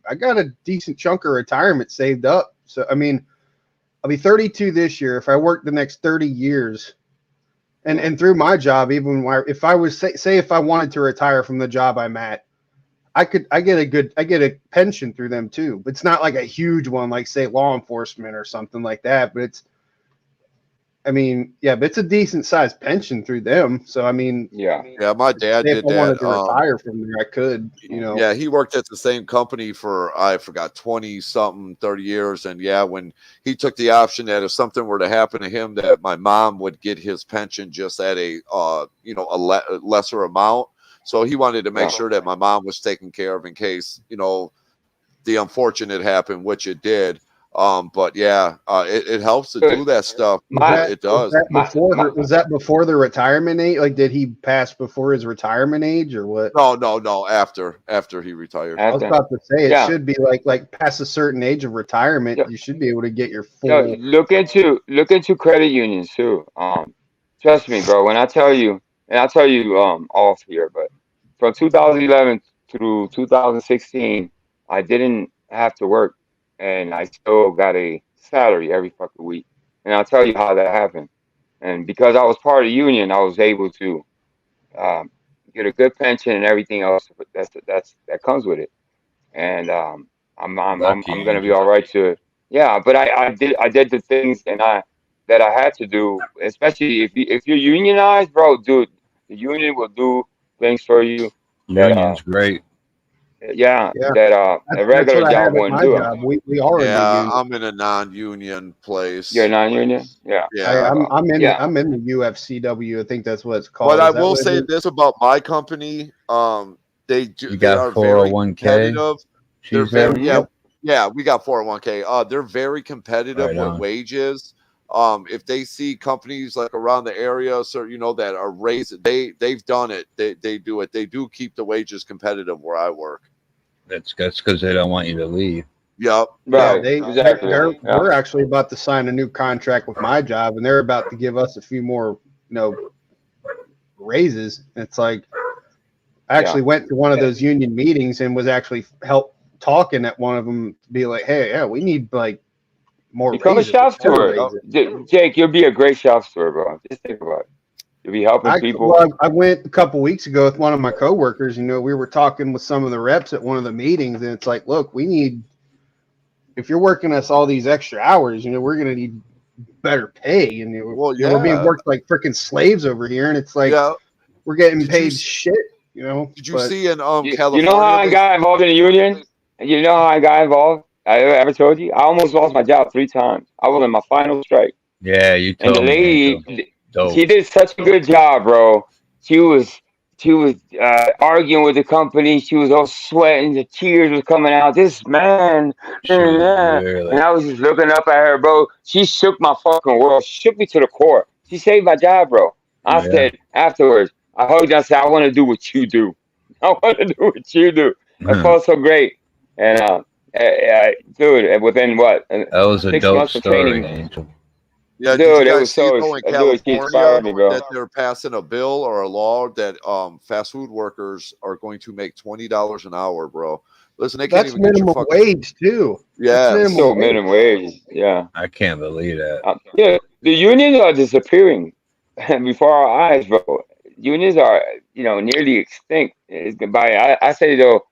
I got a decent chunk of retirement saved up. So I mean, I'll be 32 this year. If I work the next 30 years, and through my job, even if I was say if I wanted to retire from the job I'm at, I get a pension through them too. But it's not like a huge one, like say law enforcement or something like that. But but it's a decent sized pension through them. So I mean, yeah. My dad did if I wanted to retire from there, I could. Yeah, he worked at the same company for I forgot 20 something 30 years, and when he took the option that if something were to happen to him, that my mom would get his pension just at a lesser amount. So he wanted to make sure that my mom was taken care of in case the unfortunate happened, which it did. But it helps to do that stuff. It does. Was that before the retirement age? Like, did he pass before his retirement age, or what? No. After he retired. I was about to say it should be like past a certain age of retirement, you should be able to get your full. Look into credit unions too. Trust me, bro. When I tell you, and I'll tell you off here, but from 2011 through 2016, I didn't have to work, and I still got a salary every fucking week. And I'll tell you how that happened. And because I was part of the union, I was able to get a good pension and everything else that comes with it. And I'm gonna be all right to but I did the things that I had to do, especially if you're unionized, bro, dude, the union will do things for you that Union's great. that a regular job wouldn't do. We are in the union. I'm in a non-union place. You're non-union? Yeah. I'm in the UFCW. I think that's what it's called. But I will say this about my company. They are 401k. They're very we got 401k. They're very competitive with wages. If they see companies like around the area, so that are raised, they've done it. They do it. They do keep the wages competitive where I work. That's because they don't want you to leave. Yep. Right. We're actually about to sign a new contract with my job, and they're about to give us a few more, raises. It's like I actually went to one of those union meetings and was actually talking at one of them to be like, hey, we need like more. Become a shop steward, Jake. You'll be a great shop steward, bro. Just think about it. You'll be helping people. Well, I went a couple weeks ago with one of my coworkers. We were talking with some of the reps at one of the meetings, and it's like, look, we need. If you're working us all these extra hours, we're going to need better pay, and we're being worked like freaking slaves over here, and it's like we're getting paid shit. Did you see in California? You know how I got involved in the union? You know how I got involved? I ever told you? I almost lost my job 3 times. I was in my final strike. Yeah, you told me. And the lady, she did such a good job, bro. She was arguing with the company. She was all sweating. The tears was coming out. This man. And I was just looking up at her, bro. She shook my fucking world. She shook me to the core. She saved my job, bro. I said afterwards, I hugged her and said, I want to do what you do. I want to do what you do. It felt so great. And dude, within what? That was a dope story, Angel. Yeah, dude, it was so. In California, that they're passing a bill or a law that fast food workers are going to make $20 an hour, bro. Listen, they can't even get minimum wage too. Yeah, still minimum wage. Yeah, I can't believe that. The unions are disappearing before our eyes, bro. Unions are, nearly extinct. I say though,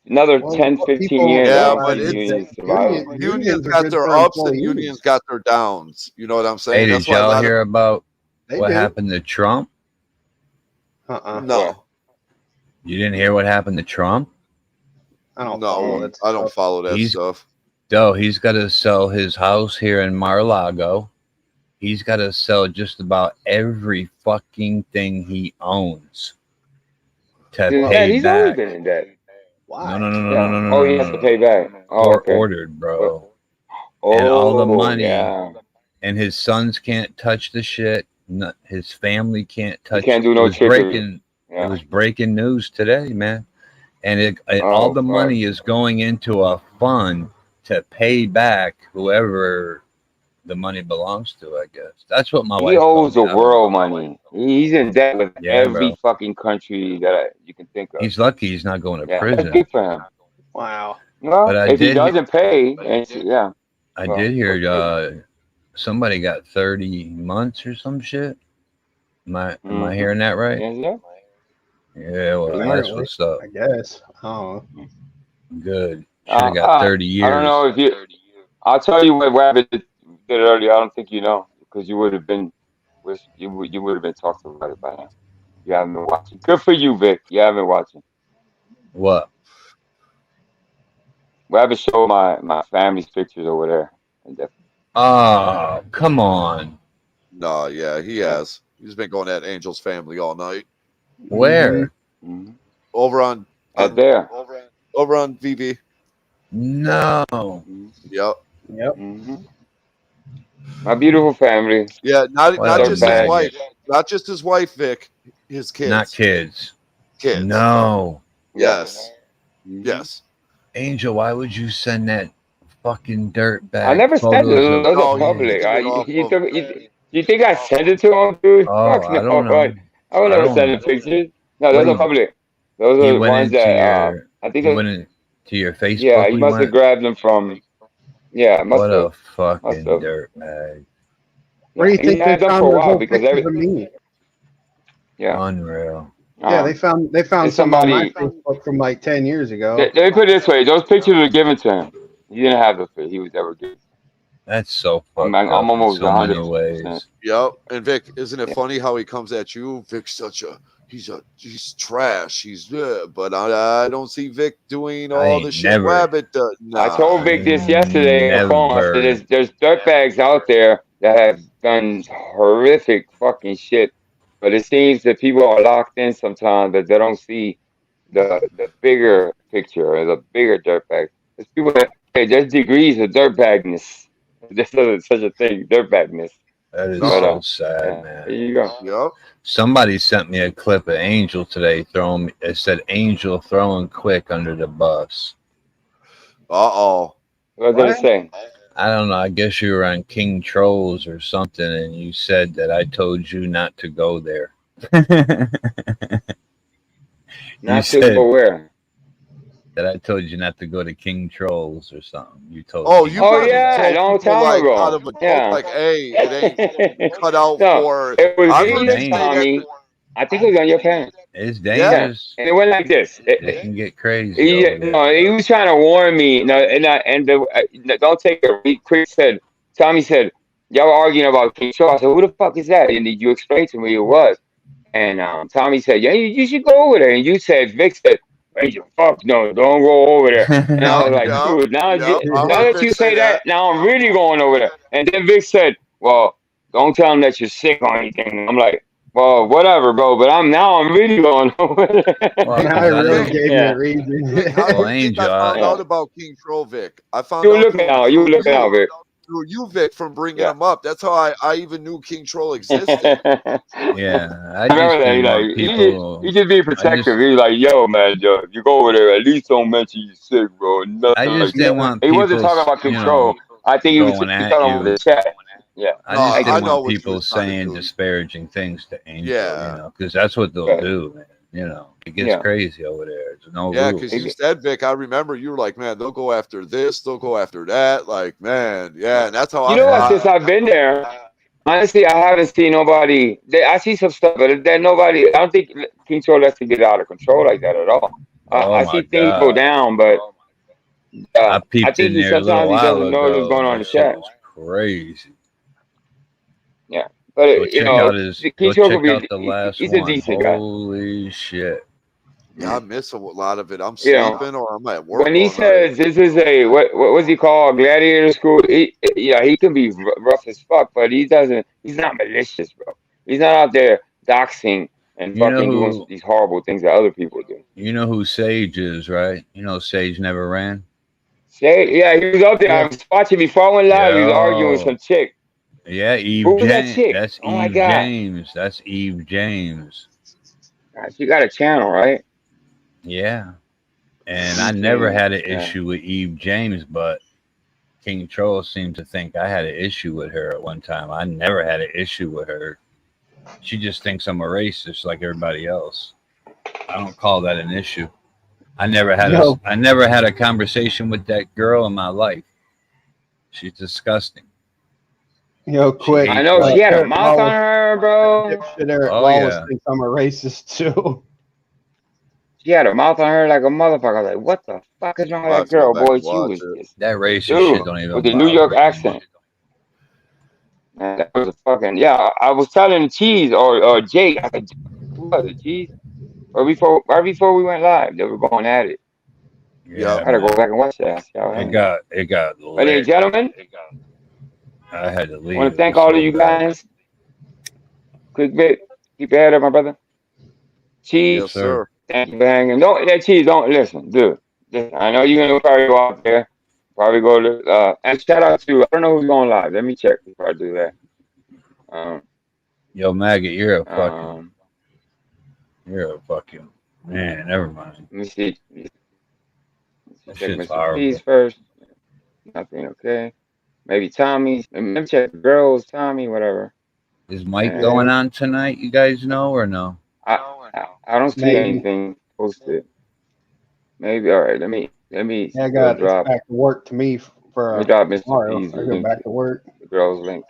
another 10, 15 years. Yeah, but unions got their ups and unions got their downs. You know what I'm saying? Hey, did y'all hear about what happened to Trump? No. You didn't hear what happened to Trump? I don't follow that stuff. I don't follow that stuff. No, he's got to sell his house here in Mar-a-Lago. He's got to sell just about every fucking thing he owns to pay he's back. always been in debt. Why? No. Oh, he has to pay back. Oh, Court okay. ordered, bro. Oh, and all the money. Yeah. And his sons can't touch the shit. His family can't touch. He can't do no trickery. It was breaking news today, man. And all the money is going into a fund to pay back whoever the money belongs to, I guess. That's what my wife. He owes the world money. He's in debt with every fucking country that you can think of. He's lucky he's not going to prison. That's good for him. Wow. Well, but if he doesn't pay, I did hear somebody got 30 months or some shit. Am I hearing that right? Yeah, well, that's what's up. I guess. Oh. Good. Should have got 30 years. I don't know if you. I'll tell you what Rabbit did earlier. I don't think you know because you would have been, you would have been talking about it by now. You haven't been watching. Good for you, Vic. You haven't been watching. What? Rabbit showed my family's pictures over there. Oh, come on. No, yeah, he has. He's been going at Angel's family all night. Where? Mm-hmm. Over on there. Over on VV. No. Yep. Mm-hmm. My beautiful family. Yeah, not just his wife. Not just his wife, Vic. His kids. Not kids. Kids. No. Yes. Yes. Angel, why would you send that fucking dirtbag? I never sent it. Those are public. You think I sent it to him, dude? Oh, Fuck no. I don't know. I would never send the pictures. No, those are public. Those are the ones that I think. You went into your Facebook. Yeah, you must have grabbed them from. Yeah, must what have. A fucking dirtbag. Where do you think they found for a while because of me? Yeah, unreal. Yeah, they found somebody on my Facebook from like 10 years ago. Let me put it this way: those pictures were given to him. He didn't have the he was ever given. That's so fucked I'm up almost in so many ways. Yep. And Vic, isn't it funny how he comes at you? Vic's he's trash. He's but I don't see Vic doing all the shit Rabbit does. Nah. I told Vic this yesterday on the phone. I said there's dirtbags out there that have done horrific fucking shit, but it seems that people are locked in sometimes that they don't see the bigger picture or the bigger dirtbags. There's people that there's degrees of dirtbagness. There's such a thing, dirtbagness. That is so sad, man. There you go. Yep. Somebody sent me a clip of Angel today it said Angel throwing Quick under the bus. What did it say? I don't know. I guess you were on King Trolls or something, and you said that I told you not to go there. Not to go where? That I told you not to go to King Trolls or something. You told me. Yeah, long time ago. Like, hey, it ain't cut out for. It was Tommy. I think it was on your parents. It's dangerous. And it went like this. It can get crazy. He was trying to warn me. Don't take it. Quick said, Tommy said, y'all were arguing about King Trolls. I said, who the fuck is that? And you explained to me who it was. And Tommy said, yeah, you should go over there. And you said, Vic said, Angel, fuck no, don't go over there. And I was like, dude, now that you say that, now I'm really going over there. And then Vic said, well, don't tell him that you're sick or anything. I'm like, well, whatever, bro. But I'm really going over there. Well, I really gave you a reason. Well, Angel, I found out about King Troll, Vic. I found you were looking out, Vic. Through you, Vic, from bringing him up. That's how I even knew King Troll existed. Yeah, I remember that. He just be protective. He's like, yo, man, you go over there. At least don't mention you sick, bro. I just didn't want. He wasn't talking about control. I think he was talking about the chat. Yeah, I just didn't want people saying disparaging things to Angel. Yeah, because that's what they'll do, man. You know, it gets crazy over there. There's no rules. Because you said, Vic, I remember you were like, man, they'll go after this, they'll go after that. Like, man, and that's how since I've been there, honestly, I haven't seen nobody. I see some stuff, but there's nobody. I don't think King Troll lets it get out of control like that at all. I see things go down, but I think sometimes he doesn't know what's going on in the chat. Crazy. Yeah. But King Troll will be. He's a decent guy. Holy shit! Yeah, I miss a lot of it. I'm sleeping or I'm at work. When he says this is a what was he called, gladiator school? He can be rough as fuck, but he doesn't. He's not malicious, bro. He's not out there doxing and fucking doing these horrible things that other people do. You know who Sage is, right? You know Sage never ran. Sage, yeah, he was up there. I was watching before I went live. He was arguing with some chick. Yeah, Eve Who was that James. chick? That's Oh my Eve God. James. That's Eve James. She got a channel, right? Yeah. And I never had an issue with Eve James, but King Troll seemed to think I had an issue with her at one time. I never had an issue with her. She just thinks I'm a racist like everybody else. I don't call that an issue. I never had a conversation with that girl in my life. She's disgusting. Quick. I know she had a mouth on her, bro. Eric Wallace thinks I'm a racist too. She had a mouth on her like a motherfucker. I was like, what the fuck is wrong with that girl, boy? She was just that racist shit don't even with the New York accent. Man, that was a fucking I was telling Cheese or Jake, I said, who was it, Cheese? Right before we went live, they were going at it. Yeah, I gotta go back and watch that. It got ladies and gentlemen, I had to leave. I want to thank all of you guys. Quick bit, keep your head up, my brother. Cheese, yes, sir. Thank you for hanging. Cheese, don't listen, dude. Listen, I know you're gonna probably go out there, probably go to and shout out to I don't know who's going live. Let me check before I do that. Yo, Maggot, you're a fucking man. Never mind. Let me see. That Check shit's Mr. horrible. P's first. Nothing okay. Maybe Tommy's. Let me check the girls. Tommy, whatever. Is Mike going on tonight? You guys know or no? I don't see anything posted. Maybe. All right. Let me. I got drop back to work to me for. Let me drop Mr. Tomorrow. P's. I go back to work. The girls link.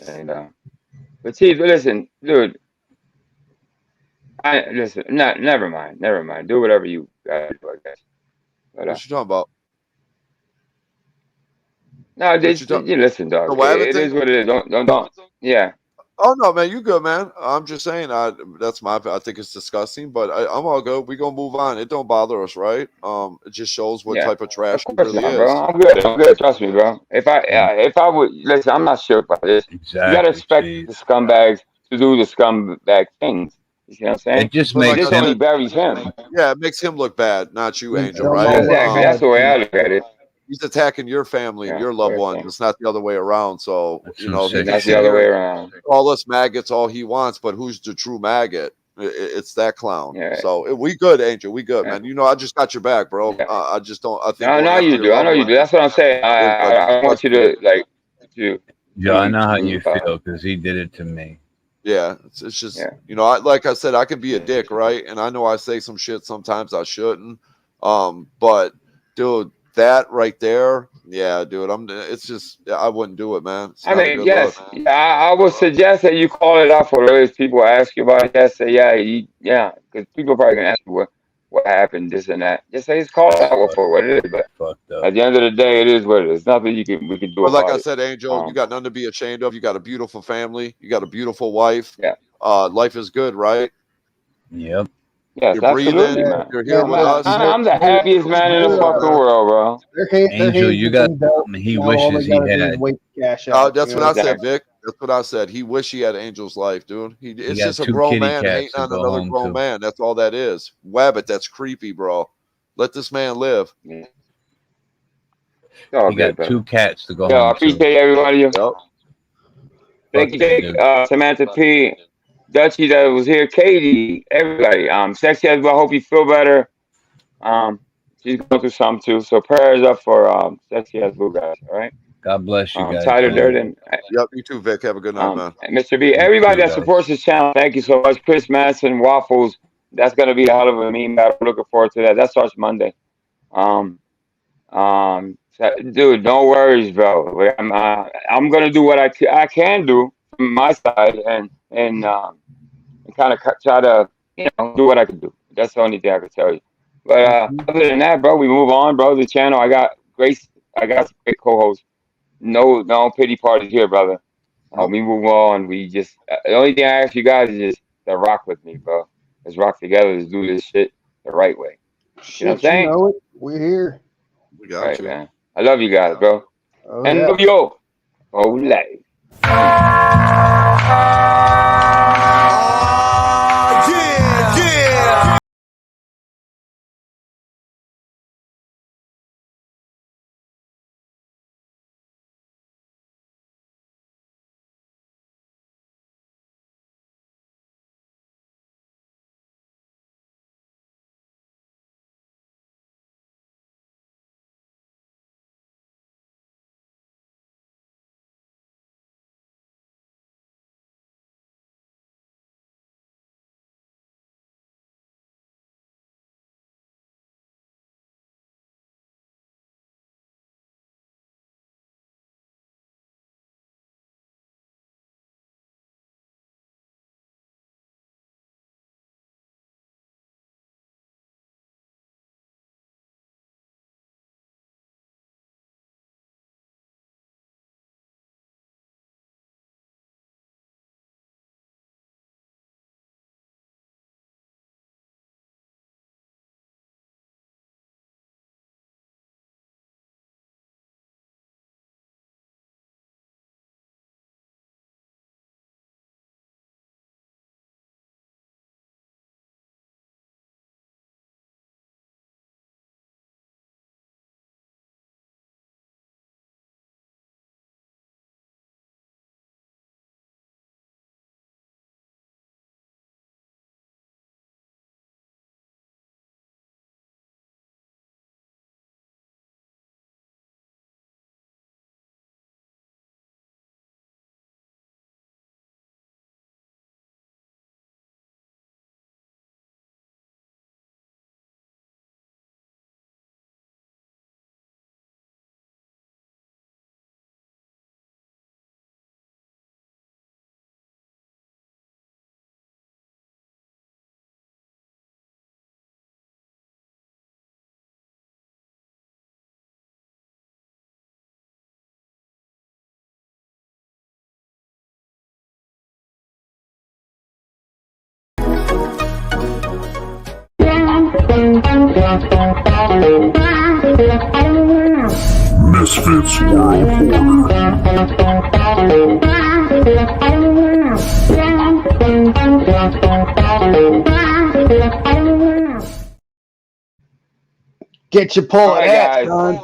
And but Chief, listen, dude. Never mind. Do whatever you gotta do, I guess. But, what you talking about? No, you listen, dog. It is what it is. Don't. Yeah. Oh no, man, you good, man. I'm just saying, I think it's disgusting, but I'm all good. We gonna move on. It don't bother us, right? It just shows what type of trash it really is. Bro. I'm good. Trust me, bro. If I would listen, I'm not sure about this. Exactly. You gotta expect the scumbags to do the scumbag things. You see what I'm saying? It just makes this only buries him. Yeah, it makes him look bad, not you, Angel. Right? Exactly. That's the way I look at it. He's attacking your family, your loved ones. It's not the other way around. So that's the other way around. All us maggots, all he wants, but who's the true maggot? It's that clown. Yeah. So we good, Angel. We good, man. You know, I just got your back, bro. I just don't. I think. I know you do. That's what I'm saying. I want you to like. Yeah, I know how you feel because he did it to me. Yeah, it's just you know, like I said, I can be a dick, right? And I know I say some shit sometimes I shouldn't. But dude. That right there, yeah, dude. It's just I wouldn't do it, man. I mean, yes, I would suggest that you call it out for those people ask you about it. Just say, because people are probably gonna ask you what happened, this and that. Just say it's called out for what it is. But at the end of the day, it is what it is. Nothing we can do. But like I said, Angel, you got nothing to be ashamed of. You got a beautiful family. You got a beautiful wife. Yeah. Life is good, right? Yep. Yes, you're breathing. Man. You're here with us. I'm the happiest man in the fucking world, bro. Angel, you got. He wishes he had. That's what I said, Vic. That's what I said. He wish he had Angel's life, dude. It's just a grown man hating on another grown man. That's all that is. Wabbit, that's creepy, bro. Let this man live. Yeah. You got 2 cats to go home. I appreciate everybody. Yep. Thank you, Samantha P. Dutchy that was here, Katie, everybody. Sexy as well. I hope you feel better. She's going through something too. So prayers up for Sexy as well, guys. All right. God bless you guys. Tyler Durden. Yep, you too, Vic. Have a good night, man. Mr. B, everybody that supports this channel, thank you so much. Chris Manson, Waffles. That's gonna be a hell of a meme battle. Looking forward to that. That starts Monday. Dude, no worries, bro. I'm gonna do what I can do from my side and kind of try to do what I can do. That's the only thing I can tell you. But other than that, bro, we move on, bro. The channel, I got some great co-hosts. No pity parties here, brother. We move on. We just the only thing I ask you guys is just to rock with me, bro. Let's rock together. Let's do this shit the right way. Shit, you know what I'm saying? You know it. We're here. We got you, man. I love you guys, bro. Oh, NWO. Oh, life. Misfits World Order. Get your pull hat, son.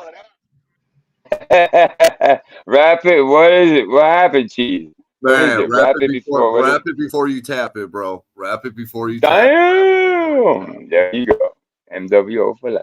Rapid, what is it? What happened, Cheese? Man, wrap it before you tap it, bro. Wrap it before you tap it. Damn! There you go. MWO for life.